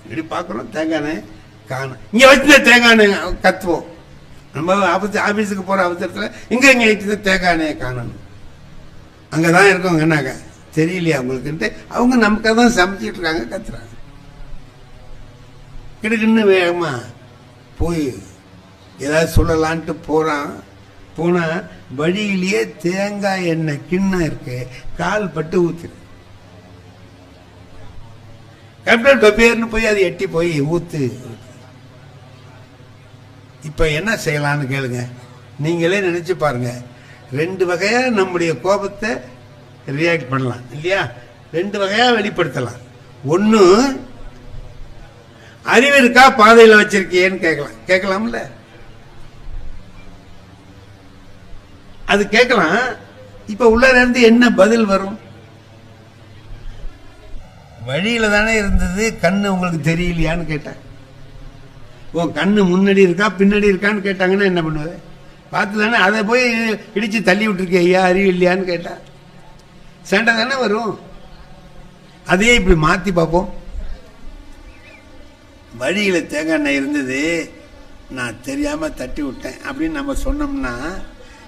இப்படி பார்க்குறோம் தேங்காய் எண்ணெய் காணும். இங்கே வச்சுருந்த தேங்காய் எண்ணெய் கத்துவோம். நம்ம ஆஃபீஸுக்கு போகிற அவசரத்தில் இங்கே வச்சுருந்த தேங்காய் எண்ணெயை காணணும். அங்கே தான் இருக்கவங்க என்னாங்க தெரியலையா அவங்களுக்குன்ட்டு அவங்க நமக்காக தான் சமைச்சிட்டு இருக்காங்க, கத்துறாங்க. கிடுக்குன்னு வேகமா போய் ஏதாவது சொல்லலான்ட்டு போனா வழியிலேயே தேங்காய் எண்ணெய் கிண்ணம் இருக்கு, கால் பட்டு ஊத்துது. கரெக்டாக டொப்பேர்னு போய் அது எட்டி போய் ஊத்து. இப்ப என்ன செய்யலான்னு கேளுங்க, நீங்களே நினைச்சு பாருங்க. ரெண்டு வகையா நம்முடைய கோபத்தை ரியாக்ட் பண்ணலாம் இல்லையா? ரெண்டு வகையா வெளிப்படுத்தலாம். ஒன்னு, அறிவு இருக்கா பாதையில வச்சிருக்கியேன்னு கேட்கலாம்ல, அது கேட்கலாம். இப்ப உள்ள இருந்து என்ன பதில் வரும்? வழியில தானே இருந்தது, கண்ணு உங்களுக்கு தெரியலையான்னு கேட்டேன். உன் கண்ணு முன்னாடி இருக்கா பின்னாடி இருக்கான்னு கேட்டாங்கன்னா என்ன பண்ணுவது? பார்த்து தானே, அதை போய் இடிச்சு தள்ளி விட்டுருக்கே, ஐயா அறிவு இல்லையான்னு கேட்டா சண்டை தானே வரும். அதையே இப்படி மாத்தி பார்ப்போம். வழியில தேங்காய் எண்ணெய் இருந்தது, நான் தெரியாம தட்டி விட்டேன் அப்படின்னு நம்ம சொன்னோம்னா,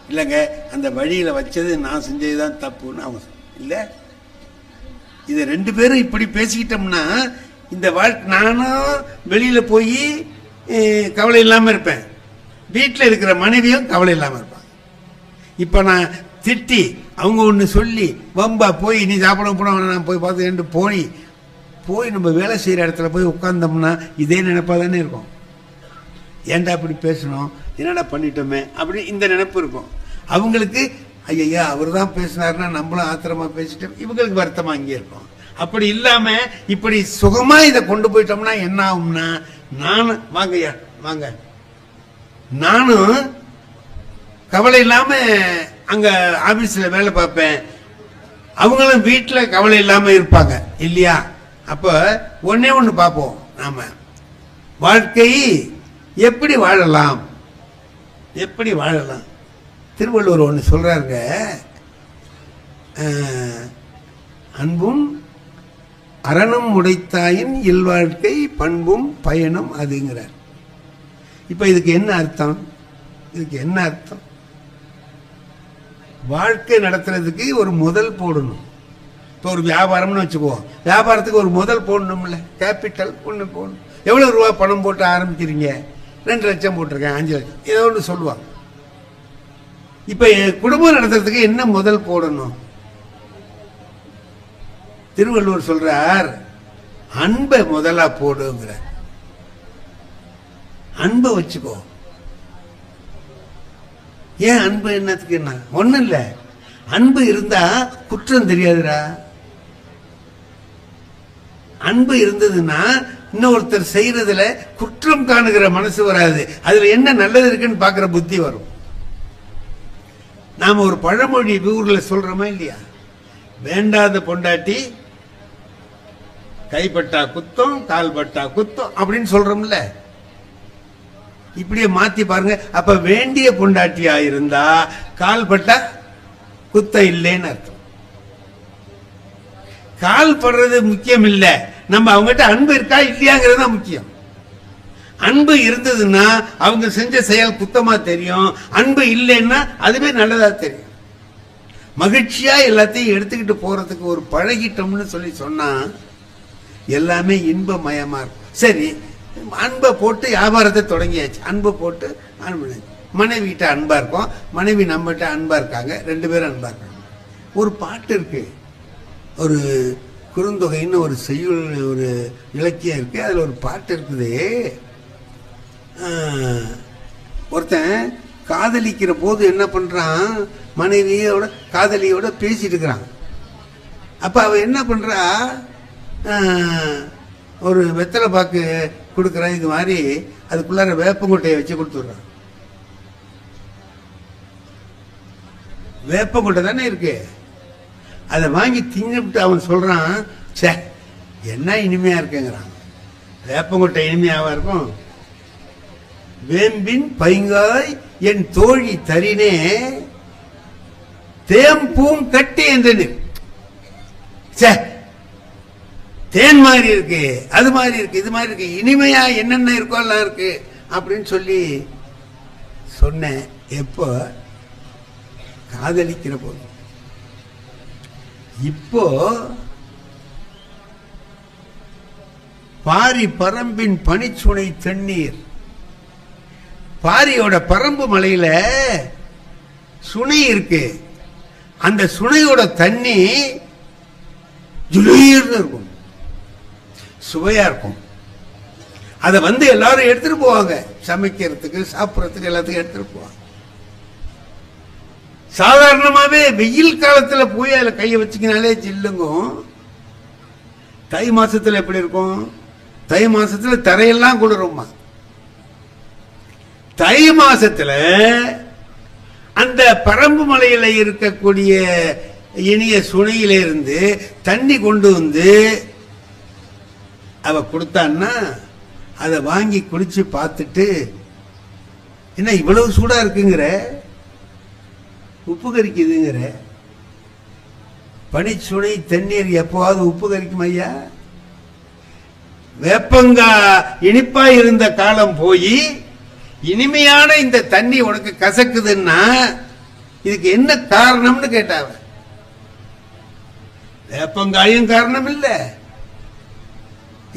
இல்லைங்க அந்த வழியில வச்சது நான் செஞ்சதுதான் தப்புன்னு அவங்க இல்ல. இது ரெண்டு பேரும் இப்படி பேசிக்கிட்டோம்னா இந்த வாழ்க்கை, நானும் வெளியில போய் கவலை இல்லாம இருப்பேன், வீட்டில் இருக்கிற மனைவியும் கவலை இல்லாம இருப்பாங்க. இப்ப நான் திட்டி அவங்க ஒண்ணு சொல்லி வம்பா போய் நீ சாப்பிட போன நான் போய் பார்த்து போய் நம்ம வேலை செய்யற இடத்துல போய் உட்கார்ந்தோம்னா இதே நினைப்பா தானே இருக்கும். ஏன்டா அப்படி பேசணும், என்னடா பண்ணிட்டோமே அப்படி இந்த நினைப்பு இருக்கும். அவங்களுக்கு ஐயா அவர் தான் பேசினாருன்னா நம்மளும் ஆத்திரமா பேசிட்டோம், இவங்களுக்கு வருத்தமா இங்கே இருக்கும். அப்படி இல்லாம இப்படி சுகமா இதை கொண்டு போயிட்டோம்னா என்ன ஆகும்னா, நானும் வாங்கய்யா வாங்க, நானும் கவலை இல்லாம அங்க ஆபீஸ்ல வேலை பார்ப்பேன், அவங்களும் வீட்டுல கவலை இல்லாம இருப்பாங்க இல்லையா? அப்ப ஒன்னே ஒண்ணு பார்ப்போம், நாம வாழ்க்கை எப்படி வாழலாம், எப்படி வாழலாம். திருவள்ளுவர் ஒண்ணு சொல்றாருங்க, அன்பும் அறனும் உடைத்தாயின் இல்வாழ்க்கை பண்பும் பயனும் அதுங்கிறார். இப்ப இதுக்கு என்ன அர்த்தம்? இதுக்கு என்ன அர்த்தம்? வாழ்க்கை நடத்துறதுக்கு ஒரு முதல் போடணும். இப்போ ஒரு வியாபாரம்னு வச்சுக்குவோம், வியாபாரத்துக்கு ஒரு முதல் போடணும்ல, கேபிட்டல் ஒன்று போடணும். எவ்வளவு ரூபா பணம் போட்டு ஆரம்பிக்கிறீங்க? 2 லட்சம் போட்டிருக்கேன், 5 லட்சம், ஏதோ ஒன்று சொல்லுவாங்க. இப்ப குடும்பம் நடத்துறதுக்கு என்ன முதல் போடணும்? திருவள்ளுவர் சொல்றார், அன்பை முதலா போடுங்கிற. அன்பை வச்சுக்கோ. ஏன் அன்பு என்னத்துக்கு? என்ன ஒண்ணு இல்ல, அன்பு இருந்தா குற்றம் தெரியாதுடா. அன்பு இருந்ததுன்னா இன்னொருத்தர் செய்யறதுல குற்றம் காணுகிற மனசு வராது, அதுல என்ன நல்லது இருக்குன்னு பாக்குற புத்தி வரும். நாம ஒரு பழமொழி ஊர்ல சொல்றோமா இல்லையா, வேண்டாத பொண்டாட்டி கைப்பட்டா குத்தம் கால்பட்டா குத்தம் அப்படின்னு சொல்றோம்ல. இப்படியே மாத்தி பாருங்க. அப்ப வேண்டிய பொண்டாட்டியா இருந்தா கால்பட்டா குத்தம் இல்லைன்னு அர்த்தம். கால் படுறது முக்கியம் இல்ல, நம்ம அவங்ககிட்ட அன்பு இருக்கா இல்லையாங்கிறது தான் முக்கியம். அன்பு இருந்ததுன்னா அவங்க செஞ்ச செயல் குத்தமா தெரியும், அன்பு இல்லைன்னா அதுவே நல்லதா தெரியும். மகிழ்ச்சியா எல்லாத்தையும் எடுத்துக்கிட்டு போறதுக்கு ஒரு பழகிட்டோம்னு சொல்லி சொன்னா எல்லாமே இன்பமயமா இருக்கும். சரி, அன்பை போட்டு வியாபாரத்தை தொடங்கியாச்சு, அன்பை போட்டு மனைவி கிட்ட அன்பா இருக்கும், மனைவி நம்ம கிட்ட அன்பா இருக்காங்க, 2 பேரும் அன்பா இருக்காங்க. ஒரு பாட்டு இருக்கு, ஒரு குறுந்தொகைன்னு ஒரு செய்யுள், ஒரு இலக்கியம் இருக்கு, அதுல ஒரு பாட்டு இருக்குது. ஒருத்தன் காதலிக்கிற போது என்ன பண்றான், மனைவியோட காதலியோட பேசிட்டு இருக்கிறான். அப்ப அவ என்ன பண்றா, ஒரு வெத்தலை பாக்கு கொடுக்குற இது மாதிரி அதுக்குள்ளார வேப்பங்கொட்டையை வச்சு கொடுத்துடுறான். வேப்பங்கொட்டை தானே இருக்கு, அதை வாங்கி தின்னுட்டு அவன் சொல்றான், சே என்ன இனிமையா இருக்குங்கிறான். வேப்பங்கொட்டை இனிமையாவா இருக்கும்? வேம்பின் பைங்காய் என் தோழி தரினே தேம்பூம் கட்டி என்று, தேன் மாதிரி இருக்கு, அது மாதிரி இருக்கு, இது மாதிரி இருக்கு, இனிமையா என்னென்ன இருக்கோ எல்லாம் இருக்கு அப்படின்னு சொல்லி சொன்னேன். எப்போ? காதலிக்கிற போது. இப்போ பாரி பரம்பின் பனிச்சுனை தண்ணீர், பாரியோட பரம்பு மலையில சுனை இருக்கு, அந்த சுனையோட தண்ணி ஜுளீர்னு இருக்கும், சுவையா இருக்கும். அதை எல்லாரும் எடுத்துட்டு போவாங்க, சமைக்கிறதுக்கு சாப்பிட்றதுக்கு எல்லாத்துக்கும் எடுத்துட்டு போவாங்க. சாதாரணமாவே வெயில் காலத்துல போய் அதுல கையை வச்சுக்கினாலே ஜில்லுங்கும். தை மாசத்துல எப்படி இருக்கும்? தை மாசத்துல தரையெல்லாம் குளிருமா. தை மாசத்துல அந்த பரம்பு மலையில இருக்கக்கூடிய இனிய சுனையில இருந்து தண்ணி கொண்டு வந்து அவ கொடுத்தான்னா அதை வாங்கி குடிச்சு பார்த்துட்டு, என்ன இவ்வளவு சூடா இருக்குங்கிற, உப்பு கரிக்குதுங்கிற, பனிச்சுனை தண்ணீர் எப்போவாவது உப்பு கரிக்கும் ஐயா? வேப்பங்கா இனிப்பா இருந்த காலம் போய் இனிமையான இந்த தண்ணி உனக்கு கசக்குதுன்னா இதுக்கு என்ன காரணம்னு கேட்டாவ. வேப்பங்காயும் காரணம் இல்ல,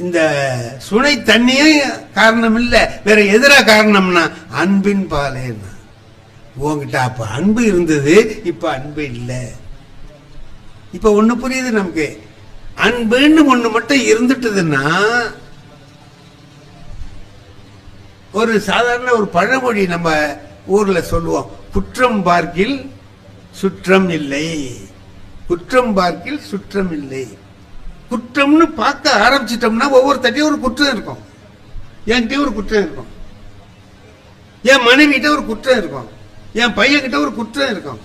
இந்த சுனை தண்ணியும் காரணம் இல்ல, வேற எதிரா காரணம்னா அன்பின் பாலேன்னா. உங்ககிட்ட அப்ப அன்பு இருந்தது, இப்ப அன்பு இல்லை. இப்ப ஒண்ணு புரியுது நமக்கு, அன்புன்னு ஒண்ணு மட்டும் இருந்துட்டுதுன்னா, ஒரு சாதாரண ஒரு பழமொழி நம்ம ஊர்ல சொல்லுவோம், குற்றம் பார்க்கில் சுற்றம் இல்லை, குற்றம் பார்க்கில் சுற்றம் இல்லை. குற்றம்னு பார்க்க ஆரம்பிச்சிட்டோம்னா ஒவ்வொருத்தையும் ஒரு குற்றம் இருக்கும். என்கிட்ட ஒரு குற்றம் இருக்கும், என் மனைவிட்ட ஒரு குற்றம் இருக்கும், என் பையன் கிட்ட ஒரு குற்றம் இருக்கும்.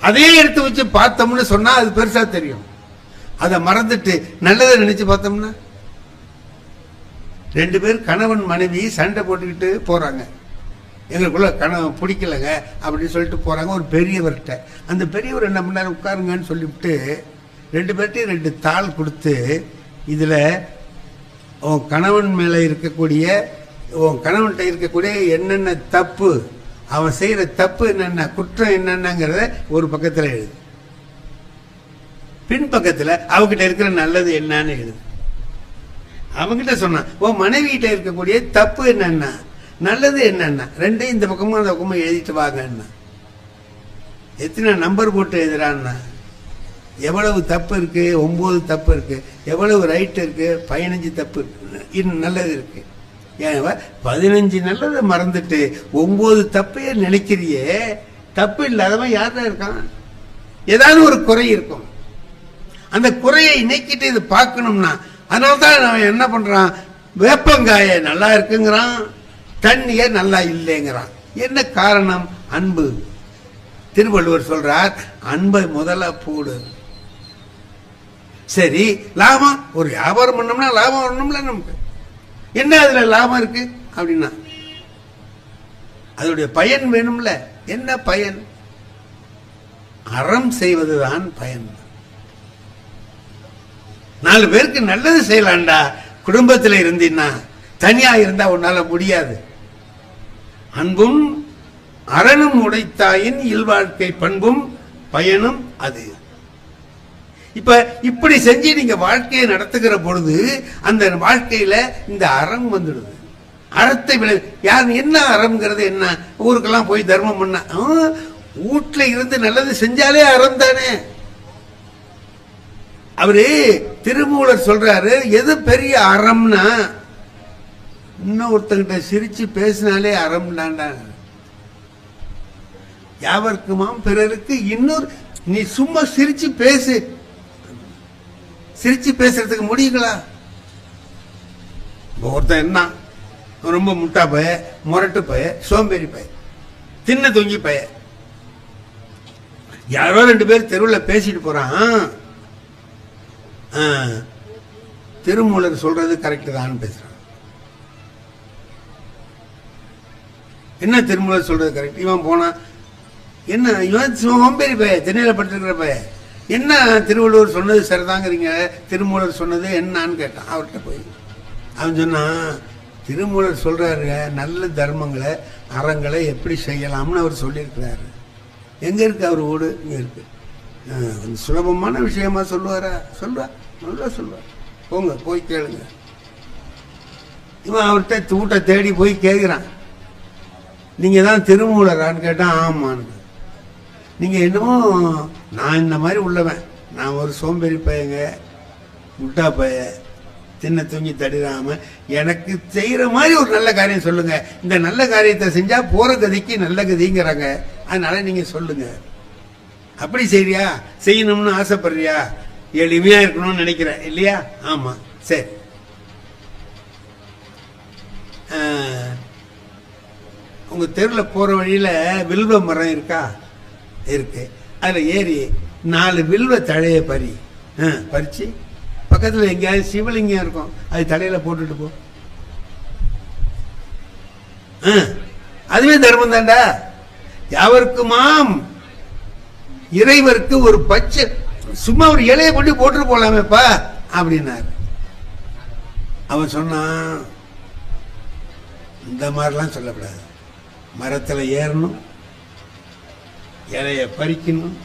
அதே எடுத்து வச்சு பார்த்தோம்னு சொன்னா அது பெருசா தெரியும். அதை மறந்துட்டு நல்லதை நினைச்சு பார்த்தோம்னா, ரெண்டு பேர் கணவன் மனைவி சண்டை போட்டுக்கிட்டு போறாங்க, எங்களுக்குள்ள கணவன் பிடிக்கலங்க அப்படின்னு சொல்லிட்டு போறாங்க ஒரு பெரியவர்கிட்ட. அந்த பெரியவர் என்ன பண்ணாரு, உட்காருங்கன்னு சொல்லிவிட்டு ரெண்டு பேர்ட்டையும் ரெண்டு தாள் கொடுத்து, இதுல உன் கணவன் மேல இருக்கக்கூடிய, உன் கணவன்கிட்ட இருக்கக்கூடிய என்னென்ன தப்பு, அவன் செய்யற தப்பு என்னென்ன, குற்றம் என்னென்னங்கிறத ஒரு பக்கத்துல எழுது, பின் பக்கத்துல அவகிட்ட இருக்கிற நல்லது என்னன்னு எழுது. அவங்கிட்ட சொன்னான், உன் மனைவி கிட்ட இருக்கக்கூடிய தப்பு என்னன்னா, நல்லது என்னன்னா, ரெண்டையும் இந்த பக்கமும் அந்த பக்கமும் எழுதிட்டு வாங்கன்னா. எத்தனை நம்பர் போட்டு எழுதுறான்னா, எவ்வளவு தப்பு இருக்கு, 9 தப்பு இருக்கு, எவ்வளவு ரைட் இருக்கு, 15 தப்பு இருக்கு, இன்னும் நல்லது இருக்கு. ஏன் 15 நல்லதை மறந்துட்டு 9 தப்பையே நினைக்கிறியே, தப்பு இல்லாதவன் யார்தான் இருக்கான்? ஏதாவது ஒரு குறை இருக்கும், அந்த குறையை நீக்கிட்டு இது பார்க்கணும்னா, அதனால்தான் அவன் என்ன பண்றான், வேப்பங்காய நல்லா இருக்குங்கிறான், தண்ணிய நல்லா இல்லைங்கிறான். என்ன காரணம்? அன்பு. திருவள்ளுவர் சொல்றார், அன்பை முதல்ல போடு. சரி, லாபம், ஒரு வியாபாரம் பண்ணோம்னா லாபம் வரணும்ல நமக்கு. என்ன அதுல லாபம் இருக்கு அப்படின்னா, அதோடைய பயன் வேணும்ல. என்ன பயன்? அறம் செய்வதுதான் பயன். 4 பேருக்கு நல்லது செய்யலாம்டா. குடும்பத்தில் இருந்தீன்னா, தனியா இருந்தா உன்னால முடியாது. அன்பும் அரணும் உடைத்தாயின் இல்வாழ்க்கை பண்பும் பயனும் அது. இப்ப இப்படி செஞ்சு நீங்க வாழ்க்கையை நடத்துகிற பொழுது அந்த வாழ்க்கையில இந்த அறம் வந்துடுது. அறத்தை விளை யார் என்ன அறம்ங்கிறது என்ன? ஊருக்கெல்லாம் போய் தர்மம் பண்ண, வீட்டுல இருந்து நல்லது செஞ்சாலே அறம் தானே. அவரு திருமூலர் சொல்றாரு, எது பெரிய அறம்னா, இன்னொருத்தங்கிட்ட சிரிச்சு பேசினாலே அறம் தான்டா. யாவர்க்குமாம் பிறருக்கு இன்னொரு. நீ சும்மா சிரிச்சு பேசு. சிரிச்சு பேசுறதுக்கு முடியுங்களா? ஒருத்தன் என்ன ரொம்ப முட்டா பய, முரட்டு பய, சோம்பேறி பய, தின்ன தொங்கி பய. யாரோ 2 பேர் தெருவில் பேசிட்டு போறான். திருமூலர் சொல்றது கரெக்ட் தான் பேசுறான். என்ன திருமூலர் சொல்றது கரெக்ட்? இவன் போனா என்ன, இவன் சோம்பேறி பய, திண்ணையில படுத்துக்கிற பய. என்ன திருவள்ளுவர் சொன்னது சரிதாங்கிறீங்க, திருமூலர் சொன்னது என்னன்னு கேட்டான் அவர்கிட்ட போய். அவன் சொன்னான், திருமூலர் சொல்றாரு நல்ல தர்மங்களை அறங்களை எப்படி செய்யலாம்னு அவர் சொல்லியிருக்கிறாரு. எங்க இருக்கு அவர் வீடு? இங்க இருக்கு. கொஞ்சம் சுலபமான விஷயமா சொல்லுவாரா? சொல்லுவா, நல்லா சொல்லுவார். போங்க போய் கேளுங்க. இவன் அவர்கிட்ட வீட்டை தேடி போய் கேட்கிறான், நீங்க தான் திருமூலரான்னு கேட்டான். ஆமான்னு. நீங்க என்னமோ நான் இந்த மாதிரி உள்ளவன், நான் ஒரு சோம்பேறி பையங்க, முட்டா பைய, தின்ன தூங்கி தடிராம, எனக்கு செய்யற மாதிரி ஒரு நல்ல காரியம் சொல்லுங்க. இந்த நல்ல காரியத்தை செஞ்சா போற கதிக்கு நல்ல கதிங்கிறாங்க, அதனால நீங்க சொல்லுங்க. அப்படி செய்யறியா, செய்யணும்னு ஆசைப்படுறியா, எளிமையா இருக்கணும்னு நினைக்கிறேன் இல்லையா? ஆமா சரி. உங்க தெருவில் போற வழியில வில்வ மரம் இருக்கா? இருக்கு. அதுல ஏறி 4 வில்வ தழைய பறிச்சு பக்கத்துல எங்கேயாவது சிவலிங்கம் இருக்கும், அது தலையில போட்டுட்டு போ. அதுவே தர்மம் தாண்டா. யாவருக்குமாம் இறைவருக்கு ஒரு பச்சை சும்மா ஒரு இலையை கொண்டு போட்டுட்டு போலாமேப்பா அப்படின்னாரு. அவன் சொன்னான், இந்த மாதிரிலாம் சொல்லக்கூடாது. மரத்துல ஏறணும், இலைய பறிக்கணும்,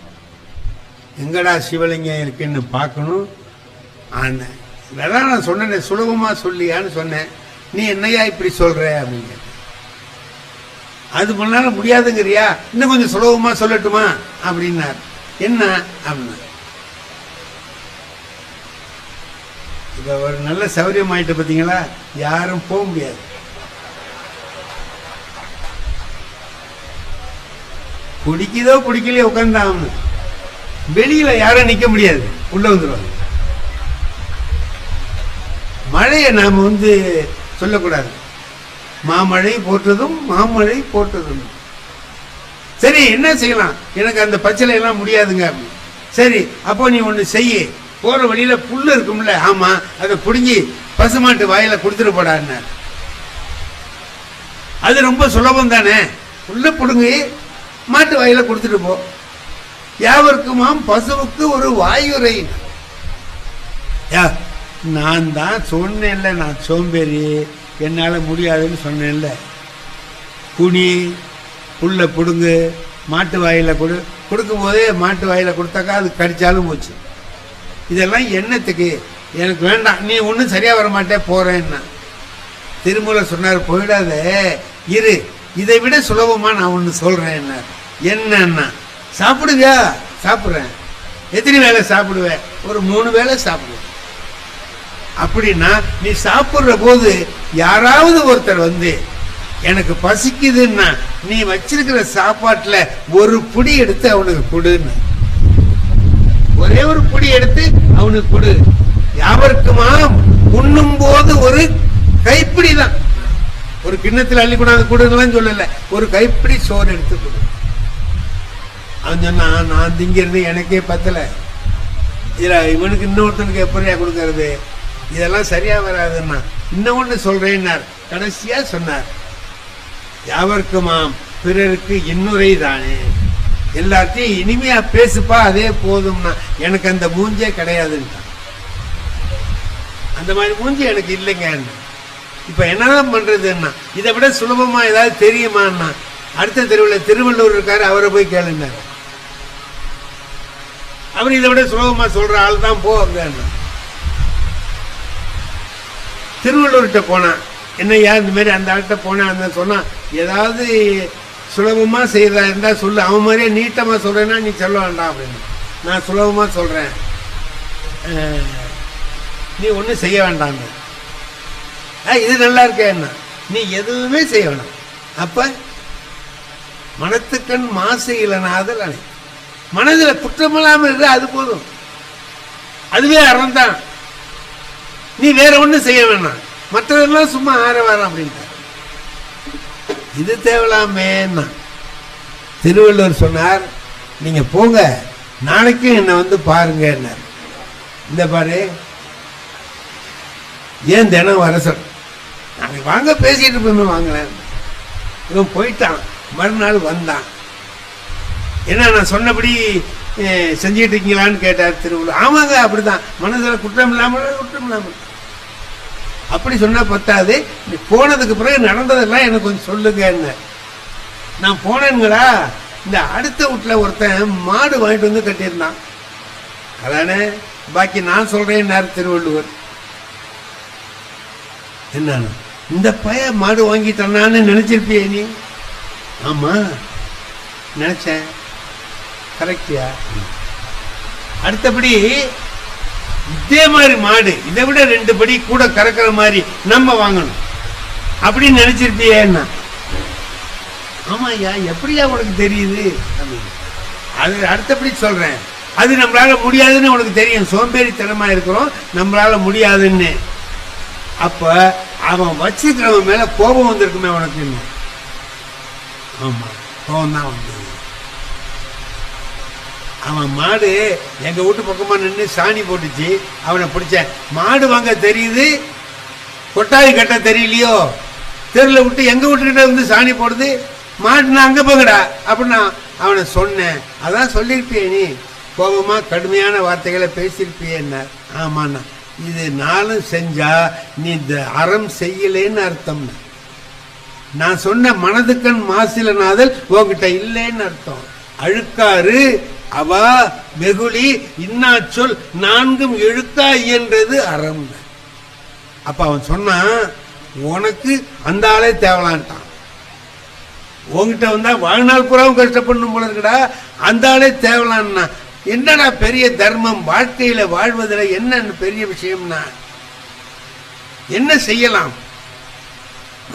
எங்கடா சிவலிங்கம் இருக்குன்னு பார்க்கணும். நான் சொன்னேன், சுலபமா சொல்லியான்னு சொன்னேன். நீ என்னையா இப்படி சொல்ற அப்படின்னு. அது பண்ணால முடியாதுங்கிறியா, இன்னும் கொஞ்சம் சுலபமா சொல்லட்டுமா அப்படின்னார். என்ன அப்படின்னா, இப்ப ஒரு நல்ல சௌரியம் ஆயிட்டு பார்த்தீங்களா, யாரும் போக முடியாது. பிடிக்குதோ பிடிக்கலையோ உட்கார்ந்தாங்க, வெளியில யாரும் நிக்க முடியாது, உள்ள வந்துடுவாங்க. மழையை நாம சொல்லக்கூடாது, மாமழை போற்றதும் மாமழை போற்றதும். சரி என்ன செய்யலாம், எனக்கு அந்த பச்சளை எல்லாம் முடியாதுங்க. சரி அப்போ நீ ஒண்ணு செய்ய, போற வழியில புல்லு இருக்கும்ல, ஆமா அதை புடுங்கி பசுமாட்டு வாயில கொடுத்துட்டு போடான்னு. அது ரொம்ப சுலபம் தானே, புல்ல புடுங்கி மாட்டு வாயில கொடுத்துட்டு போ. யாவருக்குமாம் பசுவுக்கு ஒரு வாயுரை. நான் தான் சொன்னேன்ல, நான் சோம்பேறி, என்னால முடியாதுன்னு சொன்னேன்ல. குனி, புல்ல புடுங்கு, மாட்டு வாயில கொடுக்கும் போதே மாட்டு வாயில கொடுத்தாக்கா அது கடிச்சாலும் போச்சு. இதெல்லாம் என்னத்துக்கு, எனக்கு வேண்டாம், நீ ஒன்றும் சரியா வர மாட்டே போறேன்னா. திருமூலர் சொன்னார், போயிடாத இரு, இதை விட சுலபமா நான் ஒன்று சொல்றேன். என்னன்னா, சாப்பிடுவியா? சாப்பிட்றேன். எத்தனை வேளை சாப்பிடுவேன்? ஒரு 3 வேளை சாப்பிடுவேன். அப்படின்னா நீ சாப்பிடுற போது யாராவது ஒருத்தர் எனக்கு பசிக்குதுன்னா நீ வச்சிருக்கிற சாப்பாட்டுல ஒரு புடி எடுத்து அவனுக்கு கொடுன்னு, ஒரே ஒரு புடி எடுத்து அவனுக்கு கொடு. யாவருக்குமாம் உண்ணும் போது ஒரு கைப்பிடி தான், ஒரு கிண்ணத்தில் அள்ளி கொண்டாந்து கொடுங்கலாம் சொல்லல, ஒரு கைப்பிடி சோறு எடுத்து கொடு. அவன் சொன்னா, நான் திங்கிறது எனக்கே பத்தல, இதுல இவனுக்கு இன்னொருத்தனுக்கு எப்படியா கொடுக்கறது, இதெல்லாம் சரியா வராதுன்னா இன்னொன்னு சொல்றேன்னார். கடைசியா சொன்னார், யாவருக்குமாம் பிறருக்கு இன்னுரை தானே, எல்லாத்தையும் இனிமையா பேசுப்பா, அதே போதும்னா. எனக்கு அந்த மூஞ்சே கிடையாதுன்னா, அந்த மாதிரி மூஞ்சி எனக்கு இல்லைங்க. இப்ப என்னதான் பண்றதுன்னா, இதை விட சுலபமா ஏதாவது தெரியுமான்னா, அடுத்த தெருவில் திருவள்ளுவர் இருக்காரு, அவரை போய் கேளுங்க, அவர் இதை விட சுலபமா சொல்ற ஆள் தான் போ அங்க. திருவள்ளுவர்கிட்ட போனா, என்னையா இந்த மாதிரி அந்த ஆள்கிட்ட போனா, அந்த சொன்னா ஏதாவது சுலபமா செய்யறதா இருந்தா சொல்லு, அவன் மாதிரியே நீட்டமா சொல்றேன்னா நீ சொல்ல வேண்டாம் அப்படின்னு. நான் சுலபமா சொல்றேன், நீ ஒன்றும் செய்ய வேண்டாம். இது நல்லா இருக்கேன்னா, நீ எதுவுமே செய்ய வேண்டாம். அப்ப மனத்துக்கண் மாசு இலனாதல் அணை. மனதுல குற்றமில்லாம இருக்க அது போதும், அதுவே அறம் தான். நீ வேற ஒண்ணும் செய்ய வேணாம், மற்றதெல்லாம் சும்மா ஆரவாரம் அப்படின்ட்டு. இது தேவலாமே. திருவள்ளுவர் சொன்னார், நீங்க போங்க நாளைக்கும் என்ன வந்து பாருங்க. இந்த பாரு, ஏன் தினம் வர சொல், நாளைக்கு வாங்க பேசிட்டு போய் வாங்கலேன். இவன் போயிட்டான், மறுநாள் வந்தான். என்ன நான் சொன்னபடி செஞ்சிட்டு இருக்கீங்களான்னு கேட்டார் திருவள்ளுவர். ஆமாங்க அப்படிதான், மனசுல குற்றம் இல்லாமல். அப்படி சொன்னா பத்தாது, நீ போனதுக்கு பிறகு நடந்ததெல்லாம் எனக்கு கொஞ்சம் சொல்லுங்க. என்ன நான் போனேங்களா, இந்த அடுத்த வீட்டுல ஒருத்தன் மாடு வாங்கிட்டு வந்து கட்டியிருந்தான், அதானே பாக்கி நான் சொல்றேன் திருவள்ளுவர். என்ன இந்த பைய மாடு வாங்கிட்டான்னு நினைச்சிருப்பியே நீ? ஆமா நினைச்சேன். கரெக்டியா? அடுத்தபடி இதே மாதிரி மாடு இதை விட 2 படி கூட கறக்கிற மாதிரி நம்ம வாங்கணும் அப்படின்னு நினைச்சிருப்பியே? என்ன? ஆமா ஐயா, எப்படியா உனக்கு தெரியுது? அது அடுத்தபடி சொல்றேன், அது நம்மளால முடியாதுன்னு உனக்கு தெரியும், சோம்பேறித்தனமா இருக்கிறோம், நம்மளால முடியாதுன்னு. அப்ப அவன் வச்சிருக்கிறவன் மேல கோபம் வந்திருக்குமே உனக்கு. ஆமா, கோபம் தான் வந்து. அவன் மாடு எங்க வீட்டு பக்கமா நின்று சாணி போட்டுச்சு, அவனை பிடிச்ச. மாடு வாங்க தெரியுது, கொட்டாய் கட்ட தெரியலையோ, தெருல விட்டு எங்க வீட்டுக்கிட்ட வந்து சாணி போடுது, மாடு நான் அங்க போங்கடா அப்படின்னா அவனை சொன்னேன். அதான் சொல்லியிருப்பியே நீ, கோபமா கடுமையான வார்த்தைகளை பேசியிருப்பியே. என்ன? ஆமாண்ணா, இது நாளும் செஞ்சா நீ இந்த அறம் செய்யலேன்னு அர்த்தம். நான் சொன்ன மனதுக்கண் மாசிலனாதல் உங்ககிட்ட இல்லைன்னு அர்த்தம். அழுக்காறு அவ வெகுளி இன்னா சொல் 4ம் இழுக்கா இயன்றது அறம். அப்ப அவன் சொன்னான், உனக்கு அந்த ஆளே தேவலான்ட்டான். உங்ககிட்ட வந்தா வாழ்நாள் புறாவும் கஷ்டப்படணும் போல இருக்கடா, அந்த ஆளே தேவலான்னா. என்னடா பெரிய தர்மம், வாழ்க்கையில வாழ்வதில் என்ன பெரிய விஷயம்னா என்ன செய்யலாம்?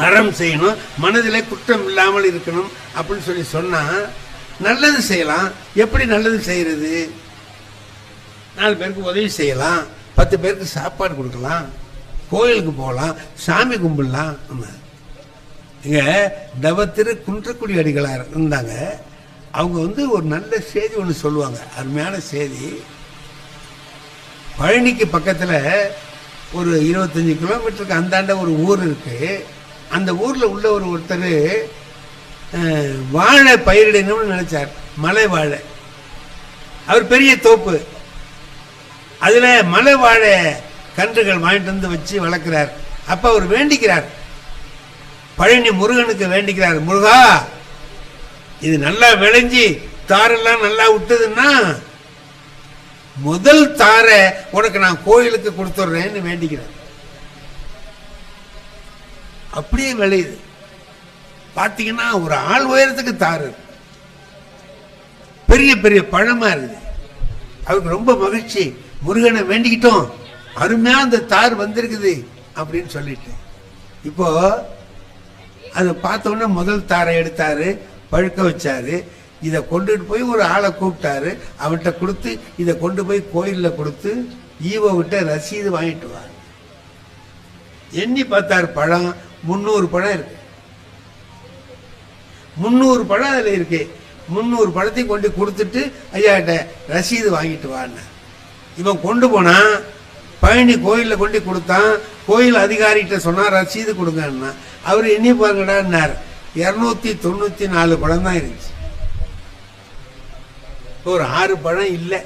அறம் செய்யணும், மனதிலே குற்றம் இல்லாமல் இருக்கணும் அப்படின்னு சொல்லி சொன்னா நல்லது செய்யலாம். எப்படி நல்லது செய்யறது? 4 பேருக்கு உதவி செய்யலாம், 10 பேருக்கு சாப்பாடு கொடுக்கலாம், கோயிலுக்கு போகலாம், சாமி கும்பிடலாம். இங்க தவத்திரு குன்றக்குடி அடிகளார் இருந்தாங்க. அவங்க ஒரு நல்ல செய்தி ஒன்று சொல்லுவாங்க, அருமையான செய்தி. பழனிக்கு பக்கத்துல ஒரு 25 கிலோமீட்டருக்கு அந்தாண்ட ஒரு ஊர் இருக்கு. அந்த ஊர்ல உள்ள ஒருத்தர் வாழை பயிரிடணும்னு நினைச்சார், மலை வாழை. அவர் பெரிய தோப்பு, அதுல மலை வாழை கன்றுகள் வாங்கிட்டு வந்து வச்சு வளர்க்கிறார். அப்ப அவர் வேண்டிக்கிறார், பழனி முருகனுக்கு வேண்டிக்கிறார், முருகா இது நல்லா விளைஞ்சி தாரெல்லாம் நல்லா விட்டதுன்னா முதல் தாரை உனக்கு நான் கோயிலுக்கு கொடுத்துட்றேன்னு வேண்டிக்கிறேன். அப்படியே விளையுது. பாத்தீங்கன்னா ஒரு ஆள் உயரத்துக்கு தாரு, பெரிய பெரிய பழமா இருக்குது. அவருக்கு ரொம்ப மகிழ்ச்சி, முருகனை வேண்டிக்கிட்டோம், அருமையா அந்த தார் வந்திருக்குது அப்படின்னு சொல்லிட்டு. இப்போ அதை பார்த்த உடனே முதல் தாரை எடுத்தாரு, பழுக்க வச்சாரு. இதை கொண்டுட்டு போய் ஒரு ஆளை கூப்பிட்டாரு, அவன்கிட்ட கொடுத்து இதை கொண்டு போய் கோயில்ல கொடுத்து ஈவோ விட்ட ரசீது வாங்கிட்டு வா. எண்ணி பார்த்தாரு, பழம் 300 பழம் இருக்கு. 300 பழம் அதுல இருக்கு. 300 பழத்தையும் கொண்டு கொடுத்துட்டு ஐயாட்ட ரசீது வாங்கிட்டு வான்னு இவன் கொண்டு போனா. பழனி கோயில்ல கொண்டு கொடுத்தான். கோயில் அதிகாரிகிட்ட சொன்னா ரசீது கொடுங்கன்னா அவரு எண்ணி பாருங்கடான்னார். 294 பழம் தான் இருந்துச்சு, ஒரு 6 பழம் இல்லை.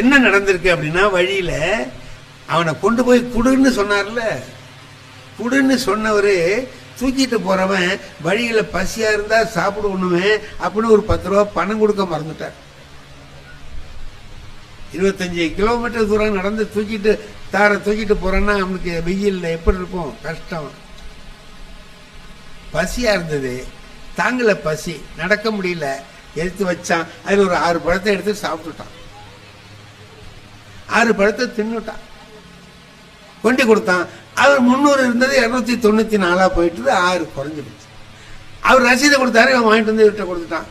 என்ன நடந்திருக்கு அப்படின்னா, வழியில அவனை கொண்டு போய் குடுன்னு சொன்னார்ல, குடுன்னு சொன்னவரு தூக்கிட்டு போறவன் வழியில பசியா இருந்தா சாப்பிடுவணுமே அப்படின்னு ஒரு 10 ரூபா பணம் கொடுக்க மறந்துட்டார். 25 கிலோமீட்டர் தூரம் நடந்து தூக்கிட்டு தூக்கிட்டு போறேன்னா அவனுக்கு வெயில் எப்படி இருக்கும், கஷ்டம். பசியா இருந்தது, தாங்கல பசி, நடக்க முடியல, எடுத்து வச்சான். அதுல ஒரு 6 பழத்தை எடுத்து சாப்பிட்டுட்டான். 6 பழத்தை தின்னுட்டான். கொண்டு கொடுத்தான். அவர் 300 இருந்தது 294 போயிட்டு 6 குறைஞ்சு போச்சு. அவர் ரசீதை கொடுத்தாரு, அவன் வாங்கிட்டு வந்து இவர்கிட்ட கொடுத்துட்டான்.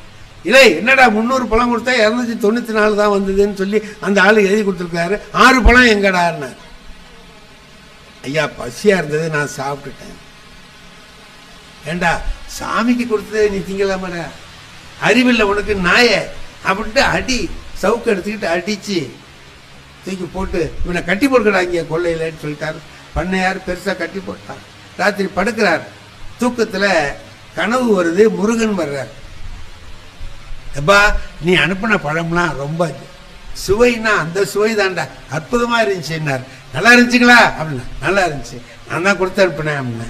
இல்லை என்னடா 300 பழம் கொடுத்தா 294 தான் வந்ததுன்னு சொல்லி அந்த ஆளு எழுதி கொடுத்துருக்காரு, 6 பழம் எங்கடான்னு. ஐயா பசியா இருந்தது, நான் சாப்பிட்டுட்டேன். ஏண்டா சாமிக்கு கொடுத்தது நீ திங்கலாமடா, அறிவில்லை உனக்கு நாய அப்படின்ட்டு அடி சவுக்கு எடுத்துக்கிட்டு அடிச்சு தூக்கி போட்டு இவனை கட்டி போட்டுக்கடா இங்கே கொள்ளையிலன்னு சொல்லிட்டாரு. பண்ணையார் பெருசா கட்டி போட்டான். ராத்திரி படுக்கிறார், தூக்கத்துல கனவு வருது, முருகன் வர்றார். எப்பா நீ அனுப்பின பழம்லாம் ரொம்ப சுவைன்னா அந்த சுவை தான்டா, அற்புதமா இருந்துச்சுன்னார். நல்லா இருந்துச்சுங்களா அப்படின்னா, நல்லா இருந்துச்சு, நான் தான் கொடுத்து அனுப்பினேன் அப்படின்னா.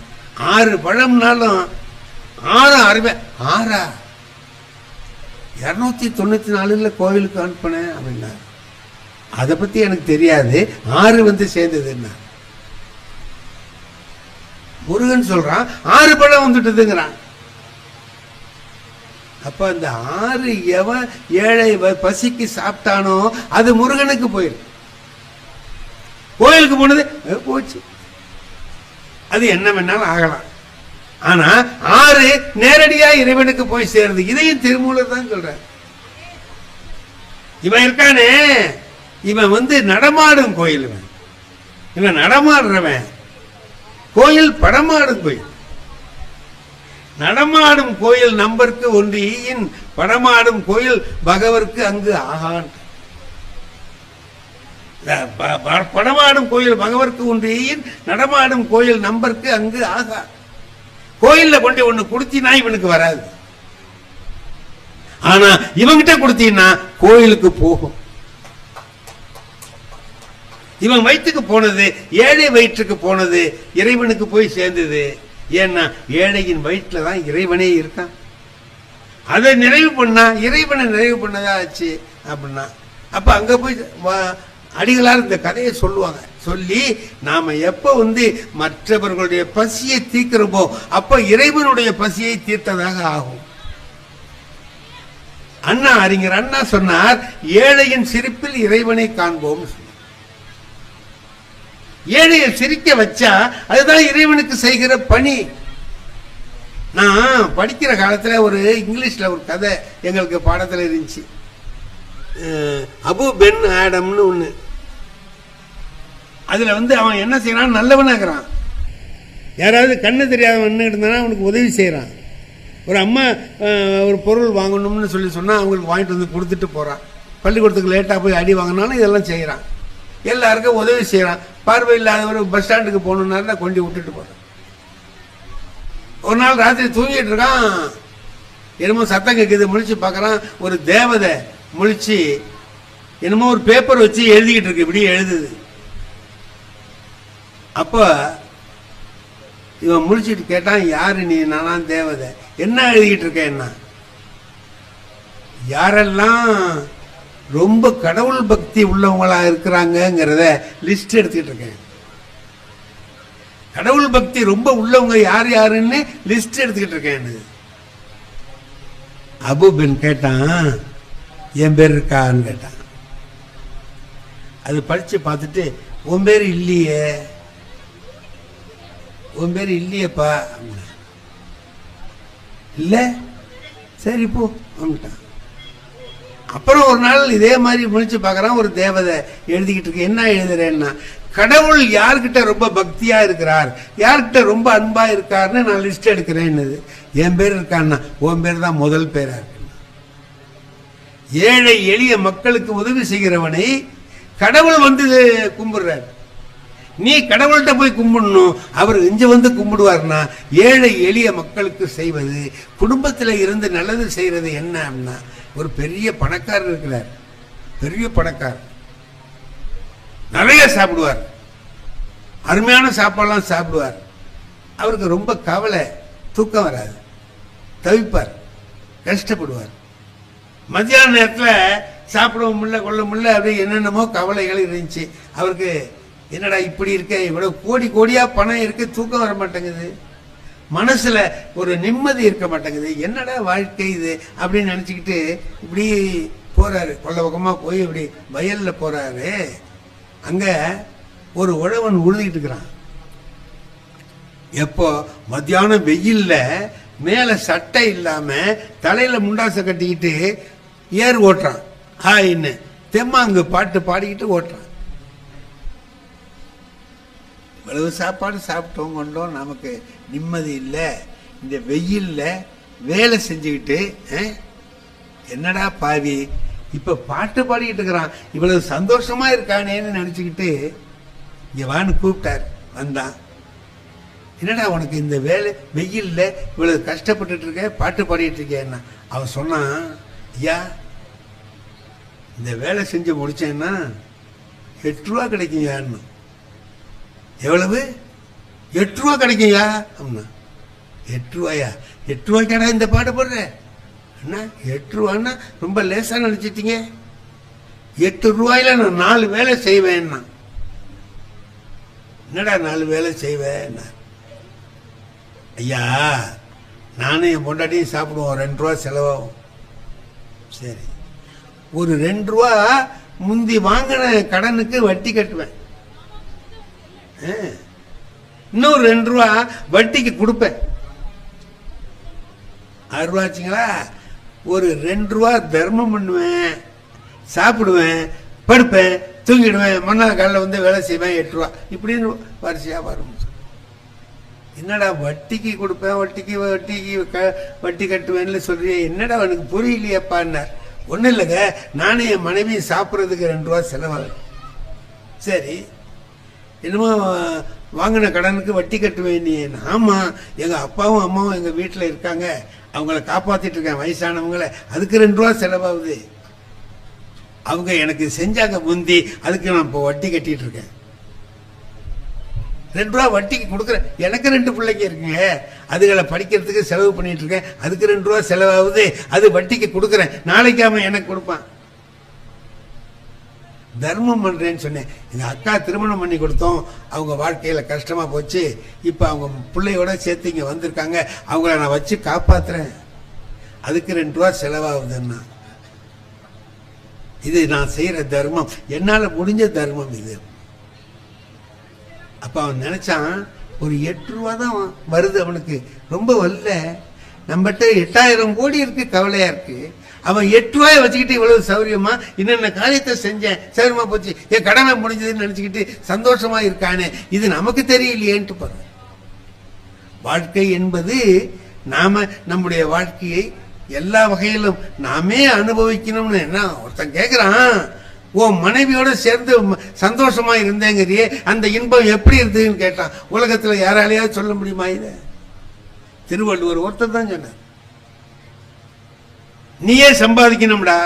6 பழம்னாலும் 6 அருமை. 6 294 கோவிலுக்கு அனுப்பினேன் அப்படின்னா, அதை பத்தி எனக்கு தெரியாது, 6 வந்து சேர்ந்ததுன்னா. முருகன் சொல்றான் 6 பழம் வந்துட்டுதுங்கிறான். அப்ப அந்த 6 எவன் ஏழை பசிக்கு சாப்பிட்டானோ அது முருகனுக்கு போயிடும். கோயிலுக்கு போனது போச்சு, அது என்ன வேணாலும் ஆகலாம். ஆனா 6 நேரடியா இறைவனுக்கு போய் சேருது. இதையும் திருமூலர் தான் சொல்ற. இவன் இருக்கானே, இவன் வந்து நடமாடும் கோயில், இவன் நடமாடுறவன். கோயில் படமாடும் கோயில். நடமாடும் கோயில் நம்பருக்கு ஒன்று ஈயின், படமாடும் கோயில் பகவருக்கு அங்கு ஆகான். படமாடும் கோயில் பகவருக்கு ஒன்று ஈயின், நடமாடும் கோயில் நம்பருக்கு அங்கு ஆகா. கோயில்ல கொண்டு ஒண்ணு கொடுத்தீனா இவனுக்கு வராது, ஆனா இவங்கிட்ட கொடுத்தீங்கன்னா கோயிலுக்கு போகும். இவன் வயிற்றுக்கு போனது, ஏழை வயிற்றுக்கு போனது இறைவனுக்கு போய் சேர்ந்தது. ஏன்னா ஏழையின் வயிற்றுல தான் இறைவனே இருக்கான். அதை நிறைவு பண்ணா இறைவனை நிறைவு பண்ணதா ஆச்சு அப்படின்னா. அப்ப அங்க போய் அடிகளார் இந்த கதையை சொல்லுவாங்க. சொல்லி நாம எப்ப வந்து மற்றவர்களுடைய பசியை தீர்க்கிறோமோ அப்ப இறைவனுடைய பசியை தீர்த்ததாக ஆகும். அண்ணா அறிஞர் அண்ணா சொன்னார், ஏழையின் சிரிப்பில் இறைவனை காண்போம். ஏழையை சிரிக்க வச்சா அதுதான் இறைவனுக்கு செய்கிற பணி. நான் படிக்கிற காலத்துல ஒரு இங்கிலீஷ்ல ஒரு கதை எங்களுக்கு பாடத்துல இருந்துச்சு. அபு பென் ஆடம்னு ஒண்ணு. அதுல வந்து அவன் என்ன செய்யறான், நல்லவனாகிறான். யாராவது கண்ணு தெரியாதவன் இருந்தானா அவனுக்கு உதவி செய்யறான். ஒரு அம்மா ஒரு பொருள் வாங்கணும்னு சொல்லி சொன்னா அவங்களுக்கு வாங்கிட்டு வந்து கொடுத்துட்டு போறான். பள்ளிக்கூடத்துக்கு லேட்டா போய் அடி வாங்கினாலும் இதெல்லாம் செய்யறான். எல்லாருக்கும் உதவி செய்யறான். பார்வை இல்லாதவர் பஸ் ஸ்டாண்டுக்கு போகணும்னா கொண்டு விட்டுட்டு போறான். ஒரு நாள் ராத்திரி தூங்கிட்டு இருக்கான், என்னமோ சத்தம் கேட்குது. முழிச்சு பார்க்கறான், ஒரு தேவதை முழிச்சு என்னமோ ஒரு பேப்பர் வச்சு எழுதிக்கிட்டு இருக்கு, இப்படி எழுதுது. அப்ப இவன் முழிச்சிட்டு கேட்டான், யாரு நீ? நானா தேவதை. என்ன எழுதிக்கிட்டு இருக்க? என்ன? யாரெல்லாம் ரொம்ப கடவுள் பக்தி உள்ளவங்களா இருக்கிறாங்கிறத லிஸ்ட் எடுத்துக்கிட்டு இருக்கேன். கடவுள் பக்தி ரொம்ப உள்ளவங்க யார் யாருன்னு லிஸ்ட் எடுத்துக்கிட்டு இருக்கேன். அபு பென் கேட்டான், என் பேர் இருக்கான்னு கேட்டான். அது படிச்சு பார்த்துட்டு, உன் பேர் இல்லையே, உன் பேர் இல்லையப்பா. இல்ல, சரி போ வந்துட்டான். அப்புறம் ஒரு நாள் இதே மாதிரி முடிச்சு பார்க்கறான், ஒரு தேவதை எழுதிக்கிட்டு இருக்கு. என்ன எழுதுறேன்னா, கடவுள் யார்கிட்ட ரொம்ப பக்தியா இருக்கிறார், யார்கிட்ட ரொம்ப அன்பா இருக்காருன்னு நான் லிஸ்ட் எடுக்கிறேன். என் பேர் இருக்கான்னா, உன் பேர் தான் முதல் பேரா இருக்கு. ஏழை எளிய மக்களுக்கு உதவி செய்கிறவனை கடவுள் வந்து கும்பிடுறார். நீ கடவுள்கிட்ட போய் கும்பிடணும், அவர் இங்க வந்து கும்பிடுவார்னா. ஏழை எளிய மக்களுக்கு செய்வது, குடும்பத்தில் இருந்து நல்லது செய்யறது என்ன அப்படின்னா, ஒரு பெரிய பணக்காரர் இருக்கிறார், பெரிய பணக்காரர், நிறைய சாப்பிடுவார், அருமையான சாப்பாடுலாம் சாப்பிடுவார். அவருக்கு ரொம்ப கவலை, தூக்கம் வராது, தவிப்பார், கஷ்டப்படுவார். மத்தியான நேரத்தில் சாப்பிடவும் முடியல, கொள்ள முடியல, அப்படி என்னென்னமோ கவலைகள் இருந்துச்சு அவருக்கு. என்னடா இப்படி இருக்க, இவ்வளவு கோடி கோடியா பணம் இருக்கு, தூக்கம் வர மாட்டேங்குது, மனசுல ஒரு நிம்மதி இருக்க மாட்டேங்குது, என்னடா வாழ்க்கை இது அப்படின்னு நினைச்சுக்கிட்டு இப்படி போறாரு. கொள்ள பக்கமா போய் இப்படி வயல்ல போறாரு. அங்க ஒரு உழவன் உழுதுகிட்டு இருக்கிறான். எப்போ மத்தியானம் வெயில்ல மேல சட்டை இல்லாம தலையில முண்டாசை கட்டிக்கிட்டு ஏர் ஓட்டுறான், ஹாயின்னு தெம்மாங்கு பாட்டு பாடிக்கிட்டு ஓட்டுறான். இவ்வளவு சாப்பாடு சாப்பிட்டோம் கொண்டோம், நமக்கு நிம்மதி இல்லை. இந்த வெயில்ல வேலை செஞ்சுக்கிட்டு என்னடா பாவி இப்ப பாட்டு பாடிக்கிட்டு இருக்கிறான், இவ்வளவு சந்தோஷமா இருக்கானேன்னு நினைச்சுக்கிட்டு இங்க வான்னு கூப்பிட்டார். வந்தான். என்னடா உனக்கு இந்த வேலை வெயில்ல இவ்வளவு கஷ்டப்பட்டுட்டு இருக்க, பாட்டு பாடிட்டு இருக்கேன்னா. அவன் சொன்னான், ஐயா இந்த வேலை செஞ்சு முடிச்சேன்னா 8 ரூபா கிடைக்கும் யான்னு. எவ்வளவு? 8 ரூபா கிடைக்கும்யா அப்படின்னா. 8 ரூபாயா? 8 ரூபாய்க்காடா இந்த பாட்டு போடுற? என்ன 8 ரூபான்னா ரொம்ப லேசா நினைச்சிட்டீங்க. 8 ரூபாயில நான் 4 வேலை செய்வேன்னா. என்னடா 4 வேலை செய்வேன்? ஐயா நானும் என் பொண்டாட்டியும் சாப்பிடுவோம், 2 ரூபா செலவாகும். சரி, ஒரு 2 ரூபா முந்தி வாங்கின கடனுக்கு வட்டி கட்டுவேன், இன்னொரு 2 ரூபா வட்டிக்கு கொடுப்பேன். 6 ரூபா ஆச்சுங்களா? ஒரு 2 ரூபா தர்மம் பண்ணுவேன், சாப்பிடுவேன், படுப்பேன், தூங்கிடுவேன், மறுநாள் காலையில் வந்து வேலை செய்வேன். 8 ரூபா இப்படின்னு வரிசையா வரும். என்னடா வட்டிக்கு கொடுப்பேன், வட்டி கட்டுவேன்னு சொல்றியே, என்னடா அவனுக்கு புரியலையப்பான்னார். ஒன்றும் இல்லைங்க, நானும் என் மனைவி சாப்பிட்றதுக்கு 2 ரூபா செலவாகும். சரி, என்னமோ வாங்கின கடனுக்கு வட்டி கட்டுவேன் நீ. ஆமா, எங்க அப்பாவும் அம்மாவும் எங்க வீட்டில் இருக்காங்க, அவங்கள காப்பாத்திட்டு இருக்கேன், வயசானவங்களை, அதுக்கு 2 ரூபா செலவாகுது. அவங்க எனக்கு செஞ்சாங்க முந்தி, அதுக்கு நான் இப்போ வட்டி கட்டிட்டு இருக்கேன். 2 ரூபா வட்டிக்கு கொடுக்குறேன். எனக்கு 2 பிள்ளைங்க இருக்குங்க, அதுகளை படிக்கிறதுக்கு செலவு பண்ணிட்டு இருக்கேன், அதுக்கு 2 ரூபா செலவாகுது, அது வட்டிக்கு கொடுக்குறேன், நாளைக்கு அவன் எனக்கு கொடுப்பான். தர்மம் பண்றேன்னு சொன்னேன். எங்க அக்கா திருமணம் பண்ணி கொடுத்தோம், அவங்க வாழ்க்கையில கஷ்டமா போச்சு, இப்ப அவங்க பிள்ளையோட சேர்த்து இங்க வந்திருக்காங்க, அவங்கள நான் வச்சு காப்பாத்துறேன், அதுக்கு 2 ரூபா செலவாகுதுன்னா. இது நான் செய்யற தர்மம், என்னால முடிஞ்ச தர்மம் இது. அப்ப அவன் நினைச்சான், ஒரு 8 ரூபா தான் வருது அவனுக்கு, ரொம்ப வரல, நம்மகிட்ட 8000 கோடி இருக்கு, கவலையா இருக்கு. அவன் 8 ரூபாயை வச்சுக்கிட்டு இவ்வளவு சௌரியமா என்னென்ன காரியத்தை செஞ்சேன், சௌரியமா போச்சு, என் கடமை முடிஞ்சதுன்னு நினைச்சுக்கிட்டு சந்தோஷமா இருக்கானே, இது நமக்கு தெரியலையேன்ட்டு பாருங்க. வாழ்க்கை என்பது நாம நம்முடைய வாழ்க்கையை எல்லா வகையிலும் நாமே அனுபவிக்கணும்னு. என்ன ஒருத்தன் கேட்கிறான், உன் மனைவியோட சேர்ந்து சந்தோஷமா இருந்தேங்கிறியே, அந்த இன்பம் எப்படி இருந்ததுன்னு கேட்டான். உலகத்துல யாராலையாவது சொல்ல முடியுமா? இத திருவள்ளுவர் ஒருத்தர் தான் சொன்னார். நீயே சம்பாதிக்கணும்டா,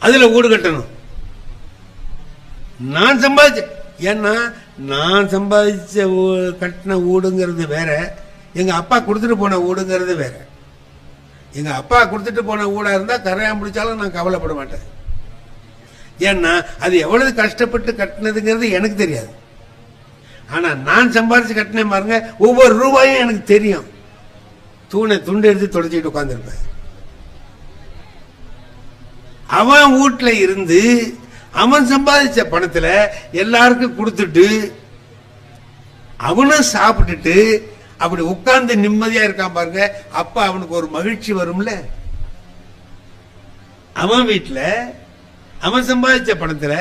அதுல ஊடு கட்டணும். நான் சம்பாதிச்ச, ஏன்னா நான் சம்பாதிச்ச கட்டின ஊடுங்கிறது வேற, எங்க அப்பா கொடுத்துட்டு போன ஊடுங்கிறது வேற. எங்க அப்பா கொடுத்துட்டு போன ஊடா இருந்தா கரையா முடிச்சாலும் நான் கவலைப்பட மாட்டேன். ஏன்னா அது எவ்வளவு கஷ்டப்பட்டு கட்டினதுங்கிறது எனக்கு தெரியாது. ஆனா நான் சம்பாதிச்சு கட்டினேன் பாருங்க, ஒவ்வொரு ரூபாயும் எனக்கு தெரியும். துண்டு எடுத்து தொடச்சிட்டு உட்கார்ந்துருப்பேன். அவன் வீட்டுல இருந்து அவன் சம்பாதிச்ச பணத்துல எல்லாருக்கும் கொடுத்துட்டு அவனும் சாப்பிட்டுட்டு அப்படி உட்கார்ந்து நிம்மதியா இருக்கான் பாருங்க, அப்ப அவனுக்கு ஒரு மகிழ்ச்சி வரும்ல. அவன் வீட்டுல அவன் சம்பாதிச்ச பணத்துல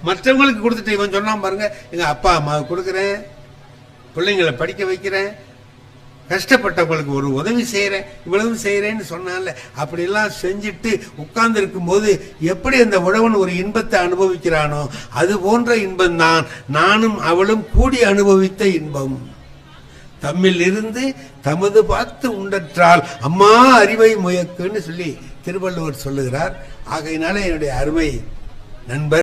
மற்றவங்களுக்கு கொடுத்துட்டு இவன் சொன்னான் பாருங்க, எங்க அப்பா அம்மாவுக்கு கொடுக்குறேன், பிள்ளைங்களை படிக்க வைக்கிறேன், கஷ்டப்பட்டவங்களுக்கு ஒரு உதவி செய்யறேன், இவ்வளவு செய்யறேன்னு சொன்னால, அப்படி எல்லாம் செஞ்சுட்டு உட்கார்ந்து இருக்கும் போது எப்படி அந்த உழவன் ஒரு இன்பத்தை அனுபவிக்கிறானோ, அது போன்ற இன்பம் தான் நானும் அவளும் கூடி அனுபவித்த இன்பம். தம்மில் இருந்து தமது பார்த்து உண்டற்றால் அம்மா அறிவை முயக்குன்னு சொல்லி திருவள்ளுவர் சொல்லுகிறார். ஆகையினால என்னுடைய அருமை நண்பர்